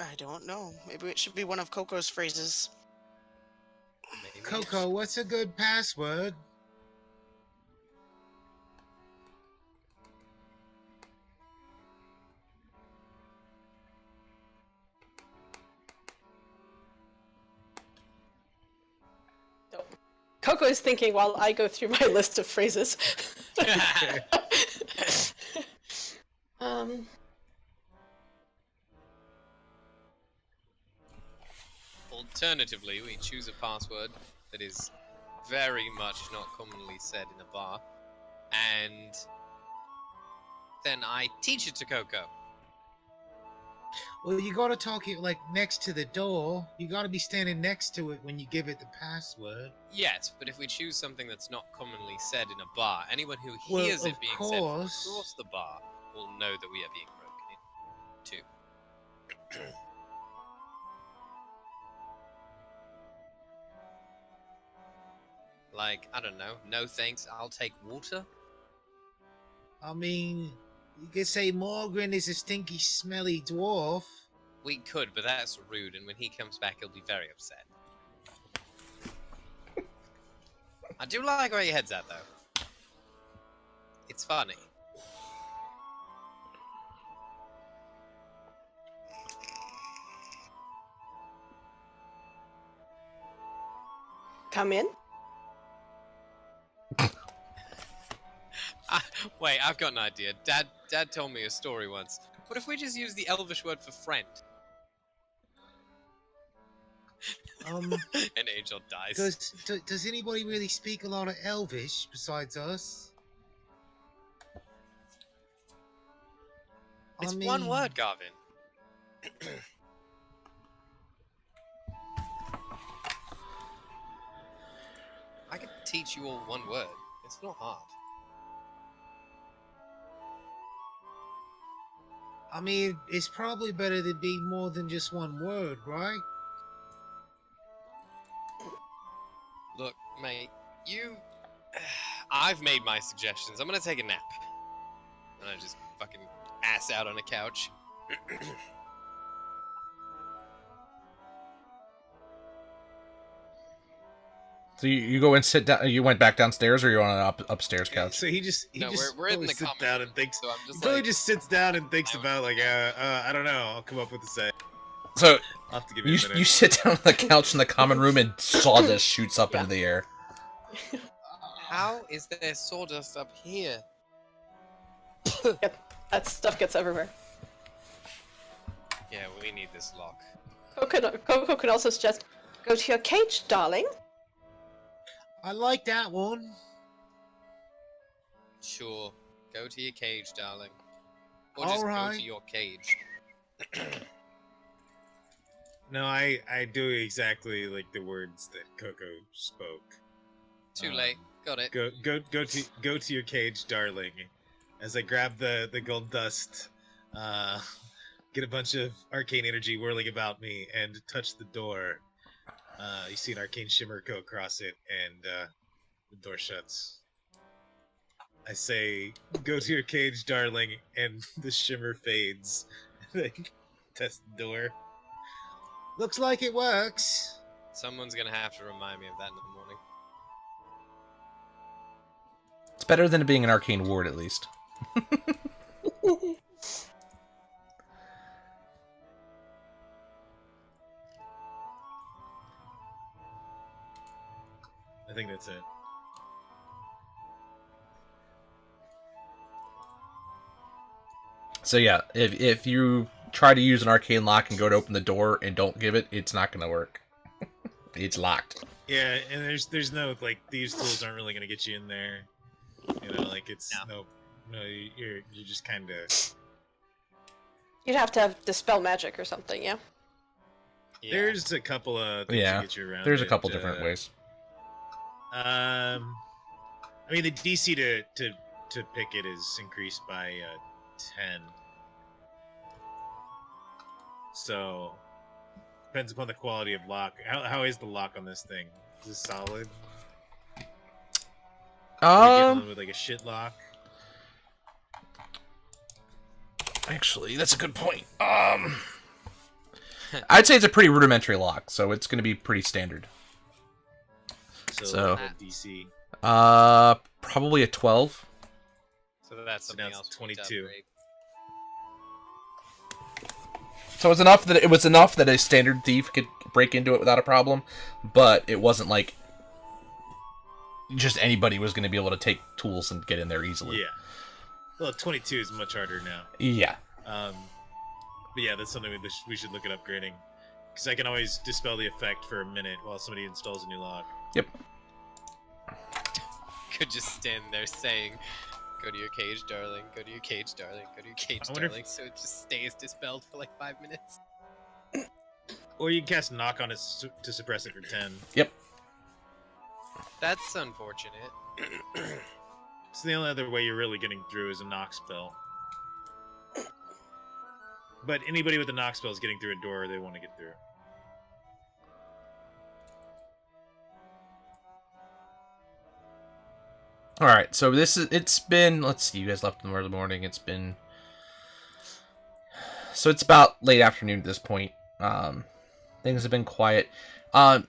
I don't know. Maybe it should be one of Coco's phrases. Maybe Coco, what's a good password? Coco is thinking while I go through my list of phrases. um, Alternatively, we choose a password that is very much not commonly said in a bar, and then I teach it to Coco. Well, you gotta talk it like next to the door. You gotta be standing next to it when you give it the password. Yes, but if we choose something that's not commonly said in a bar, anyone who Well, hears it of being said course. across the bar will know that we are being broken into. Like, I don't know, no thanks, I'll take water? I mean, you could say Morgan is a stinky, smelly dwarf. We could, but that's rude, and when he comes back, he'll be very upset. I do like where your head's at, though. It's funny. come in. Wait, I've got an idea. Dad told me a story once. What if we just use the Elvish word for friend? An angel dies. Does anybody really speak a lot of Elvish besides us? It's one word, Garvin. I could teach you all one word. It's not hard. I mean, it's probably better to be more than just one word, right? Look, mate, I've made my suggestions. I'm gonna take a nap. And I just fucking ass out on a couch. So you go and sit down. You went back downstairs, or you're on an upstairs couch? So he just No, we're in probably the sits common down room, and thinks. so I'm He just probably like, just sits down and thinks I- about like I don't know. I'll come up with a say. So I'll have to give you you a minute. you sit down on the couch in the common room, and sawdust shoots up Yeah. into the air. how is there sawdust up here? That stuff gets everywhere. Yeah, we need this lock. Coco can also suggest go to your cage, darling. I like that one. Sure. Go to your cage, darling. Or All just go right. to your cage. No, I do exactly like the words that Coco spoke. Too late. Got it. Go to your cage, darling. As I grab the gold dust, get a bunch of arcane energy whirling about me, and touch the door. You see an arcane shimmer go across it, and the door shuts. I say, "Go to your cage, darling," and the shimmer fades. They test the door. Looks like it works. Someone's gonna have to remind me of that in the morning. It's better than it being an arcane ward, at least. I think that's it. So yeah, if you try to use an arcane lock and go to open the door and don't give it, it's not going to work. It's locked. Yeah, and there's no like these tools aren't really gonna get you in there. You know, like it's no, you're just kind of. You'd have to have dispel magic or something, yeah. Yeah. There's a couple of things Yeah, to get you around. There's a it, couple different ways. I mean the DC to pick it is increased by 10. So depends upon the quality of lock. How is the lock on this thing? Is it solid? Are you dealing with like a shit lock? Actually, that's a good point. I'd say it's a pretty rudimentary lock, so it's going to be pretty standard. So- Like a DC. Probably a 12. So that's So something now it's else. we need to 22. upgrade. So it was enough that a standard thief could break into it without a problem, but it wasn't like just anybody was going to be able to take tools and get in there easily. Yeah. Well, 22 is much harder now. Yeah. But yeah, that's something we should look at upgrading. Because I can always dispel the effect for a minute while somebody installs a new lock. Yep. Could just stand there saying, "Go to your cage, darling. Go to your cage, darling. Go to your cage, I wonder if- darling." So it just stays dispelled for like 5 minutes. Or you can cast knock on it to suppress it for 10. Yep. That's unfortunate. So the only other way you're really getting through is a knock spell. But anybody with a knock spell is getting through a door they want to get through. All right. So it's been, let's see, you guys left in the morning. It's been, so it's about late afternoon at this point. Things have been quiet. As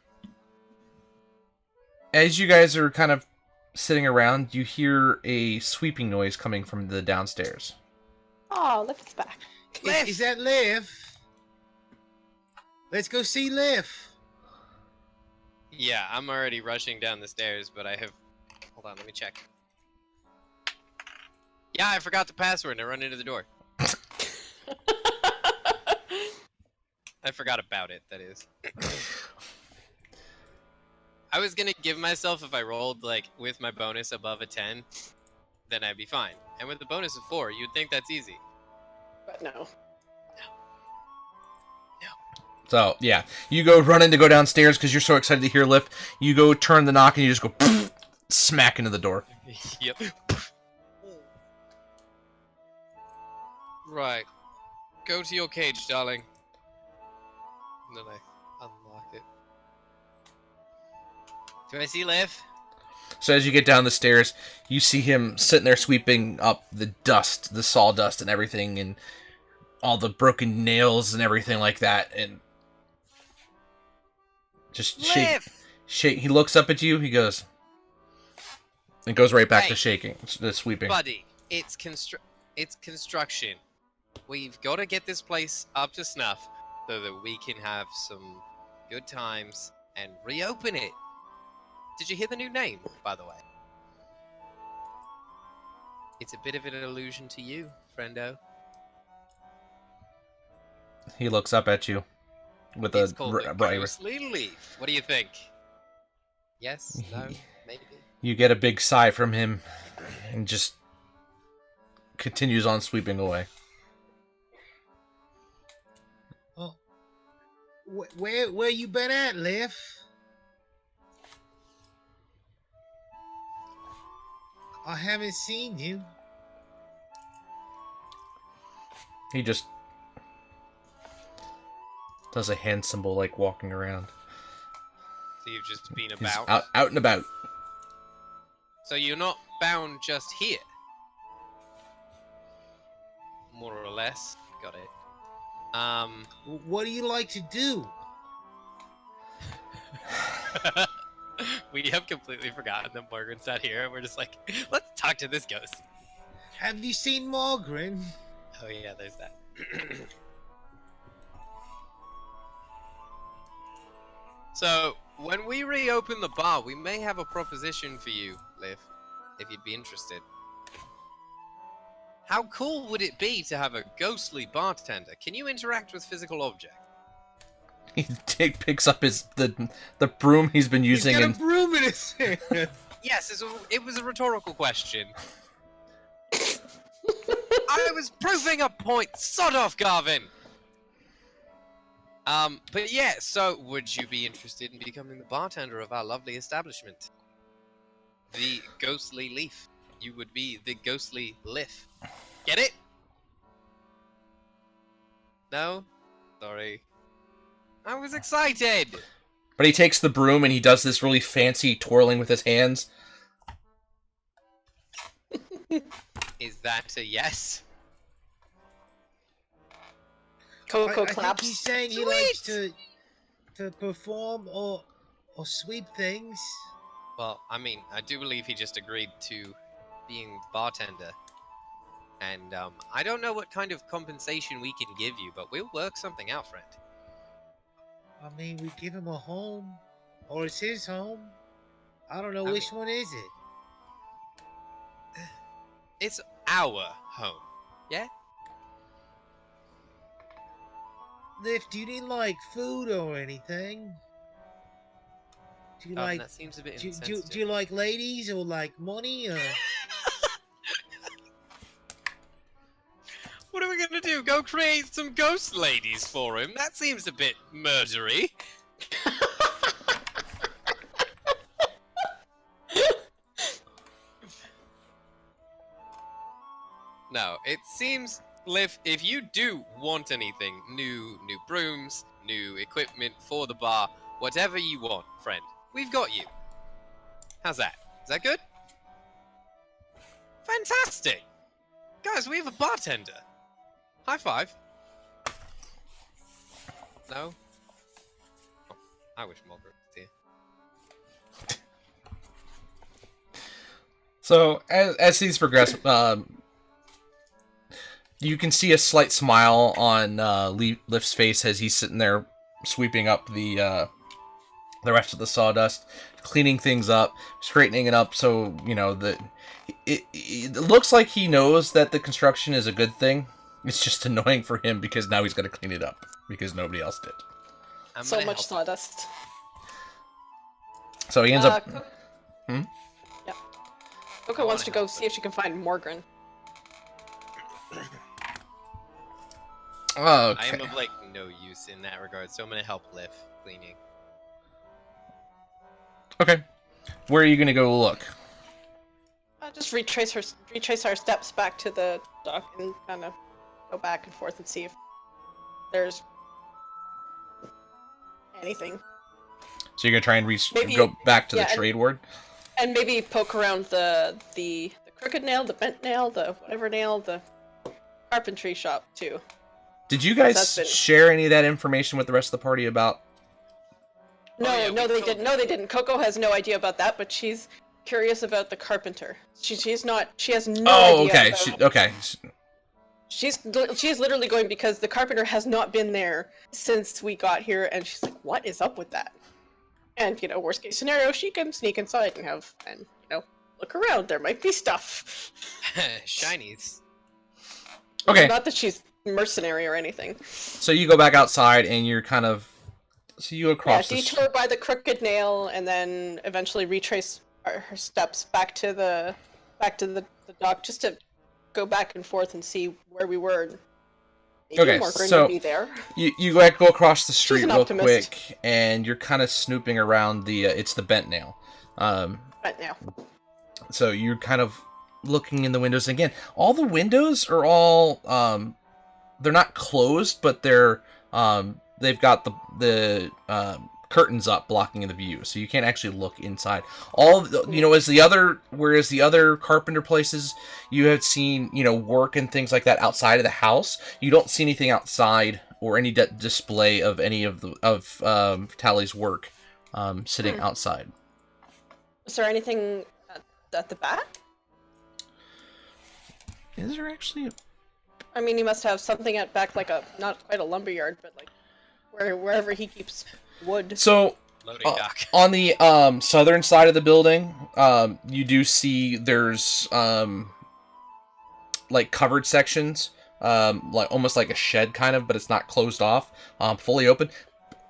you guys are kind of sitting around, you hear a sweeping noise coming from the downstairs. Oh, look, it's back. Is that Liv? Let's go see Liv. Yeah, I'm already rushing down the stairs, but I have. Hold on, let me check. Yeah, I forgot the password and I run into the door. I forgot about it, that is. I was gonna give myself, if I rolled, like, with my bonus above a 10, then I'd be fine. And with the bonus of 4, you'd think that's easy. But no. So, yeah. You go running to go downstairs because you're so excited to hear lift. You go turn the knock and you just go smack into the door. Yep. Right. Go to your cage, darling. And then I unlock it. Do I see Liv? So as you get down the stairs, you see him sitting there sweeping up the dust, the sawdust and everything, and all the broken nails and everything like that, and just He looks up at you. He goes, and goes right back Hey. to shaking, the sweeping. Buddy, it's construction. We've got to get this place up to snuff so that we can have some good times and reopen it. Did you hear the new name, by the way? It's a bit of an allusion to you, friendo. He looks up at you with It's a called the bright. Ghostly Leaf. What do you think? Yes? No? Maybe? You get a big sigh from him, and just continues on sweeping away. Oh, where you been at, Liv? I haven't seen you. He just does a hand symbol, like walking around. So you've just been He's about? out and about. So you're not bound just here? More or less. Got it. What do you like to do? We have completely forgotten that Morgan's not here, and we're just like, let's talk to this ghost. Have you seen Margaret? Oh yeah, there's that. So, when we reopen the bar, we may have a proposition for you, Liv, if you'd be interested. How cool would it be to have a ghostly bartender? Can you interact with physical objects? He picks up the broom he's been using He's got and a broom in his hand. Yes, it was a rhetorical question. I was proving a point. Sod off, Garvin. But yeah, so would you be interested in becoming the bartender of our lovely establishment? The Ghostly Leaf. You would be the Ghostly Liff. Get it? No? Sorry. I was excited! But he takes the broom and he does this really fancy twirling with his hands. Is that a yes? Coco I think claps. he's saying he likes to perform or sweep things. Well, I mean, I do believe he just agreed to being the bartender. And, I don't know what kind of compensation we can give you, but we'll work something out, friend. I mean, we give him a home, or it's his home. I don't know I which one is it. It's our home. Yeah? Liv, do you need like food or anything? Do you like that seems a bit do insensitive. you like ladies or like money or? What are we gonna do? Go create some ghost ladies for him? That seems a bit murdery. No, it seems, Liv, if you do want anything, new brooms, new equipment for the bar, whatever you want, friend, we've got you. How's that? Is that good? Fantastic! Guys, we have a bartender. High five. No? Oh, I wish Margaret was here. So as these progress, you can see a slight smile on Lift's face as he's sitting there sweeping up the rest of the sawdust, cleaning things up, straightening it up. So you know that it looks like he knows that the construction is a good thing. It's just annoying for him because now he's got to clean it up because nobody else did. I'm So gonna much help. sawdust. So he ends up. Yeah. Coco wants to go see if she can find Morgan. Oh, I okay. am of like no use in that regard, so I'm gonna help Liv cleaning. Okay. Where are you gonna go look? Just retrace our steps back to the dock and kind of go back and forth and see if there's anything. So you're gonna try and Maybe- go back to the yeah, and- trade ward. And maybe poke around the crooked nail, the bent nail, the whatever nail, the carpentry shop too. Did you guys That's been- share any of that information with the rest of the party about No, yeah, no, we they told didn't. No, they didn't. Coco has no idea about that, but she's curious about the carpenter. She's not. She has no Oh, idea. okay. About, Okay. she's literally going because the carpenter has not been there since we got here, and she's like, "What is up with that?" And worst case scenario, she can sneak inside and look around. There might be stuff. Shinies. Okay. Not that she's mercenary or anything. So you go back outside and you're kind of. So you go across detour by the crooked nail, and then eventually retrace her steps back to the dock, just to go back and forth and see where we were. Maybe Okay, Morgan so would be there. you go across the street an real optimist. quick, and you're kind of snooping around the. It's the bent nail. Right now. So you're kind of looking in the windows. And again, all the windows are all they're not closed, but they're they've got the curtains up blocking the view, so you can't actually look inside. Whereas the other carpenter places you have seen work and things like that outside of the house, you don't see anything outside or any display of any of Tally's work sitting outside. Is there anything at the back? Is there actually? I mean, he must have something at back, like not quite a lumberyard, but like wherever he keeps wood. So Loading dock. on the southern side of the building, you do see there's like covered sections, like almost like a shed kind of, but it's not closed off, fully open.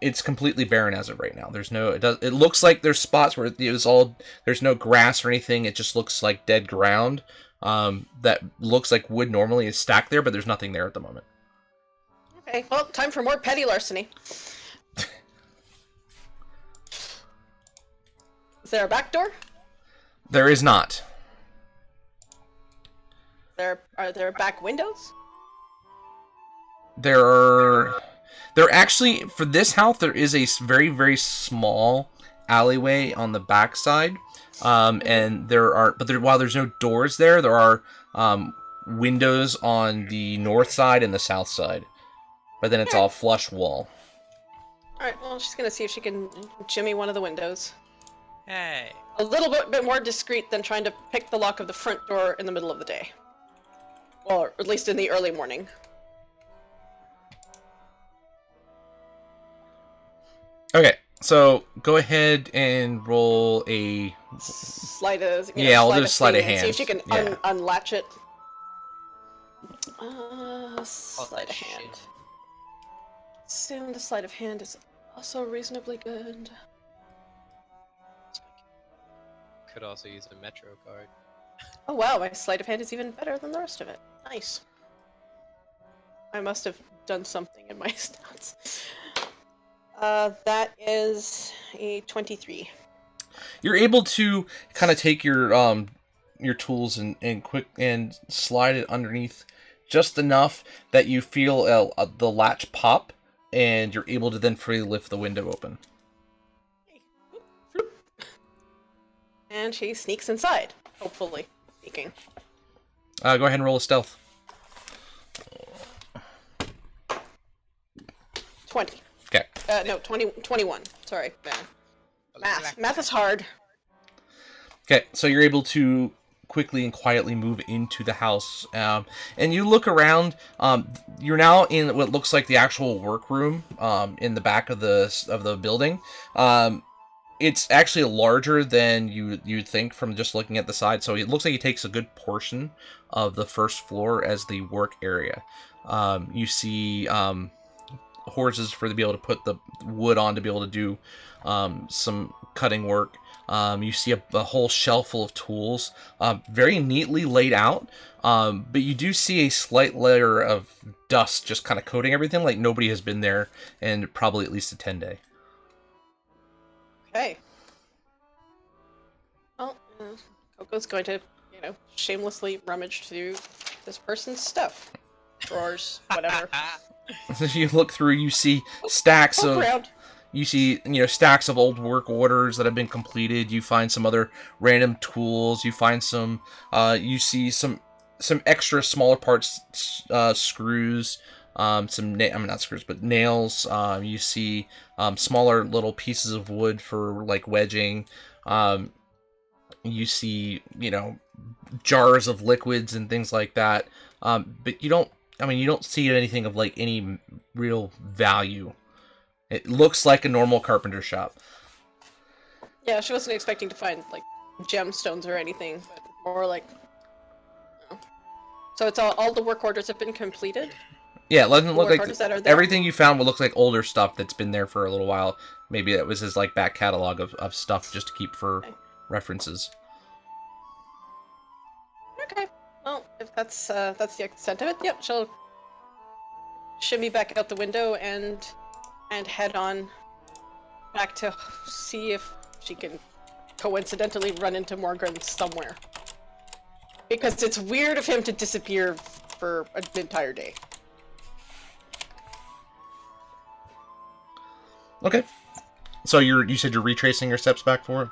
It's completely barren as of right now. There's no. It looks like there's spots where there's no grass or anything. It just looks like dead ground. That looks like wood normally is stacked there, but there's nothing there at the moment. Okay, well, time for more petty larceny. Is there a back door? There is not. Are there back windows? There actually, for this house, there is a very, very small alleyway on the back side. And while there's no doors there are windows on the north side and the south side. But then it's all flush wall. Alright, well, she's gonna see if she can jimmy one of the windows. Hey. A little bit more discreet than trying to pick the lock of the front door in the middle of the day. Well, or at least in the early morning. Okay, so go ahead and roll a... Sleight of I'll do sleight of thing and hand. see if she can Yeah. unlatch it. Sleight of hand. Assume the sleight of hand is also reasonably good. Could also use a Metro card. Oh wow, my sleight of hand is even better than the rest of it. Nice. I must have done something in my stats. That is a 23. You're able to kind of take your tools and slide it underneath just enough that you feel the latch pop, and you're able to then freely lift the window open. And she sneaks inside, hopefully speaking. Go ahead and roll a stealth. 20. Okay. No, 21. Sorry, Math is hard. Okay, so you're able to quickly and quietly move into the house, and you look around. You're now in what looks like the actual workroom in the back of the building. It's actually larger than you'd think from just looking at the side. So it looks like it takes a good portion of the first floor as the work area. You see horses to be able to put the wood on to be able to do some cutting work. You see a whole shelf full of tools, very neatly laid out, but you do see a slight layer of dust just kind of coating everything, like nobody has been there in probably at least a 10-day. Okay. Well, Coco's going to, shamelessly rummage through this person's stuff. Drawers, whatever. As you look through, you see stacks Poke of... around. You see, stacks of old work orders that have been completed. You find some other random tools. You find some, you see some extra smaller parts, screws, I mean, not screws, but nails. You see smaller little pieces of wood for like wedging. You see, jars of liquids and things like that. But you don't. I mean, you don't see anything of like any real value. It looks like a normal carpenter shop. Yeah, she wasn't expecting to find like gemstones or anything, but more like. So it's all the work orders have been completed. Yeah, it doesn't look Work like orders that are there? everything you found would look like older stuff that's been there for a little while. Maybe that was his like back catalog of stuff just to keep for Okay. references. Okay. Well, if that's the extent of it, yep. She'll shimmy back out the window and head on back to see if she can coincidentally run into Morgan somewhere. Because it's weird of him to disappear for an entire day. Okay. So you said you're retracing your steps back for it?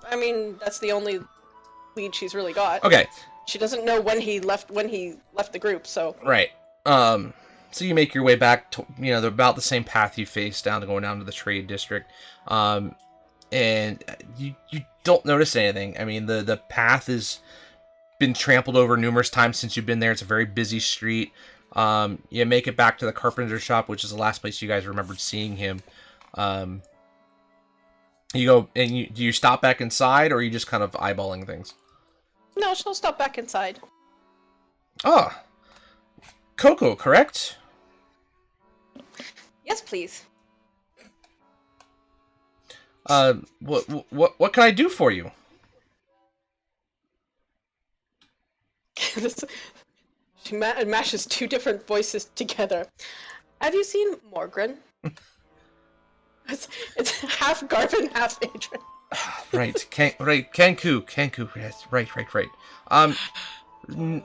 I mean, that's the only lead she's really got. Okay. She doesn't know when he left the group, so Right. So you make your way back to, they're about the same path you faced going down to the trade district. And you don't notice anything. I mean, the path has been trampled over numerous times since you've been there. It's a very busy street. You make it back to the carpenter shop, which is the last place you guys remembered seeing him. You go and do you stop back inside, or are you just kind of eyeballing things? no, she'll stop back inside. Ah, Coco, correct? Yes, please. What can I do for you? She mashes two different voices together. Have you seen Morgan? It's half Garvin, half Adrian. Right, Kanku, yes, right.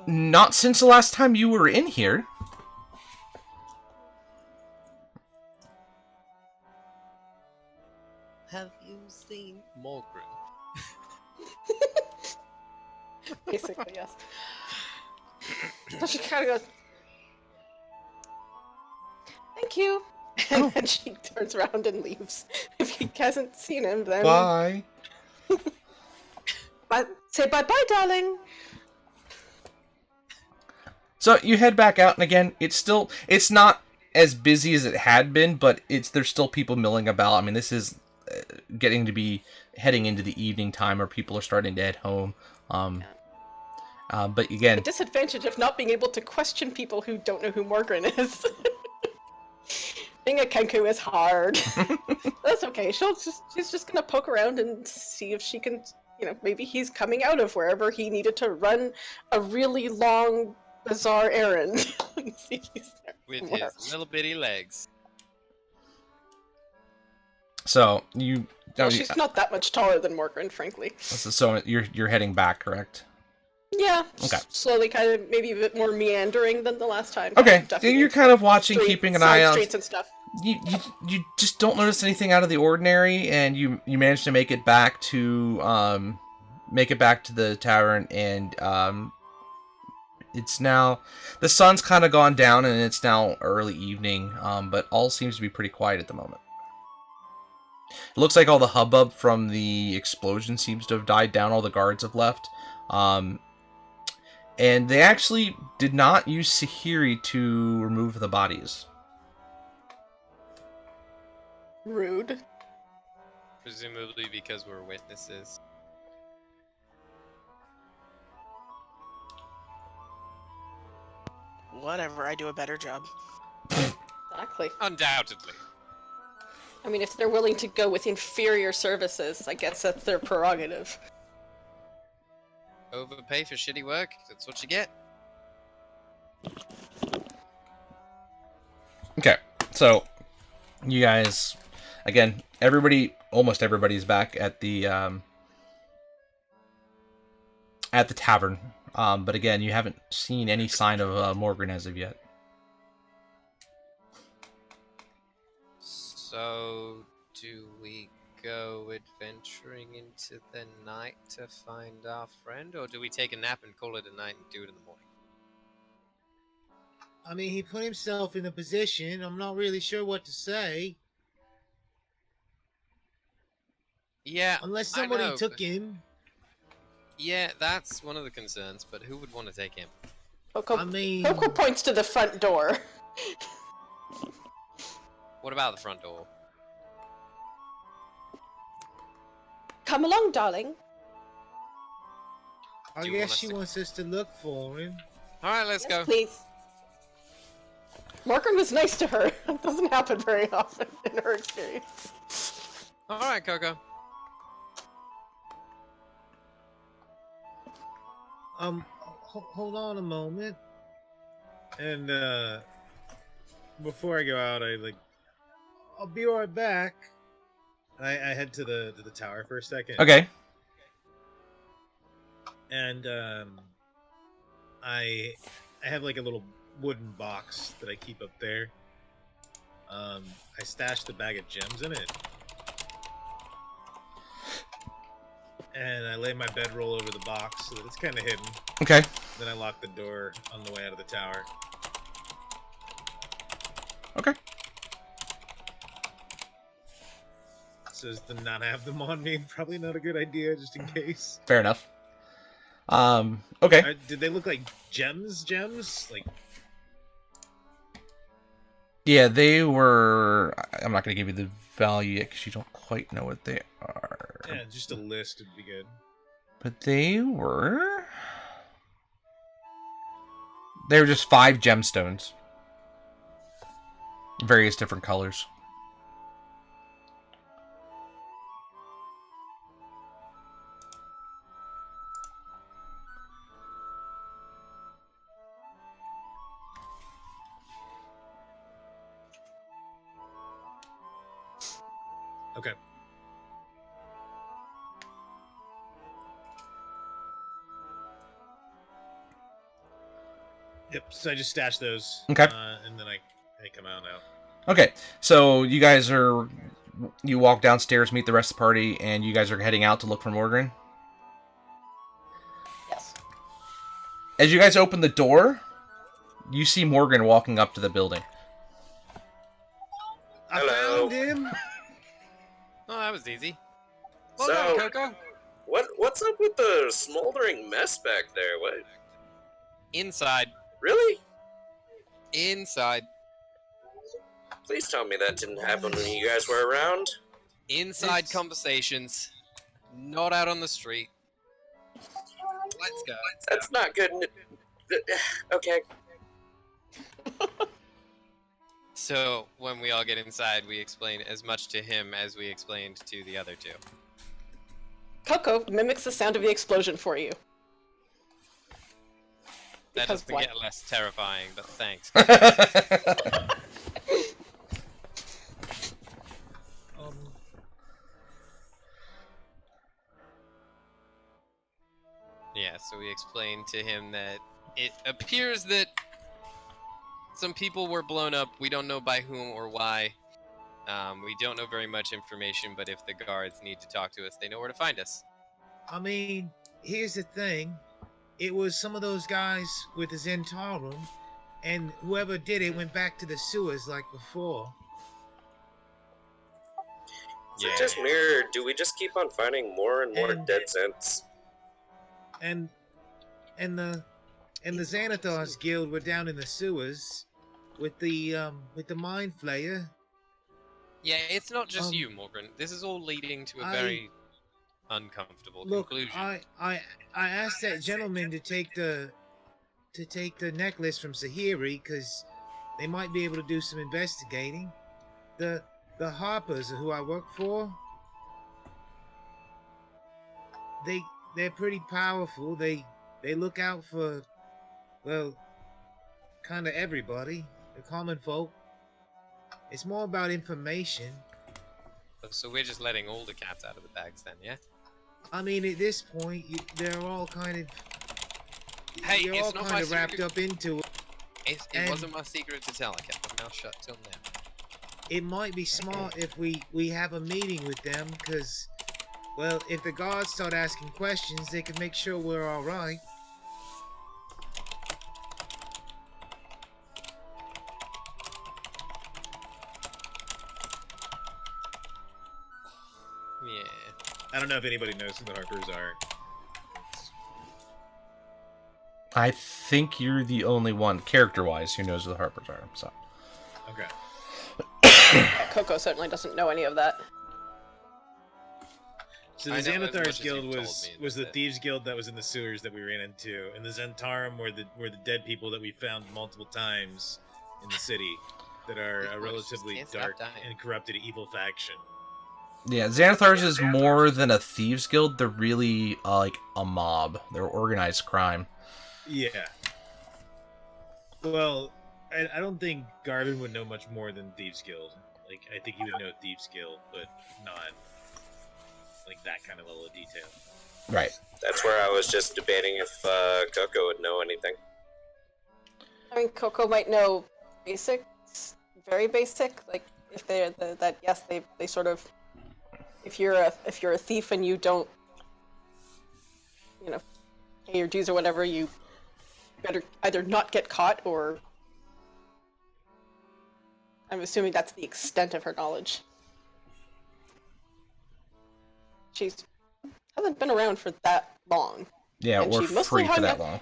Not since the last time you were in here. Have you seen Morgan? Basically, yes. So she kind of goes, "Thank you," and then she turns around and leaves. If he hasn't seen him, then Bye. say bye-bye, darling. So you head back out, and again, it's not as busy as it had been, but there's still people milling about. I mean, this is getting to be heading into the evening time, where people are starting to head home. But again, The disadvantage of not being able to question people who don't know who Morgan is. Being a Kenku is hard. That's okay. She's just gonna poke around and see if she can, maybe he's coming out of wherever he needed to run a really long, bizarre errand. See if he's there With somewhere. his little bitty legs. so you. Well, she's not that much taller than Morgan, frankly. So you're heading back, correct? Yeah. Okay. Slowly, kind of, maybe a bit more meandering than the last time. Okay, so Definitely you're kind of watching, street- keeping an side eye out. streets and stuff. You just don't notice anything out of the ordinary, and you manage to make it back to the tavern, and it's now the sun's kind of gone down, and it's now early evening, but all seems to be pretty quiet at the moment. It looks like all the hubbub from the explosion seems to have died down. All the guards have left, and they actually did not use Sahiri to remove the bodies. Rude. Presumably because we're witnesses. Whatever, I do a better job. Exactly. Undoubtedly. I mean, if they're willing to go with inferior services, I guess that's their prerogative. Overpay for shitty work, that's what you get. Okay, so you guys, again, almost everybody's back at the tavern. But again, you haven't seen any sign of Morgan as of yet. So, do we go adventuring into the night to find our friend, or do we take a nap and call it a night and do it in the morning? I mean, he put himself in a position. I'm not really sure what to say. Yeah, Unless I somebody know, took but- him. Yeah, that's one of the concerns, but who would want to take him? Coco, I mean- Coco points to the front door. What about the front door? Come along, darling. I Do you guess want us she to- wants us to look for him. Alright, let's Yes, go. please. Morgan was nice to her. It doesn't happen very often in her experience. Alright, Coco. Hold on a moment. And before I go out, I'll be right back. I head to the tower for a second. Okay. And I have like a little wooden box that I keep up there. I stashed a bag of gems in it. And I lay my bedroll over the box so that it's kind of hidden. Okay. Then I lock the door on the way out of the tower. Okay. So as to not have them on me, probably not a good idea, just in case. Fair enough. Okay. Did they look like gems? Gems? Like, Yeah, they were. I'm not going to give you the value yet because you don't quite know what they are. yeah, just a list would be good. But they were. They were just 5 gemstones. Various different colors. Okay. Yep, so I just stash those. Okay. And then I come out now. Okay, so you guys are. You walk downstairs, meet the rest of the party, and you guys are heading out to look for Morgan. Yes. As you guys open the door, you see Morgan walking up to the building. I Hello. found him! Oh, that was easy. Well So- done, Coco. What's up with the smoldering mess back there? What? Inside. Really? Inside. Please tell me that didn't happen when you guys were around. Inside It's- conversations. Not out on the street. Let's go. That's not good. Okay. So, when we all get inside, we explain as much to him as we explained to the other two. Coco mimics the sound of the explosion for you. That Because doesn't what? get less terrifying, but thanks. Yeah, so we explained to him that it appears that some people were blown up. We don't know by whom or why. We don't know very much information, but if the guards need to talk to us, they know where to find us. I mean, here's the thing. It was some of those guys with the Zentarum, and whoever did it went back to the sewers like before. Is it just me, or do we just keep on finding more and more And- dead Zents? And the Xanathars Guild were down in the sewers with the Mind Flayer. Yeah, it's not just Um, you, Morgan. This is all leading to a I- very uncomfortable Look, conclusion. I asked that gentleman to take the necklace from Sahiri because they might be able to do some investigating. The Harpers who I work for, they're pretty powerful. They look out for, well, kind of everybody, the common folk. It's more about information. So we're just letting all the cats out of the bags then, yeah? I mean, at this point, they're all kind of, Hey, you're it's all not my kind of wrapped secret. up into it. It and- wasn't my secret to tell. I kept my mouth shut till now. It might be smart if we have a meeting with them, because, well, if the guards start asking questions, they can make sure we're all right. I don't know if anybody knows who the Harpers are. I think you're the only one, character-wise, who knows who the Harpers are. So. Okay. Yeah, Coco certainly doesn't know any of that. So the I know as much Xanathar's as Guild you've told was me, the that's it. Thieves Guild that was in the sewers that we ran into, and the Zentarum were the dead people that we found multiple times in the city that are These a boys just relatively can't stop dark dying. and corrupted evil faction. Yeah, Xanathar's is more than a thieves guild. They're really like a mob. They're organized crime. Yeah. Well, I don't think Garvin would know much more than Thieves Guild. Like, I think he would know Thieves Guild, but not like that kind of level of detail. Right. That's where I was just debating if Coco would know anything. I mean, Coco might know basics, very basic. Like if they're that yes, they sort of. If you're a thief and you don't, pay your dues or whatever, you better either not get caught or. I'm assuming that's the extent of her knowledge. She hasn't been around for that long. Yeah, And or she mostly free for hung that out- long.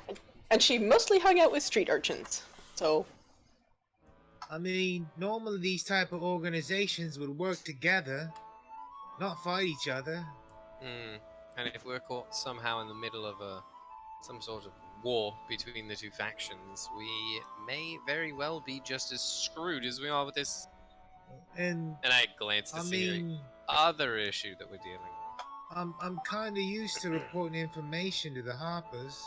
And she mostly hung out with street urchins. So, I mean, normally these type of organizations would work together, not fight each other. And if we're caught somehow in the middle of some sort of war between the two factions, we may very well be just as screwed as we are with this. And And I glance to I see the mean, other issue that we're dealing with. I'm kind of used to reporting information to the Harpers.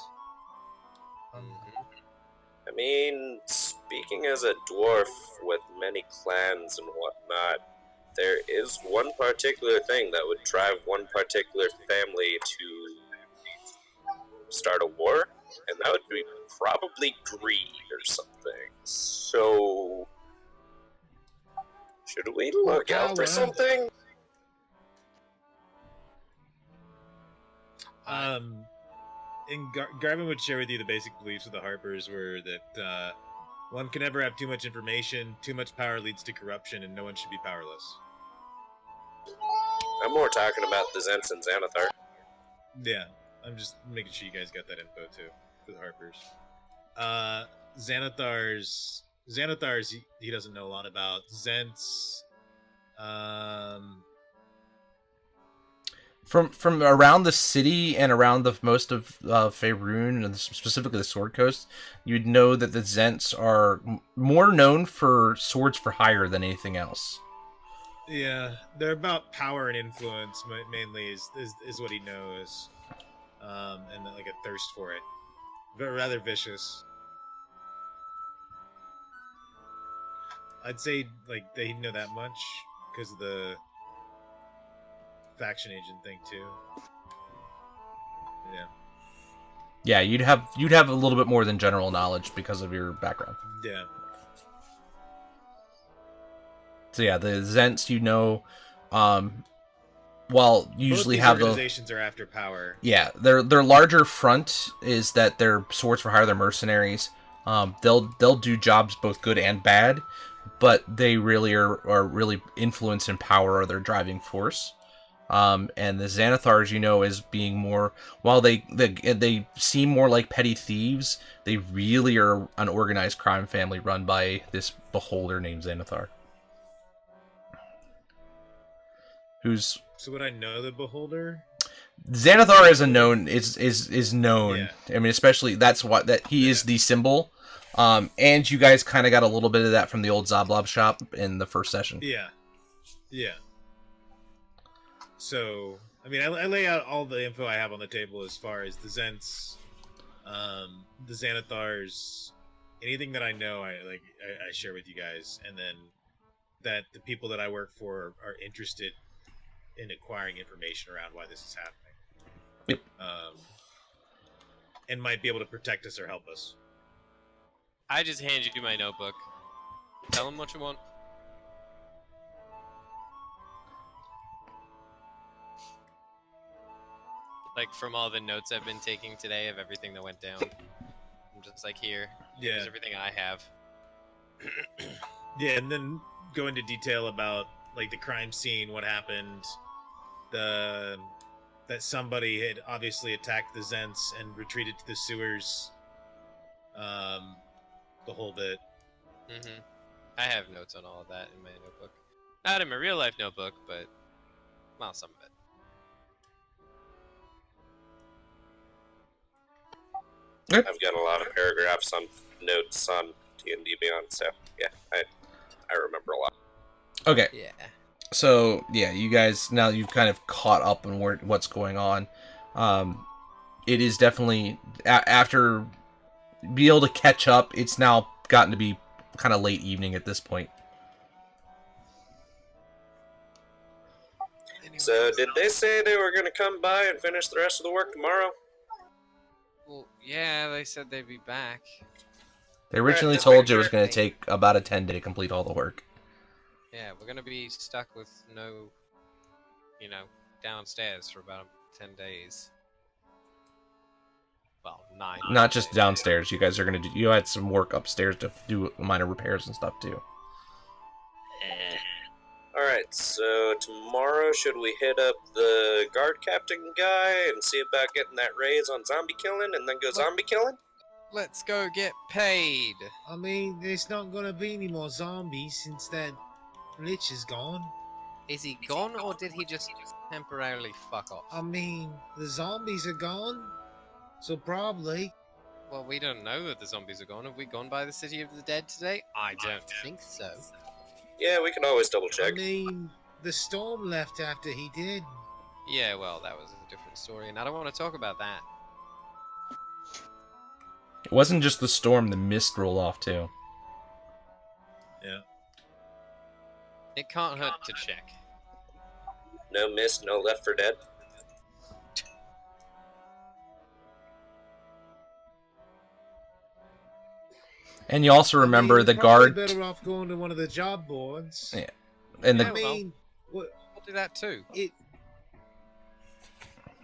I mean, speaking as a dwarf with many clans and whatnot, there is one particular thing that would drive one particular family to start a war, and that would be probably greed or something. So, should we look out for power. something? And Garvin would share with you the basic beliefs of the Harpers were that one can never have too much information, too much power leads to corruption, and no one should be powerless. I'm more talking about the Zents and Xanathar. Yeah, I'm just making sure you guys got that info too for the Harpers. Xanathar's he doesn't know a lot about. Zents, From around the city and around the most of Faerun, and specifically the Sword Coast, you'd know that the Zents are more known for swords for hire than anything else. yeah, they're about power and influence mainly is what he knows, and like a thirst for it, but rather vicious. I'd say like they know that much because of the faction agent thing too. Yeah. Yeah, you'd have a little bit more than general knowledge because of your background. Yeah. So yeah, the Zents, while usually Both these have the organizations are after power. yeah, their larger front is that they're swords for hire, they're mercenaries. They'll do jobs both good and bad, but they really are really influence and power are their driving force. And the Xanathars, as being more, while they seem more like petty thieves, they really are an organized crime family run by this beholder named Xanathar. Who's So would I know the beholder? Xanathar is known. Yeah. I mean, especially that he is the symbol. And you guys kind of got a little bit of that from the old Zablob shop in the first session. Yeah. Yeah. So, I mean, I lay out all the info I have on the table as far as the Zents, the Xanathars, anything that I know, I share with you guys, and then that the people that I work for are interested in acquiring information around why this is happening. Yep. And might be able to protect us or help us. I just hand you my notebook. Tell them what you want. Like, from all the notes I've been taking today of everything that went down. I'm just like, here's Yeah. everything I have. Yeah, and then go into detail about like the crime scene, what happened, the that somebody had obviously attacked the Zents and retreated to the sewers. The whole bit. Mm-hmm. I have notes on all of that in my notebook. Not in my real life notebook, but well, some of it. I've got a lot of paragraphs on notes on D&D Beyond, so yeah, I remember a lot. Okay. Yeah. So yeah, you guys, now you've kind of caught up on what's going on. It is definitely after be able to catch up. It's now gotten to be kind of late evening at this point. So did they say they were going to come by and finish the rest of the work tomorrow? Well, yeah, they said they'd be back. They originally just told making you it was sure. going to take about a 10 day to complete all the work. Yeah, we're gonna be stuck with no, downstairs for about 10 days. Well, 9. Not just days. downstairs. You guys are going to do. You had some work upstairs to do minor repairs and stuff too. Alright, so tomorrow should we hit up the guard captain guy and see about getting that raise on zombie killing and then go zombie killing? Let's go get paid. I mean, there's not gonna be any more zombies since that Lich is gone. Is he gone, or did he just temporarily fuck off? I mean, the zombies are gone, so probably. Well, we don't know that the zombies are gone. Have we gone by the City of the Dead today? I don't think so. Yeah, we can always double I check. mean, the storm left after he did. Yeah, well, that was a different story, and I don't want to talk about that. It wasn't just the storm; the mist rolled off too. Yeah. It can't hurt to check. No mist, no Left for Dead. And you also remember I mean, the you're probably guard, better off going to one of the job boards. Yeah. and I the Yeah, well. mean, what We'll do that too. it?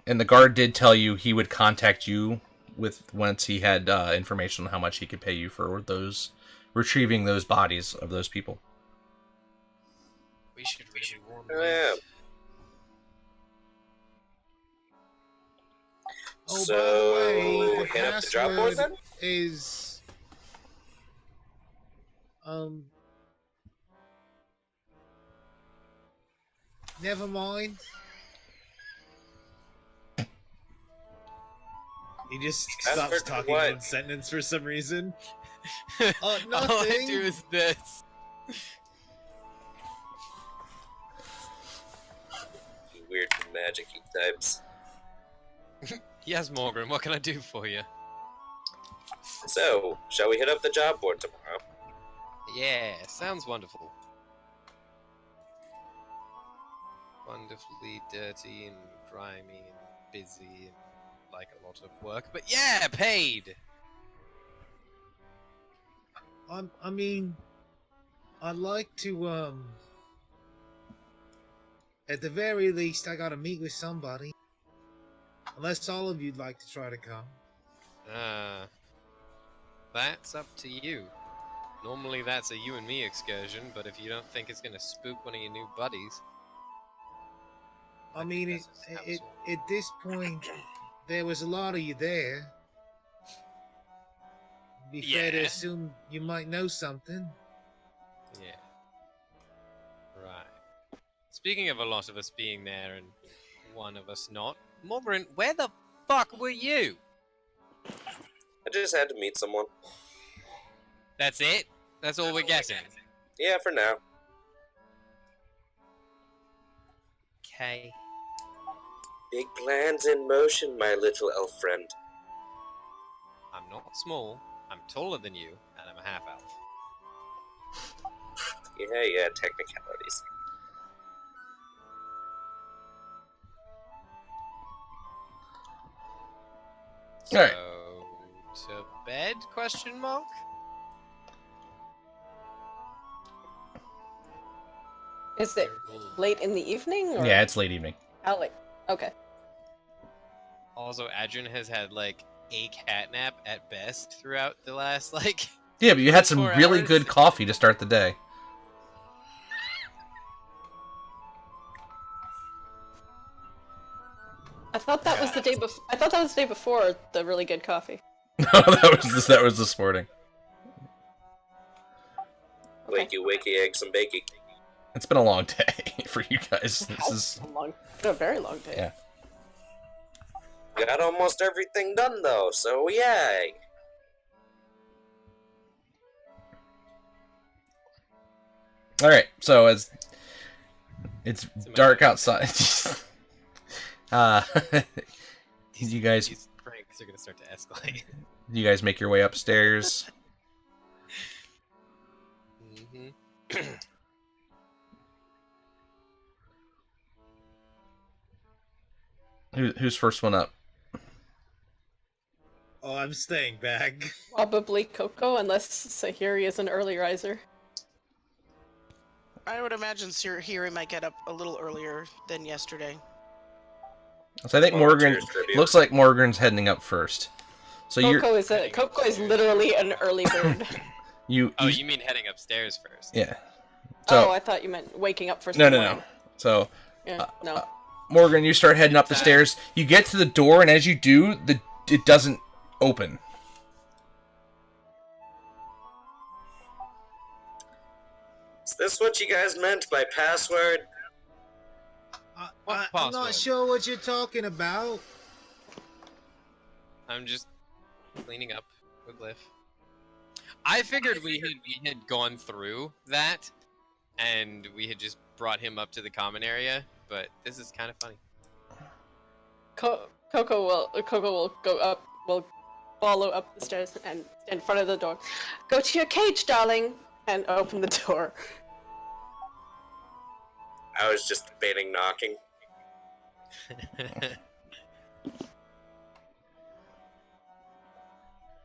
and the guard did tell you he would contact you with once he had information on how much he could pay you for those retrieving those bodies of those people. We should really warn Oh, yeah. Oh, So, by the way, the hit up the job board password then? is never mind. He just Password stops for talking what? one sentence for some reason. All I Nothing. do is this. You weird magic-y types. Yes, Morgan, what can I do for you? So, shall we hit up the job board tomorrow? Yeah, sounds wonderful. Wonderfully dirty and grimy and busy and like a lot of work, but yeah, paid! I mean, I'd like to at the very least, I gotta meet with somebody. Unless all of you'd like to try to come. That's up to you. Normally that's a you and me excursion, but if you don't think it's gonna spook one of your new buddies... I mean, that's just how it's all. at this point, there was a lot of you there. Be fair to Yeah. assume you might know something. Yeah. Right. Speaking of a lot of us being there and one of us not, Morgan, where the fuck were you? I just had to meet someone. That's it? That's all we're getting? Yeah, for now. Okay. Big plans in motion, my little elf friend. I'm not small, I'm taller than you, and I'm a half-elf. Yeah, technicalities. So, Alright. to bed, question mark? Is it late in the evening? Or Yeah, it's late evening. how late? Okay. Also, Adrian has had, like, a catnap at best throughout the last, like... Yeah, but you had some 24 really hours. good coffee to start the day. I thought that was the day before. I thought that was the day before the really good coffee. No, that was this morning. Okay. Wakey, wakey, eggs and bakey. It's been a long day for you guys. This is A very long day. yeah. Got almost everything done though, so yay! All right. So as it's dark outside, you guys These pranks are gonna start to escalate. you guys make your way upstairs. Mm-hmm. Who's first one up? Oh, I'm staying back. Probably Coco, unless Sahiri is an early riser. I would imagine Hiri might get up a little earlier than yesterday. So I think Well, Morgan cheers, tribute. looks like Morgan's heading up first. So Coco is literally an early bird. you Oh, you mean heading upstairs first? yeah. Oh, So I thought you meant waking up first. no. in the morning. So Yeah, no. Morgan, you start heading up the stairs. You get to the door, and as you do, it doesn't open. Is this what you guys meant by password? What I'm not password? sure what you're talking about. I'm just cleaning up with Liv. I figured we had gone through that, and we had just brought him up to the common area. But this is kind of funny. Coco will go up, will follow up the stairs and stand in front of the door. Go to your cage, darling, and open the door. I was just debating knocking.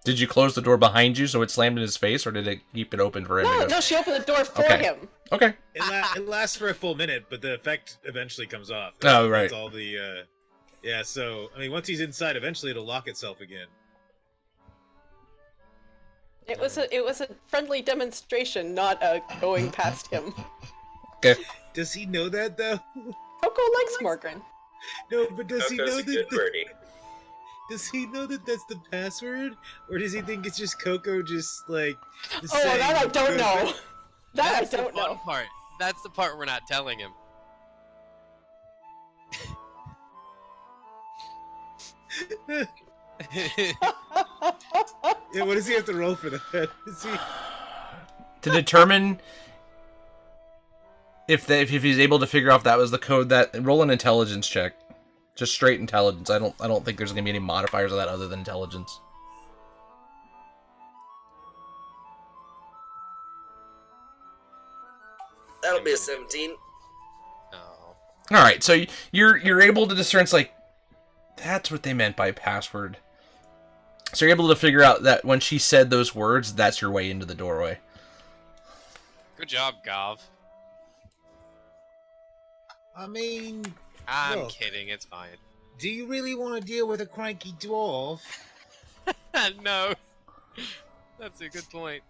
Did you close the door behind you so it slammed in his face, or did it keep it open for him? to go? No, she opened the door for Okay. him. Okay. It lasts for a full minute, but the effect eventually comes off. Oh, right. That's all the. Yeah, so I mean, once he's inside, eventually it'll lock itself again. It was a friendly demonstration, not a going past him. Okay. Does he know that though? Coco likes Morgan. No, but does he know Coco's a good that? birdie. Does he know that that's the password, or does he think it's just Coco just like? Oh, saying that I don't good- know. That That's I the don't fun know. part. That's the part we're not telling him. Yeah, what does he have to roll for that? Is he? To determine if he's able to figure out if that was the code, that roll an intelligence check, just straight intelligence. I don't think there's gonna be any modifiers of that other than intelligence. That'll be a 17. Oh. All right, so you're able to discern. It's like that's what they meant by password. So you're able to figure out that when she said those words, that's your way into the doorway. Good job, Gov. I mean, I'm Look. kidding. It's fine. do you really want to deal with a cranky dwarf? No. That's a good point.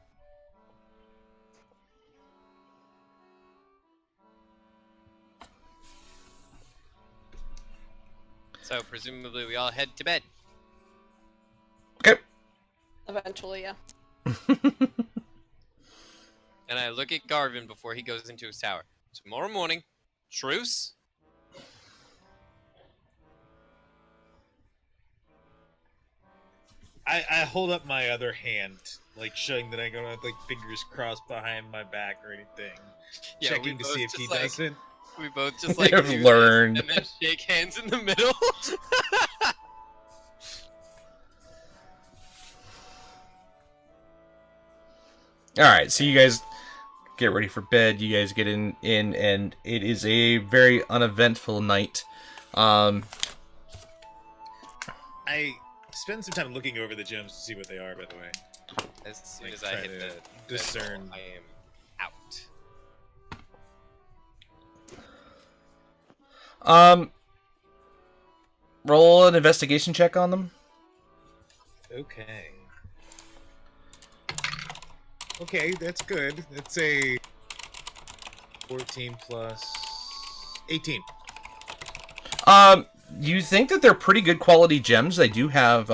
So presumably we all head to bed. Okay. Eventually, yeah. And I look at Garvin before he goes into his tower. Tomorrow morning, truce? I hold up my other hand, like showing that I don't have like fingers crossed behind my back or anything, Yeah, we checking to both see if he just, like, doesn't. We both just like Have do this learned. and then shake hands in the middle. All right, so you guys get ready for bed. You guys get in, and it is a very uneventful night. I spend some time looking over the gems to see what they are. By the way, As soon Like, as I try hit to the discern. bedroll, I am out. Roll an investigation check on them. okay. Okay, that's good. That's a 14 plus 18. You think that they're pretty good quality gems. They do have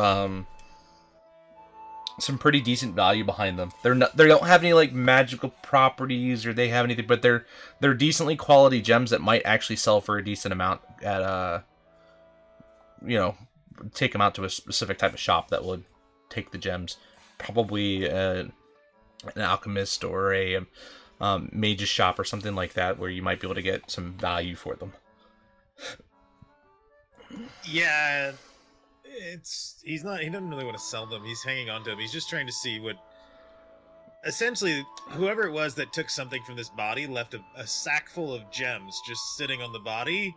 some pretty decent value behind them. They don't have any like magical properties or they have anything, but they're decently quality gems that might actually sell for a decent amount at take them out to a specific type of shop that would take the gems. Probably an alchemist or a mage's shop or something like that, where you might be able to get some value for them. Yeah, he doesn't really want to sell them. He's hanging on to them. He's just trying to see what. Essentially, whoever it was that took something from this body left a sack full of gems just sitting on the body,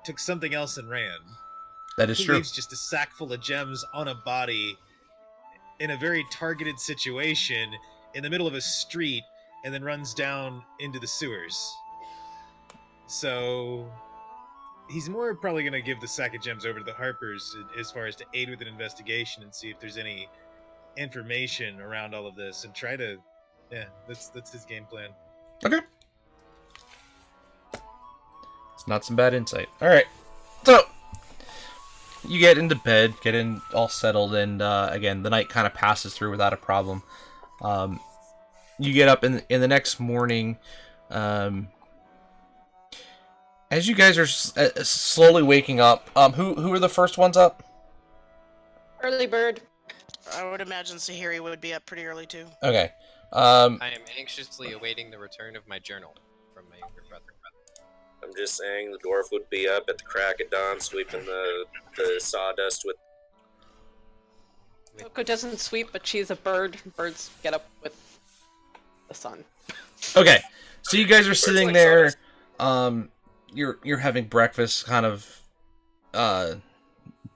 took something else and ran. That is Who true. leaves just a sack full of gems on a body in a very targeted situation in the middle of a street and then runs down into the sewers. So he's more probably going to give the sack of gems over to the Harpers as far as to aid with an investigation and see if there's any information around all of this and try to, that's his game plan. Okay. It's not some bad insight. Alright. So, you get into bed, get in all settled, and again, the night kind of passes through without a problem. You get up in the next morning. As you guys are slowly waking up, who are the first ones up? Early bird. I would imagine Sahiri would be up pretty early too. Okay. I am anxiously awaiting the return of my journal from my younger brother. I'm just saying the dwarf would be up at the crack of dawn, sweeping the sawdust with. Coco doesn't sweep, but she's a bird. Birds get up with the sun. Okay. So you guys are Birds sitting like there. sawdust. You're having breakfast, kind of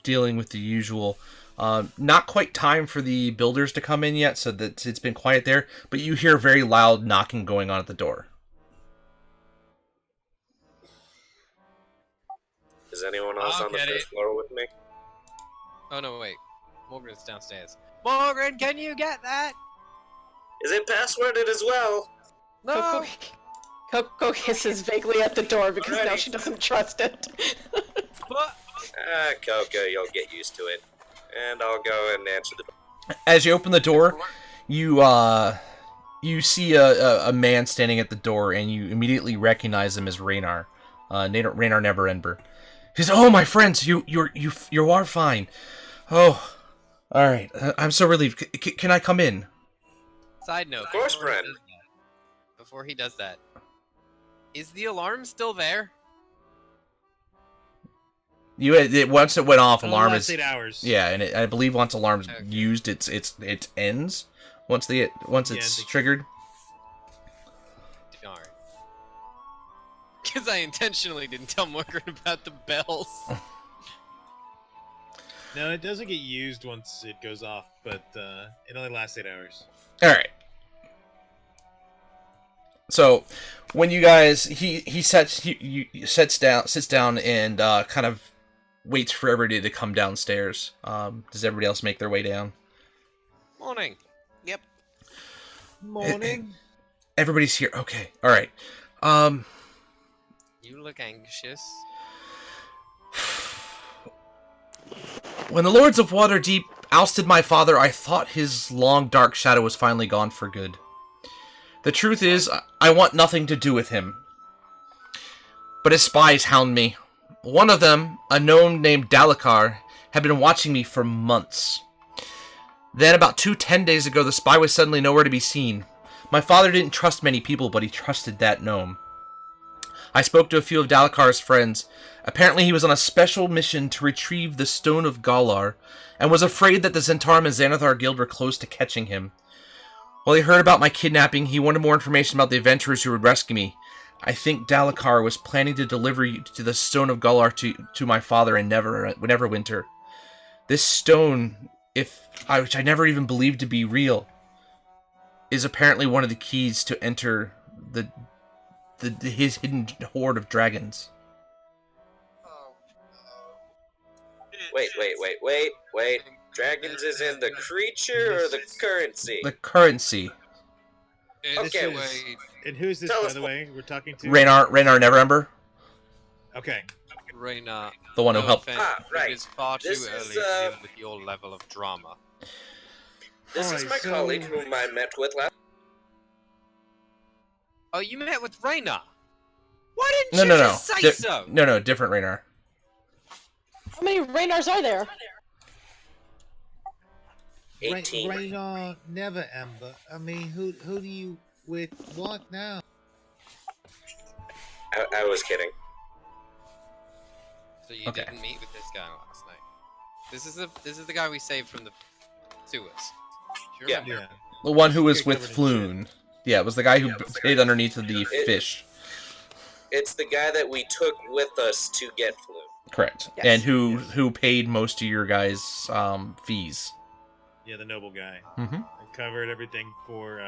dealing with the usual. Not quite time for the builders to come in yet, so that it's been quiet there. But you hear very loud knocking going on at the door. Is anyone else I'll on the get first it. floor with me? Oh no, wait. Morgan's downstairs. Morgan, can you get that? Is it passworded as well? No! Coco hisses vaguely at the door because now Alrighty. she doesn't trust it. What? Coco, you'll get used to it. And I'll go and answer the door. As you open the door, you see a man standing at the door, and you immediately recognize him as Raynar. Raynar Neverember. He says, "Oh, my friends, you are fine. Oh, all right. I'm so relieved. Can I come in?" Side note. Of course, before he friend. does that- Before he does that, is the alarm still there? Once it went off, Oh, alarm last is 8 hours. yeah, and I believe once alarm's Okay. used, it ends. Once it's they- triggered. Darn. Because I intentionally didn't tell Morgan about the bells. No, it doesn't get used once it goes off, but it only lasts 8 hours. All right. So when you guys he sits down and kind of waits for everybody to come downstairs. Does everybody else make their way down? Morning. Yep. Morning. Everybody's here. Okay. All right. You look anxious. When the Lords of Waterdeep ousted my father, I thought his long dark shadow was finally gone for good. The truth is, I want nothing to do with him. But his spies hound me. One of them, a gnome named Dalakar, had been watching me for months. Then, about 10 days ago, the spy was suddenly nowhere to be seen. My father didn't trust many people, but he trusted that gnome. I spoke to a few of Dalakar's friends. Apparently he was on a special mission to retrieve the Stone of Galar, and was afraid that the Zentarum and Xanathar Guild were close to catching him. While he heard about my kidnapping, he wanted more information about the adventurers who would rescue me. I think Dalakar was planning to deliver you to the Stone of Galar to my father in Neverwinter. This stone, which I never even believed to be real, is apparently one of the keys to enter his hidden horde of dragons. Wait. Dragons is in the creature or the currency? The currency. Okay, This is- And who's this, Tell by us the way, we're talking to? Raynar Neverember. Okay. Reina, The one who no helped. offense, right. It is far too This is, early to deal with your level of drama. This is Alright, my so- colleague whom I met with last. Oh, you met with Reina? Why didn't No, you no, no. just say so? No, different Raynar. How many Raynars are there? 18. Raynar, never Ember. I mean, who do you with what now? I was kidding. So you Okay. didn't meet with this guy last night. This is the guy we saved from the sewers. Do you Yeah. remember? Yeah. The one who was Get with covered in Floon. Yeah, it was the guy who hid underneath the It- fish. It's the guy that we took with us to get Flume. Correct. Yes. And who Yes. who paid most of your guys' fees. Yeah, the noble guy. Mm-hmm. I covered everything for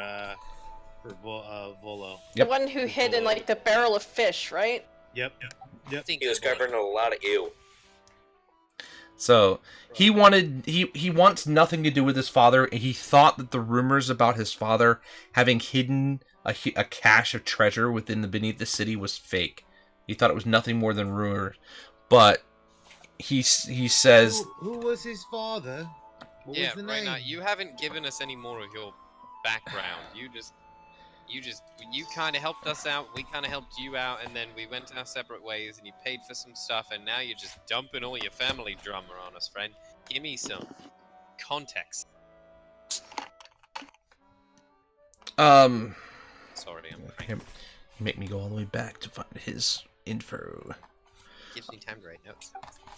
Volo. The Yep. one who hid in like the barrel of fish, right? Yep. I think He was it was. covering a lot of ew. So he wants nothing to do with his father. He thought that the rumors about his father having hidden a cache of treasure beneath the city was fake. He thought it was nothing more than rumors. But he says, Who was his father? What Yeah, was the right name? now you haven't given us any more of your background. You kind of helped us out. We kind of helped you out, and then we went our separate ways. And you paid for some stuff, and now you're just dumping all your family drama on us, friend. Give me some context. Sorry, I'm cranky. make me go all the way back to find his info. Gives me time to write notes.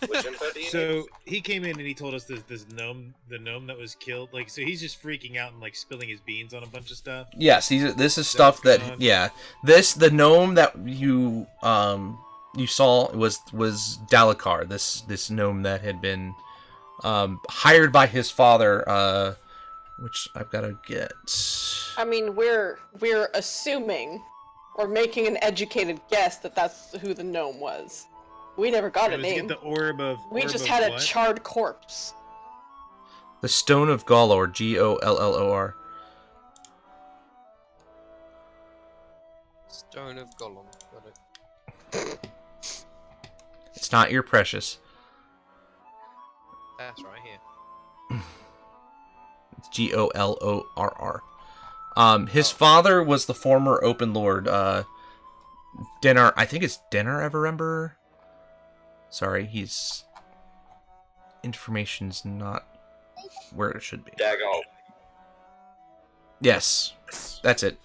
Which info do you need? So he came in and he told us this gnome, the gnome that was killed. Like, so he's just freaking out and like spilling his beans on a bunch of stuff. Yes, this is stuff that what's going on? yeah. The gnome that you saw was Dalakar, this gnome that had been hired by his father, which I've got to get. I mean, we're assuming or making an educated guess that that's who the gnome was. We never got a Let's get name. the orb of. We orb just of had a what? charred corpse. The Stone of Gollor, Gollor. Stone of Gollum. Got it. It's not your precious. That's right here. It's Gollorr. His father was the former Open Lord, Denar. I think it's Denar Everember. Sorry, his information's not where it should be. Dagal. Yes, that's it.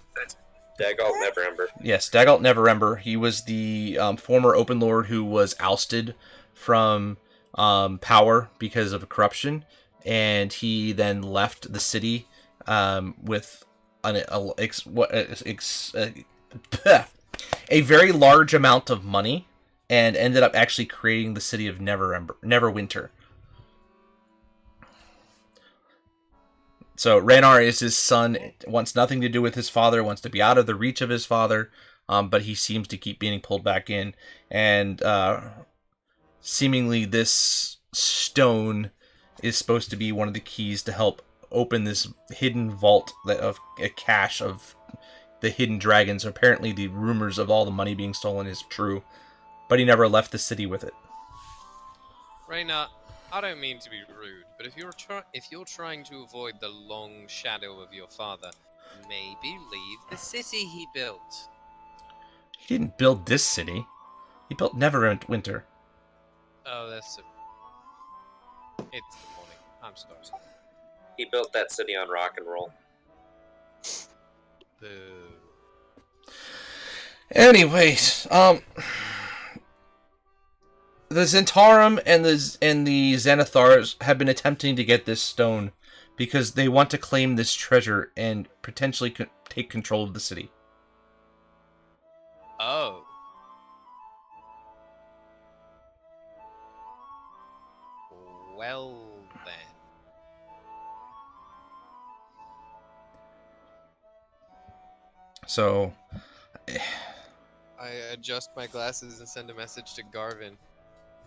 Dagal Neverember. Yes, Dagalt Neverember. He was the former Open Lord who was ousted from power because of corruption, and he then left the city with a very large amount of money, and ended up actually creating the city of Neverwinter. So Raynar is his son, wants nothing to do with his father, wants to be out of the reach of his father, but he seems to keep being pulled back in, and seemingly this stone is supposed to be one of the keys to help open this hidden vault of a cache of the hidden dragons. Apparently the rumors of all the money being stolen is true, but he never left the city with it. Reina, I don't mean to be rude, but if you're trying to avoid the long shadow of your father, maybe leave the city he built. He didn't build this city. He built Neverwinter. Oh, it's the morning. I'm sorry. He built that city on rock and roll. Boo. Anyways, the Zentarum and the Xanathars have been attempting to get this stone because they want to claim this treasure and potentially take control of the city. Oh. Well then. So, I adjust my glasses and send a message to Garvin.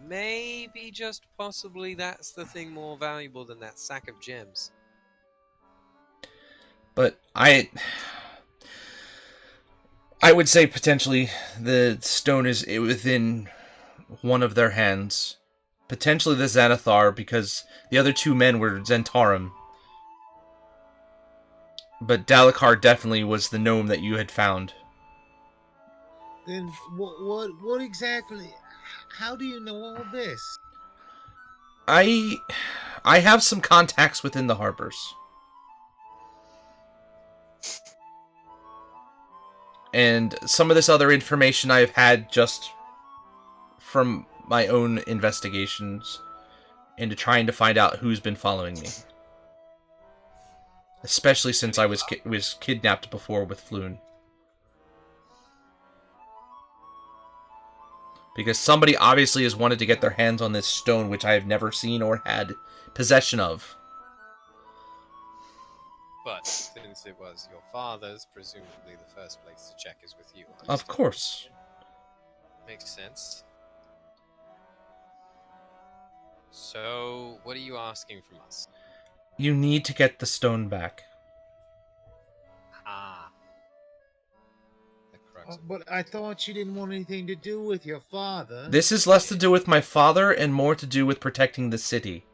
Maybe just possibly that's the thing more valuable than that sack of gems. but I would say potentially the stone is within one of their hands. Potentially the Xanathar, because the other two men were Zentarum. But Dalekar definitely was the gnome that you had found. Then what exactly? How do you know all this? I have some contacts within the harbors. And some of this other information I've had just from my own investigations into trying to find out who's been following me. Especially since I was kidnapped before with Floon. Because somebody obviously has wanted to get their hands on this stone, which I have never seen or had possession of. But since it was your father's, presumably the first place to check is with you. Of course. Makes sense. So, what are you asking from us? You need to get the stone back. Ah. The crux of But I thought you didn't want anything to do with your father. This is less to do with my father and more to do with protecting the city.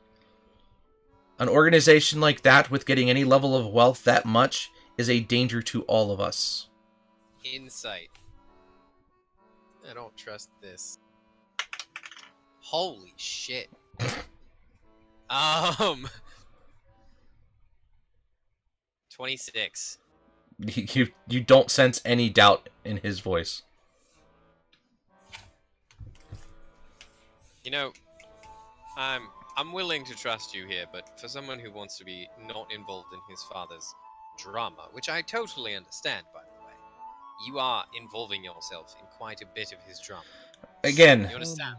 An organization like that, with getting any level of wealth that much, is a danger to all of us. insight. I don't trust this. Holy shit. 26. You don't sense any doubt in his voice. You know, I'm willing to trust you here, but for someone who wants to be not involved in his father's drama, which I totally understand, by the way, you are involving yourself in quite a bit of his drama. Again, You understand?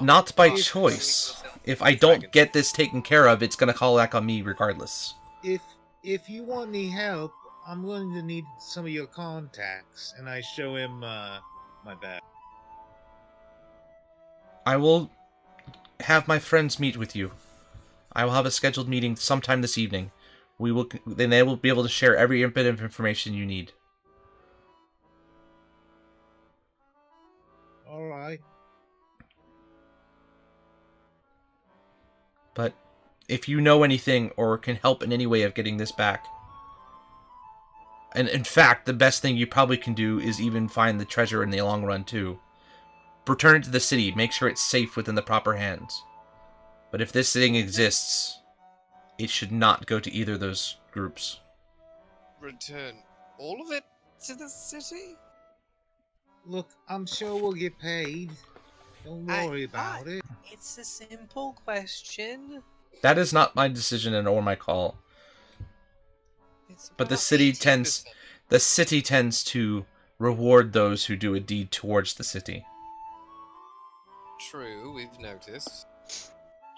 not by If- choice. If I don't get this taken care of, it's gonna call back on me regardless. If you want any help, I'm going to need some of your contacts. And I show him my bag. I will have my friends meet with you. I will have a scheduled meeting sometime this evening. Then they will be able to share every bit of information you need. All right. But if you know anything or can help in any way of getting this back, and in fact, the best thing you probably can do is even find the treasure in the long run too. Return it to the city. Make sure it's safe within the proper hands. But if this thing exists, it should not go to either of those groups. Return all of it to the city? Look, I'm sure we'll get paid. Don't worry about it. It's a simple question. That is not my decision and or my call. It's But the about city 18%. tends to reward those who do a deed towards the city. True, we've noticed.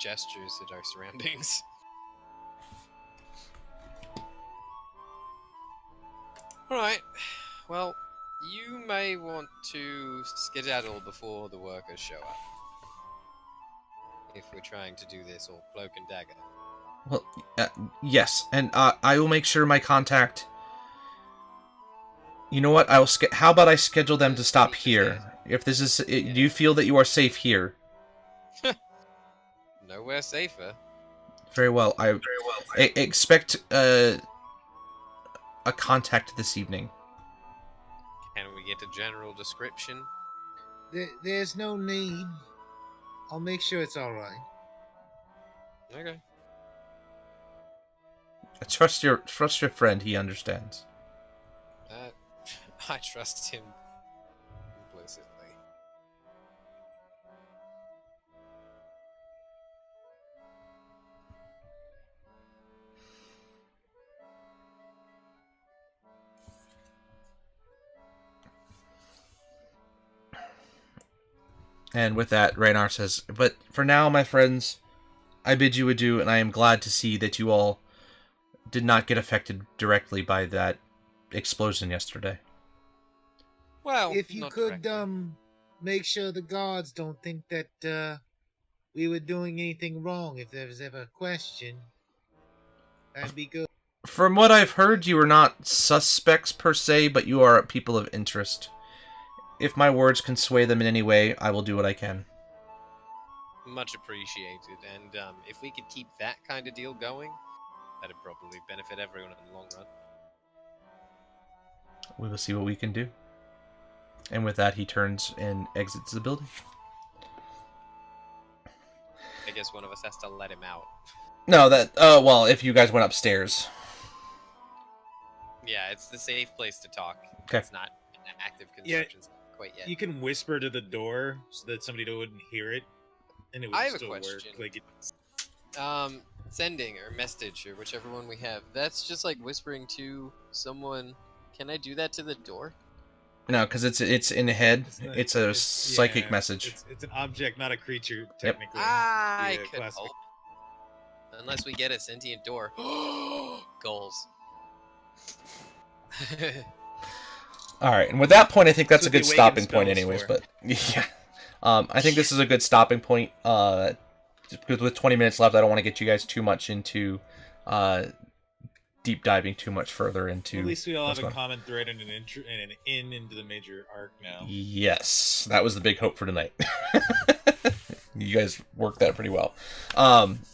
Gestures at our surroundings. Alright, well, you may want to skedaddle before the workers show up. If we're trying to do this all cloak and dagger. Well, yes, and I will make sure my contact. You know what? How about I schedule them to stop here? If this is, do you feel that you are safe here? Nowhere safer. Very well. I expect a contact this evening. Can we get a general description? There's no need. I'll make sure it's all right. Okay. Trust your friend. He understands. I trust him implicitly. And with that, Raynar says, "But for now, my friends, I bid you adieu, and I am glad to see that you all did not get affected directly by that explosion yesterday." Well, If you not could, directly. make sure the guards don't think that, we were doing anything wrong if there was ever a question. That'd be good. From what I've heard, you are not suspects per se, but you are people of interest. If my words can sway them in any way, I will do what I can. Much appreciated. And if we could keep that kind of deal going, that'd probably benefit everyone in the long run. We will see what we can do. And with that, he turns and exits the building. I guess one of us has to let him out. No, that... well, if you guys went upstairs. Yeah, it's the safe place to talk. Okay. It's not an active construction quite yet. You can whisper to the door so that somebody wouldn't hear it, and it would I have a still question. work. Like Sending or message or whichever one we have. That's just like whispering to someone. Can I do that to the door? No, because it's in the head. It's a psychic yeah, message. It's an object, not a creature, technically. I Yeah, could classic. hope. Unless we get a sentient door. Goals. All right, and with that point, I think that's a That's good what the stopping point, awakened anyways. spell But yeah, I think this is a good stopping point. Because with 20 minutes left, I don't want to get you guys too much into deep diving too much further into. At least we all what's have a going on. common thread and an in into the major arc now. Yes, that was the big hope for tonight. You guys worked that pretty well.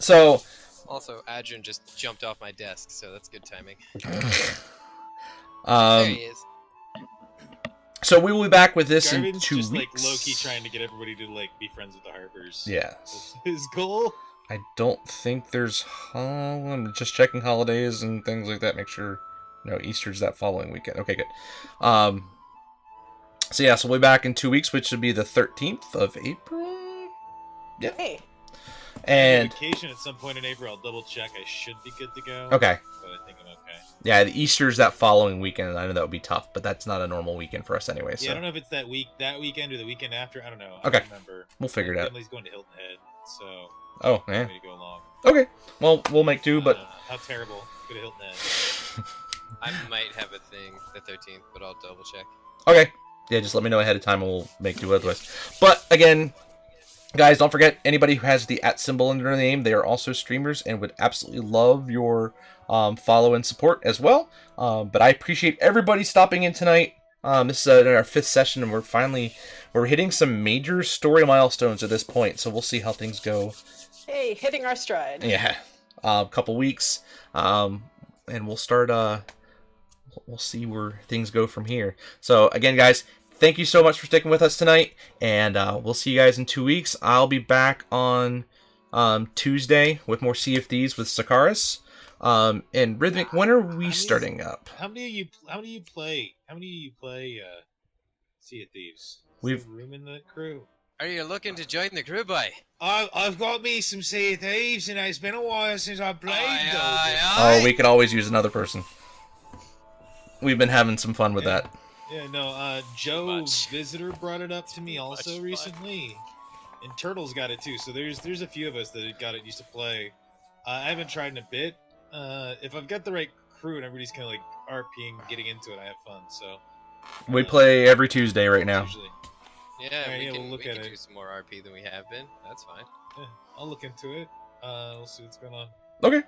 So. Also, Adrian just jumped off my desk, so that's good timing. There he is. So we will be back with this in Garvin's 2 just weeks. like low-key trying to get everybody to like be friends with the Harpers. Yeah. That's his goal. I don't think there's... I'm just checking holidays and things like that. Make sure... No, Easter's that following weekend. Okay, good. So yeah, so we'll be back in 2 weeks, which would be the 13th of April? Yeah. Hey. And... Vacation at some point in April. I'll double check. I should be good to go. Okay. But I think I'm okay. Yeah, the Easter's that following weekend, and I know that would be tough, but that's not a normal weekend for us anyway, so... Yeah, I don't know if it's that weekend or the weekend after. I don't know. Okay. I don't remember. We'll figure it out. Emily's going to Hilton Head, so... Oh, I'm yeah. going to go along. Okay. Well, we'll make do, but... How terrible. Go to Hilton Head. I might have a thing the 13th, but I'll double check. Okay. Yeah, just let me know ahead of time and we'll make do otherwise. But, again, guys, don't forget, anybody who has the @ symbol under their name, they are also streamers and would absolutely love your follow and support as well. But I appreciate everybody stopping in tonight. This is our 5th session, and we're hitting some major story milestones at this point, so we'll see how things go. Hey, hitting our stride. Yeah. A couple weeks. And we'll start... we'll see where things go from here. So, again, guys, thank you so much for sticking with us tonight, and we'll see you guys in 2 weeks. I'll be back on Tuesday with more Sea of Thieves with Sakaris. And Rhythmic, when are we starting up? How many of you play Sea of Thieves? Is We've- there room in the crew. Are you looking to join the crew, boy? I've got me some Sea of Thieves, and it's been a while since I played though. Oh, we could always use another person. We've been having some fun with that. Yeah, no, Joe much. Visitor brought it up to me also fun. recently. And Turtle's got it too, so there's a few of us that got it used to play. I haven't tried in a bit. If I've got the right crew and everybody's kind of like RPing, getting into it, I have fun, so... We play every Tuesday right now. Usually. Yeah, Alright, we yeah, can, we'll look we at can it. do some more RP than we have been. That's fine. Yeah, I'll look into it. We'll see what's going on. Okay.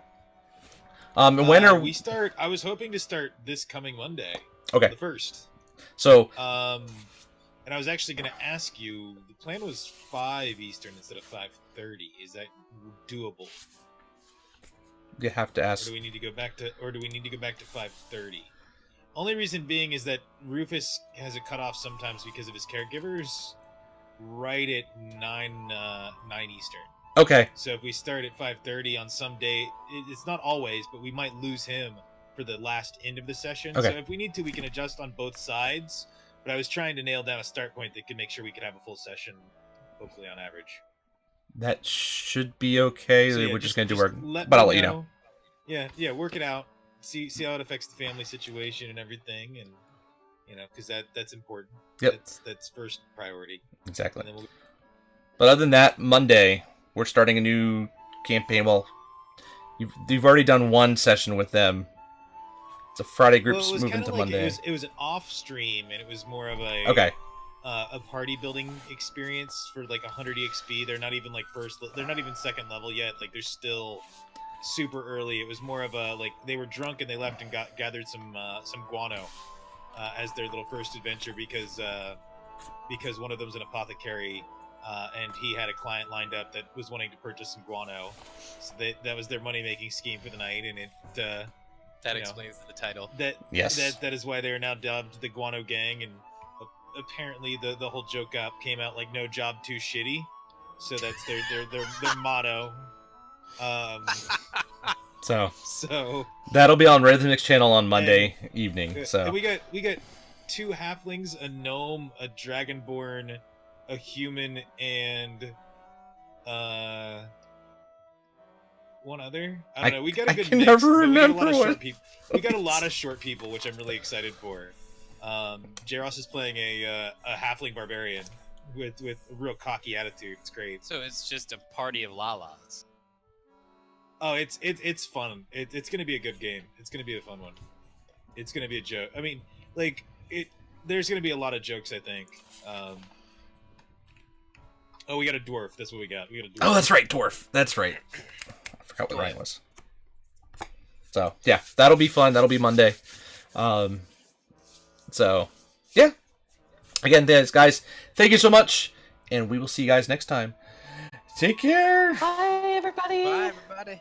And when are we start? I was hoping to start this coming Monday. Okay. The 1st. So, And I was actually going to ask you. The plan was 5 Eastern instead of 5:30. Is that doable? you have to Or ask. do we need to go back to? Or do we need to go back to 5:30? Only reason being is that Rufus has a cutoff sometimes because of his caregivers. Right at 9 Eastern. Okay. So if we start at 5:30 on some day, it's not always, but we might lose him for the last end of the session. Okay. So if we need to, we can adjust on both sides. But I was trying to nail down a start point that could make sure we could have a full session, hopefully on average. That should be okay. So, yeah, We're just going to do our... let But I'll me let you know. Yeah, work it out. See how it affects the family situation and everything, and because that's important. Yep. That's first priority. Exactly. And then we'll... But other than that, Monday, we're starting a new campaign. Well, you've already done one session with them. It's a Friday groups Well, it was moving kinda to like Monday. It was an off stream, and it was more of a Okay. A party building experience for like 100 EXP. They're not even like they're not even second level yet. Like they're still super early. It was more of a like they were drunk and they left and gathered some guano as their little first adventure because one of them's an apothecary and he had a client lined up that was wanting to purchase some guano. So that was their money-making scheme for the night, and it That you know, explains the title. Yes. that is why they are now dubbed the Guano Gang, and apparently the whole joke came out like no job too shitty, so that's their motto. So that'll be on Rhythmix channel on Monday evening. and So we got 2 halflings, a gnome, a dragonborn, a human, and one other. I don't know. We got a good can mix. never but we got a lot remember of what short people. We got a lot of short people, which I'm really excited for. Jaros is playing a halfling barbarian with a real cocky attitude. It's great. So it's just a party of lalas. Oh, it's fun. It's gonna be a good game. It's gonna be a fun one. It's gonna be a joke. I mean, like there's gonna be a lot of jokes. I think. Oh, we got a dwarf. That's what we got. We got a dwarf. oh, that's right, dwarf. That's right. I forgot what rank was. So yeah, that'll be fun. That'll be Monday. So yeah. Again, guys, thank you so much, and we will see you guys next time. Take care. Bye, everybody. Bye, everybody.